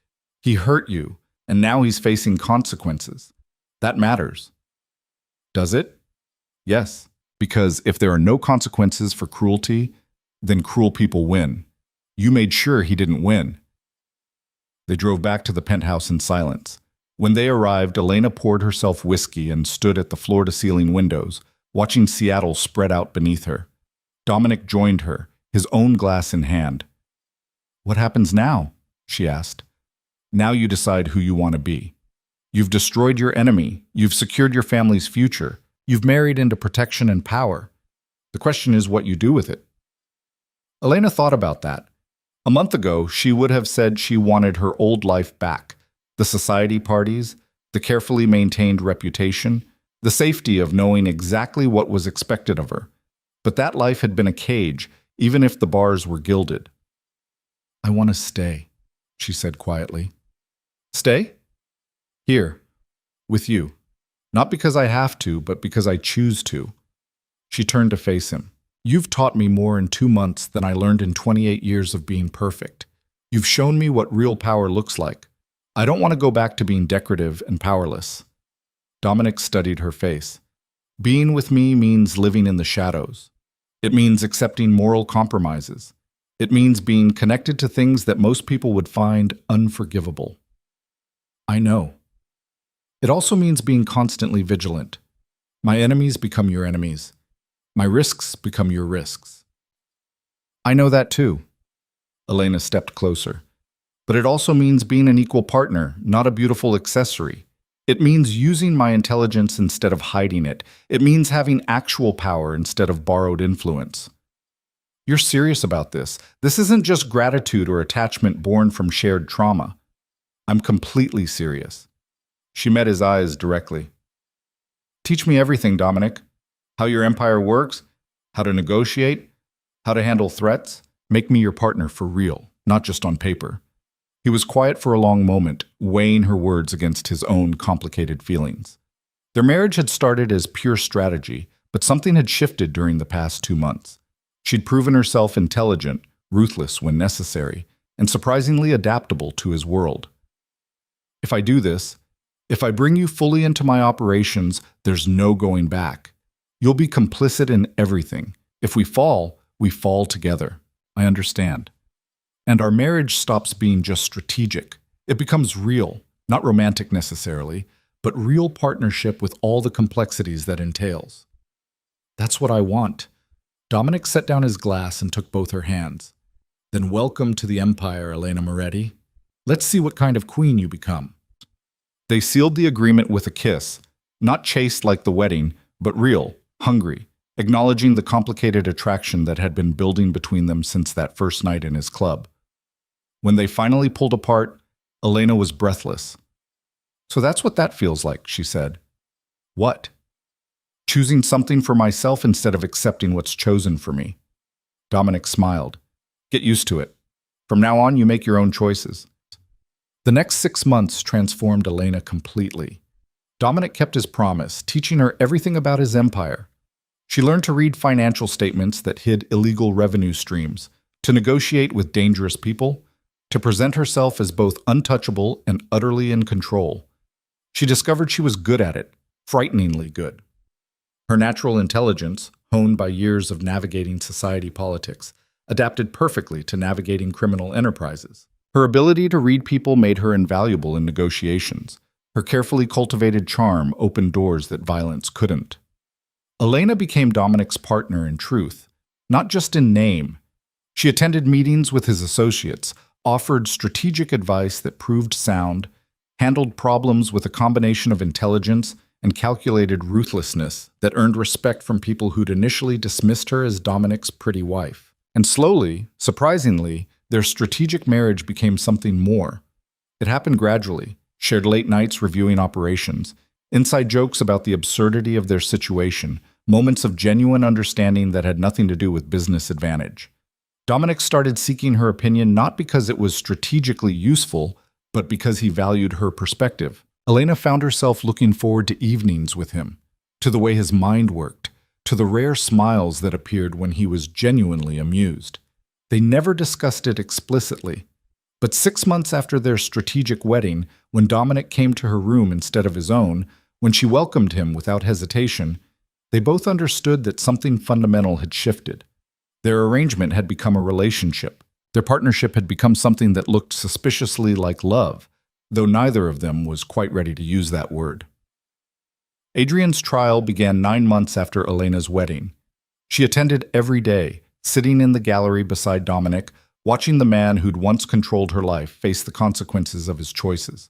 He hurt you, and now he's facing consequences. That matters." "Does it?" "Yes, because if there are no consequences for cruelty, then cruel people win. You made sure he didn't win." They drove back to the penthouse in silence. When they arrived, Elena poured herself whiskey and stood at the floor-to-ceiling windows, watching Seattle spread out beneath her. Dominic joined her, his own glass in hand. "What happens now?" she asked. "Now you decide who you want to be. You've destroyed your enemy. You've secured your family's future. You've married into protection and power. The question is what you do with it." Elena thought about that. A month ago, she would have said she wanted her old life back. The society parties, the carefully maintained reputation, the safety of knowing exactly what was expected of her. But that life had been a cage, even if the bars were gilded. "I want to stay," she said quietly. "Stay? Here, with you. Not because I have to, but because I choose to." She turned to face him. "You've taught me more in 2 months than I learned in 28 years of being perfect. You've shown me what real power looks like. I don't want to go back to being decorative and powerless." Dominic studied her face. "Being with me means living in the shadows. It means accepting moral compromises. It means being connected to things that most people would find unforgivable." "I know." "It also means being constantly vigilant. My enemies become your enemies. My risks become your risks." "I know that too." Elena stepped closer. "But it also means being an equal partner, not a beautiful accessory. It means using my intelligence instead of hiding it. It means having actual power instead of borrowed influence." "You're serious about this. This isn't just gratitude or attachment born from shared trauma." "I'm completely serious." She met his eyes directly. "Teach me everything, Dominic. How your empire works, how to negotiate, how to handle threats. Make me your partner for real, not just on paper." He was quiet for a long moment, weighing her words against his own complicated feelings. Their marriage had started as pure strategy, but something had shifted during the past 2 months. She'd proven herself intelligent, ruthless when necessary, and surprisingly adaptable to his world. If I do this, if I bring you fully into my operations, there's no going back. You'll be complicit in everything. If we fall together. I understand. And our marriage stops being just strategic. It becomes real, not romantic necessarily, but real partnership with all the complexities that entails. That's what I want. Dominic set down his glass and took both her hands. Then welcome to the Empire, Elena Moretti. Let's see what kind of queen you become. They sealed the agreement with a kiss, not chaste like the wedding, but real, hungry, acknowledging the complicated attraction that had been building between them since that first night in his club. When they finally pulled apart, Elena was breathless. So that's what that feels like, she said. What? Choosing something for myself instead of accepting what's chosen for me. Dominic smiled. Get used to it. From now on, you make your own choices. The next 6 months transformed Elena completely. Dominic kept his promise, teaching her everything about his empire. She learned to read financial statements that hid illegal revenue streams, to negotiate with dangerous people, to present herself as both untouchable and utterly in control. She discovered she was good at it, frighteningly good. Her natural intelligence, honed by years of navigating society politics, adapted perfectly to navigating criminal enterprises. Her ability to read people made her invaluable in negotiations. Her carefully cultivated charm opened doors that violence couldn't. Elena became Dominic's partner in truth, not just in name. She attended meetings with his associates, offered strategic advice that proved sound, handled problems with a combination of intelligence and calculated ruthlessness that earned respect from people who'd initially dismissed her as Dominic's pretty wife. And slowly, surprisingly, their strategic marriage became something more. It happened gradually, shared late nights reviewing operations, inside jokes about the absurdity of their situation, moments of genuine understanding that had nothing to do with business advantage. Dominic started seeking her opinion not because it was strategically useful, but because he valued her perspective. Elena found herself looking forward to evenings with him, to the way his mind worked, to the rare smiles that appeared when he was genuinely amused. They never discussed it explicitly, but 6 months after their strategic wedding, when Dominic came to her room instead of his own, when she welcomed him without hesitation, they both understood that something fundamental had shifted. Their arrangement had become a relationship. Their partnership had become something that looked suspiciously like love, though neither of them was quite ready to use that word. Adrien's trial began 9 months after Elena's wedding. She attended every day, sitting in the gallery beside Dominic, watching the man who'd once controlled her life face the consequences of his choices.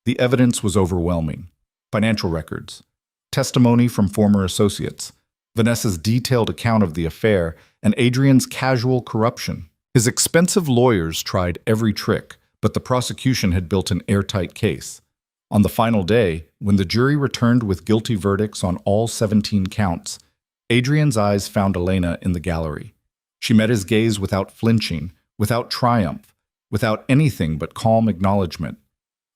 The evidence was overwhelming. Financial records, testimony from former associates, Vanessa's detailed account of the affair, and Adrien's casual corruption. His expensive lawyers tried every trick, but the prosecution had built an airtight case. On the final day, when the jury returned with guilty verdicts on all 17 counts, Adrien's eyes found Elena in the gallery. She met his gaze without flinching, without triumph, without anything but calm acknowledgement.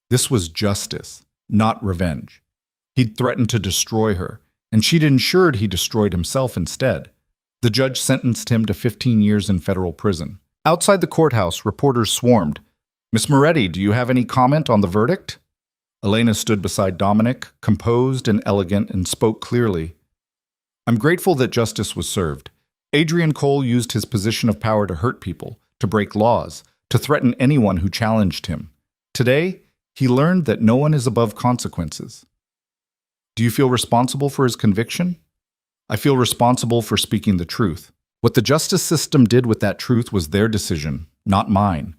This was justice, not revenge. He'd threatened to destroy her, and she'd ensured he destroyed himself instead. The judge sentenced him to 15 years in federal prison. Outside the courthouse, reporters swarmed. "Miss Moretti, do you have any comment on the verdict?" Elena stood beside Dominic, composed and elegant, and spoke clearly. "I'm grateful that justice was served. Adrien Cole used his position of power to hurt people, to break laws, to threaten anyone who challenged him. Today, he learned that no one is above consequences." "Do you feel responsible for his conviction?" "I feel responsible for speaking the truth. What the justice system did with that truth was their decision, not mine."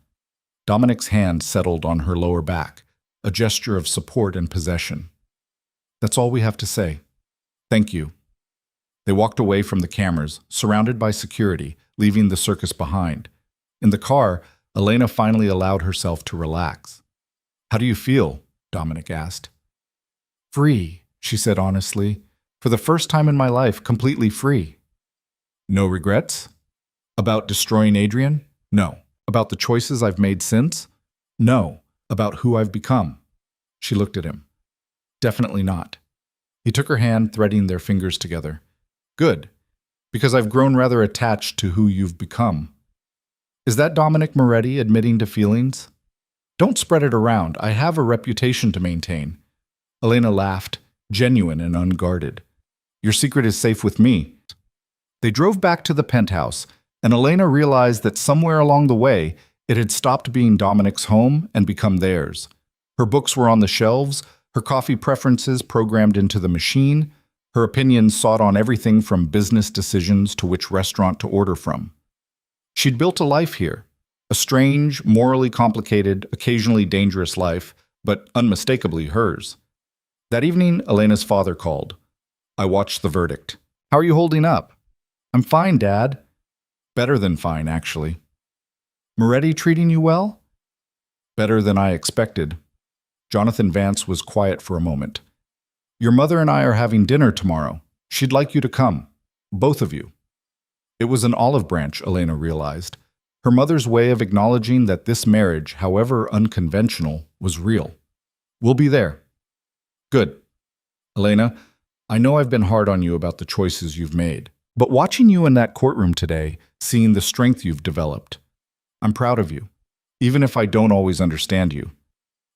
Dominic's hand settled on her lower back, a gesture of support and possession. "That's all we have to say. Thank you." They walked away from the cameras, surrounded by security, leaving the circus behind. In the car, Elena finally allowed herself to relax. "How do you feel?" Dominic asked. "Free," she said honestly. "For the first time in my life, completely free." "No regrets?" "About destroying Adrien? No. About the choices I've made since? No. About who I've become?" She looked at him. "Definitely not." He took her hand, threading their fingers together. "Good, because I've grown rather attached to who you've become." Is that Dominic Moretti admitting to feelings? Don't spread it around. I have a reputation to maintain. Elena laughed, genuine and unguarded. Your secret is safe with me. They drove back to the penthouse, and Elena realized that somewhere along the way, it had stopped being Dominic's home and become theirs. Her books were on the shelves, her coffee preferences programmed into the machine, her opinions sought on everything from business decisions to which restaurant to order from. She'd built a life here, a strange, morally complicated, occasionally dangerous life, but unmistakably hers. That evening, Elena's father called. I watched the verdict. How are you holding up? I'm fine, Dad. Better than fine, actually. Moretti treating you well? Better than I expected. Jonathan Vance was quiet for a moment. Your mother and I are having dinner tomorrow. She'd like you to come. Both of you. It was an olive branch, Elena realized. Her mother's way of acknowledging that this marriage, however unconventional, was real. We'll be there. Good. Elena, I know I've been hard on you about the choices you've made, but watching you in that courtroom today, seeing the strength you've developed, I'm proud of you, even if I don't always understand you.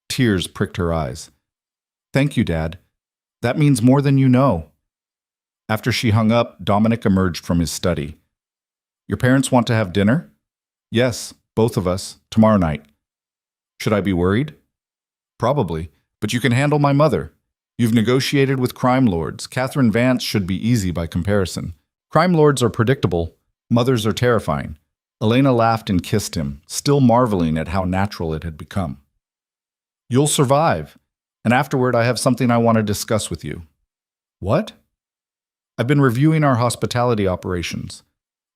Tears pricked her eyes. Thank you, Dad. That means more than you know. After she hung up, Dominic emerged from his study. Your parents want to have dinner? Yes, both of us, tomorrow night. Should I be worried? Probably, but you can handle my mother. You've negotiated with crime lords. Catherine Vance should be easy by comparison. Crime lords are predictable. Mothers are terrifying. Elena laughed and kissed him, still marveling at how natural it had become. You'll survive. And afterward, I have something I want to discuss with you. What? I've been reviewing our hospitality operations.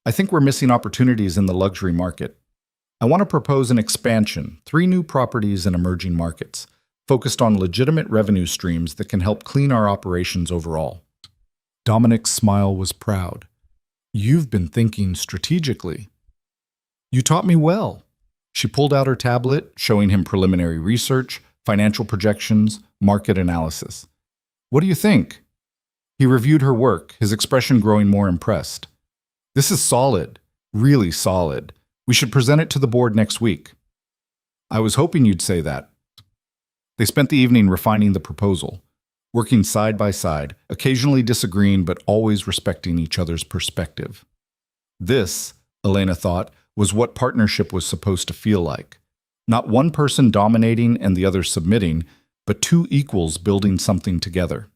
I think we're missing opportunities in the luxury market. I want to propose an expansion, 3 new properties in emerging markets, focused on legitimate revenue streams that can help clean our operations overall. Dominic's smile was proud. You've been thinking strategically. You taught me well. She pulled out her tablet, showing him preliminary research, financial projections, market analysis. What do you think? He reviewed her work, his expression growing more impressed. This is solid, really solid. We should present it to the board next week. I was hoping you'd say that. They spent the evening refining the proposal, working side by side, occasionally disagreeing but always respecting each other's perspective. This, Elena thought, was what partnership was supposed to feel like. Not one person dominating and the other submitting, but 2 equals building something together.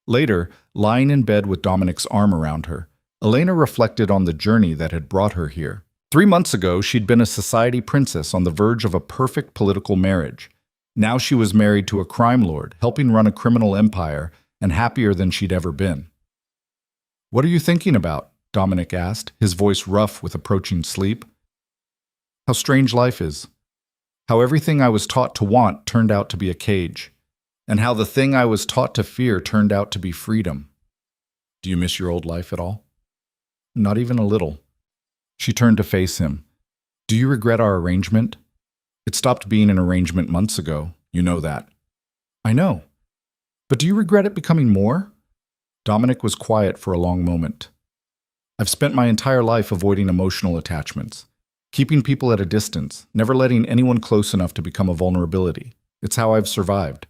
Later, lying in bed with Dominic's arm around her, Elena reflected on the journey that had brought her here. 3 months ago, she'd been a society princess on the verge of a perfect political marriage. Now she was married to a crime lord, helping run a criminal empire, and happier than she'd ever been. What are you thinking about? Dominic asked, his voice rough with approaching sleep. How strange life is. How everything I was taught to want turned out to be a cage, and how the thing I was taught to fear turned out to be freedom. Do you miss your old life at all? Not even a little. She turned to face him. Do you regret our arrangement? It stopped being an arrangement months ago. You know that. I know. But do you regret it becoming more? Dominic was quiet for a long moment. I've spent my entire life avoiding emotional attachments, keeping people at a distance, never letting anyone close enough to become a vulnerability. It's how I've survived.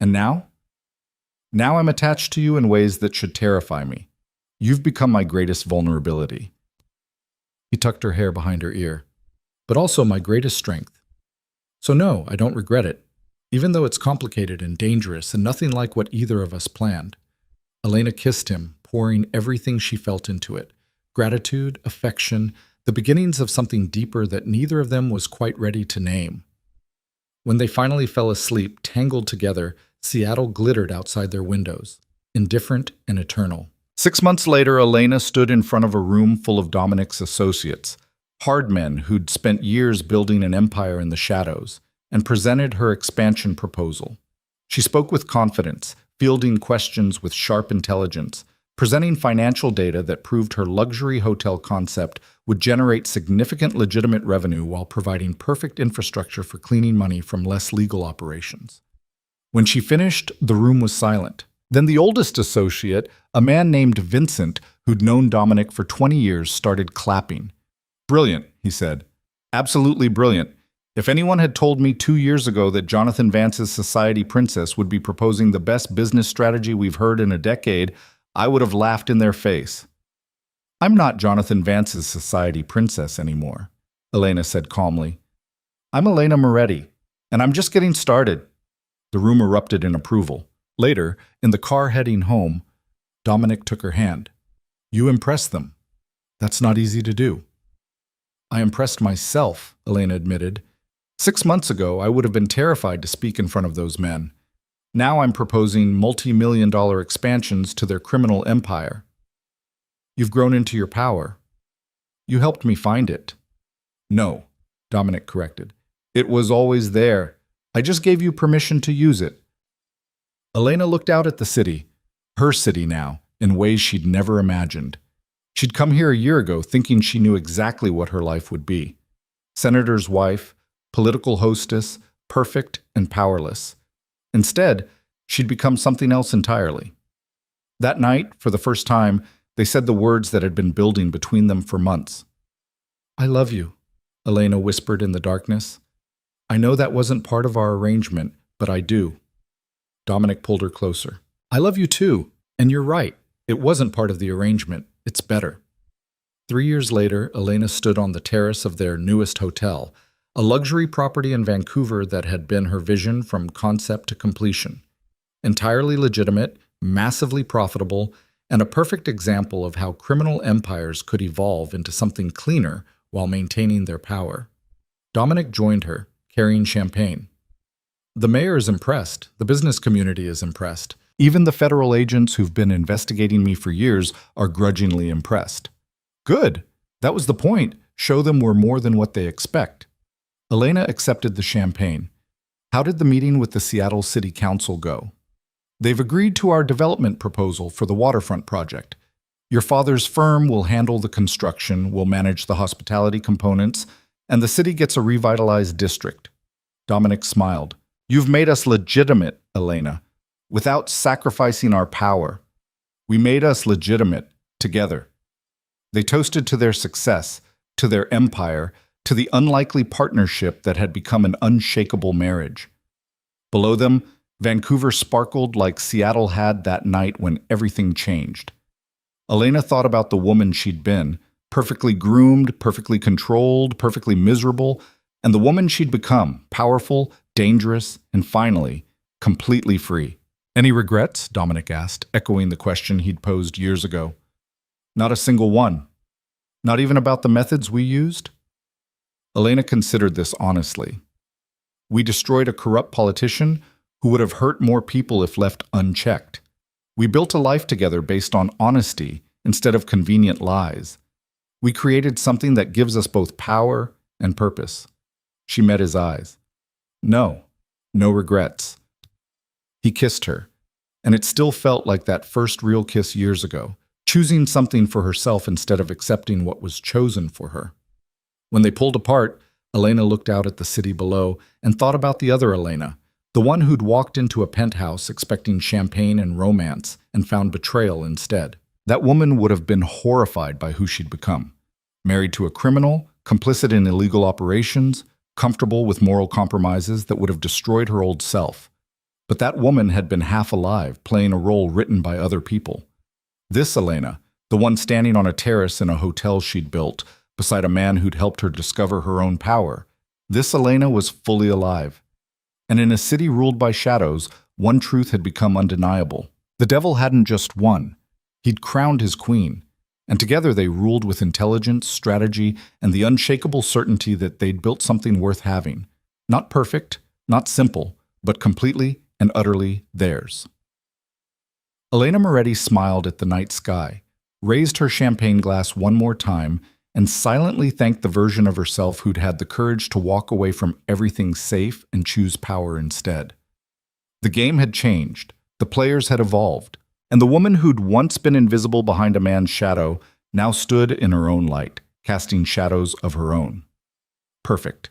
And now? Now I'm attached to you in ways that should terrify me. You've become my greatest vulnerability. He tucked her hair behind her ear. But also my greatest strength. So no, I don't regret it, even though it's complicated and dangerous and nothing like what either of us planned. Elena kissed him, pouring everything she felt into it. Gratitude, affection, the beginnings of something deeper that neither of them was quite ready to name. When they finally fell asleep, tangled together, Seattle glittered outside their windows, indifferent and eternal. 6 months later, Elena stood in front of a room full of Dominic's associates, hard men who'd spent years building an empire in the shadows, and presented her expansion proposal. She spoke with confidence, fielding questions with sharp intelligence, presenting financial data that proved her luxury hotel concept would generate significant legitimate revenue while providing perfect infrastructure for cleaning money from less legal operations. When she finished, the room was silent. Then the oldest associate, a man named Vincent, who'd known Dominic for 20 years, started clapping. Brilliant, he said. Absolutely brilliant. If anyone had told me 2 years ago that Jonathan Vance's Society Princess would be proposing the best business strategy we've heard in a decade, I would have laughed in their face. I'm not Jonathan Vance's Society Princess anymore, Elena said calmly. I'm Elena Moretti, and I'm just getting started. The room erupted in approval. Later, in the car heading home, Dominic took her hand. You impressed them. That's not easy to do. I impressed myself, Elena admitted. 6 months ago, I would have been terrified to speak in front of those men. Now I'm proposing multi-million-dollar expansions to their criminal empire. You've grown into your power. You helped me find it. No, Dominic corrected. It was always there. I just gave you permission to use it. Elena looked out at the city, her city now, in ways she'd never imagined. She'd come here a year ago thinking she knew exactly what her life would be. Senator's wife, political hostess, perfect and powerless. Instead, she'd become something else entirely. That night, for the first time, they said the words that had been building between them for months. I love you, Elena whispered in the darkness. I know that wasn't part of our arrangement, but I do. Dominic pulled her closer. I love you too, and you're right. It wasn't part of the arrangement. It's better. 3 years later, Elena stood on the terrace of their newest hotel, a luxury property in Vancouver that had been her vision from concept to completion. Entirely legitimate, massively profitable, and a perfect example of how criminal empires could evolve into something cleaner while maintaining their power. Dominic joined her, carrying champagne. The mayor is impressed. The business community is impressed. Even the federal agents who've been investigating me for years are grudgingly impressed. Good. That was the point. Show them we're more than what they expect. Elena accepted the champagne. How did the meeting with the Seattle City Council go? They've agreed to our development proposal for the waterfront project. Your father's firm will handle the construction, will manage the hospitality components, and the city gets a revitalized district. Dominic smiled. You've made us legitimate, Elena, without sacrificing our power. We made us legitimate, together. They toasted to their success, to their empire, to the unlikely partnership that had become an unshakable marriage. Below them, Vancouver sparkled like Seattle had that night when everything changed. Elena thought about the woman she'd been, perfectly groomed, perfectly controlled, perfectly miserable, and the woman she'd become, powerful, dangerous, and finally, completely free. Any regrets? Dominic asked, echoing the question he'd posed years ago. Not a single one. Not even about the methods we used? Elena considered this honestly. We destroyed a corrupt politician who would have hurt more people if left unchecked. We built a life together based on honesty instead of convenient lies. We created something that gives us both power and purpose. She met his eyes. No regrets. He kissed her, and it still felt like that first real kiss years ago, choosing something for herself instead of accepting what was chosen for her. When they pulled apart, Elena looked out at the city below and thought about the other Elena, the one who'd walked into a penthouse expecting champagne and romance and found betrayal instead. That woman would have been horrified by who she'd become. Married to a criminal, complicit in illegal operations, comfortable with moral compromises that would have destroyed her old self. But that woman had been half alive, playing a role written by other people. This Elena, the one standing on a terrace in a hotel she'd built, beside a man who'd helped her discover her own power, this Elena was fully alive. And in a city ruled by shadows, one truth had become undeniable. The devil hadn't just won. He'd crowned his queen, and together they ruled with intelligence, strategy, and the unshakable certainty that they'd built something worth having. Not perfect, not simple, but completely and utterly theirs. Elena Moretti smiled at the night sky, raised her champagne glass one more time, and silently thanked the version of herself who'd had the courage to walk away from everything safe and choose power instead. The game had changed, the players had evolved, and the woman who'd once been invisible behind a man's shadow now stood in her own light, casting shadows of her own. Perfect.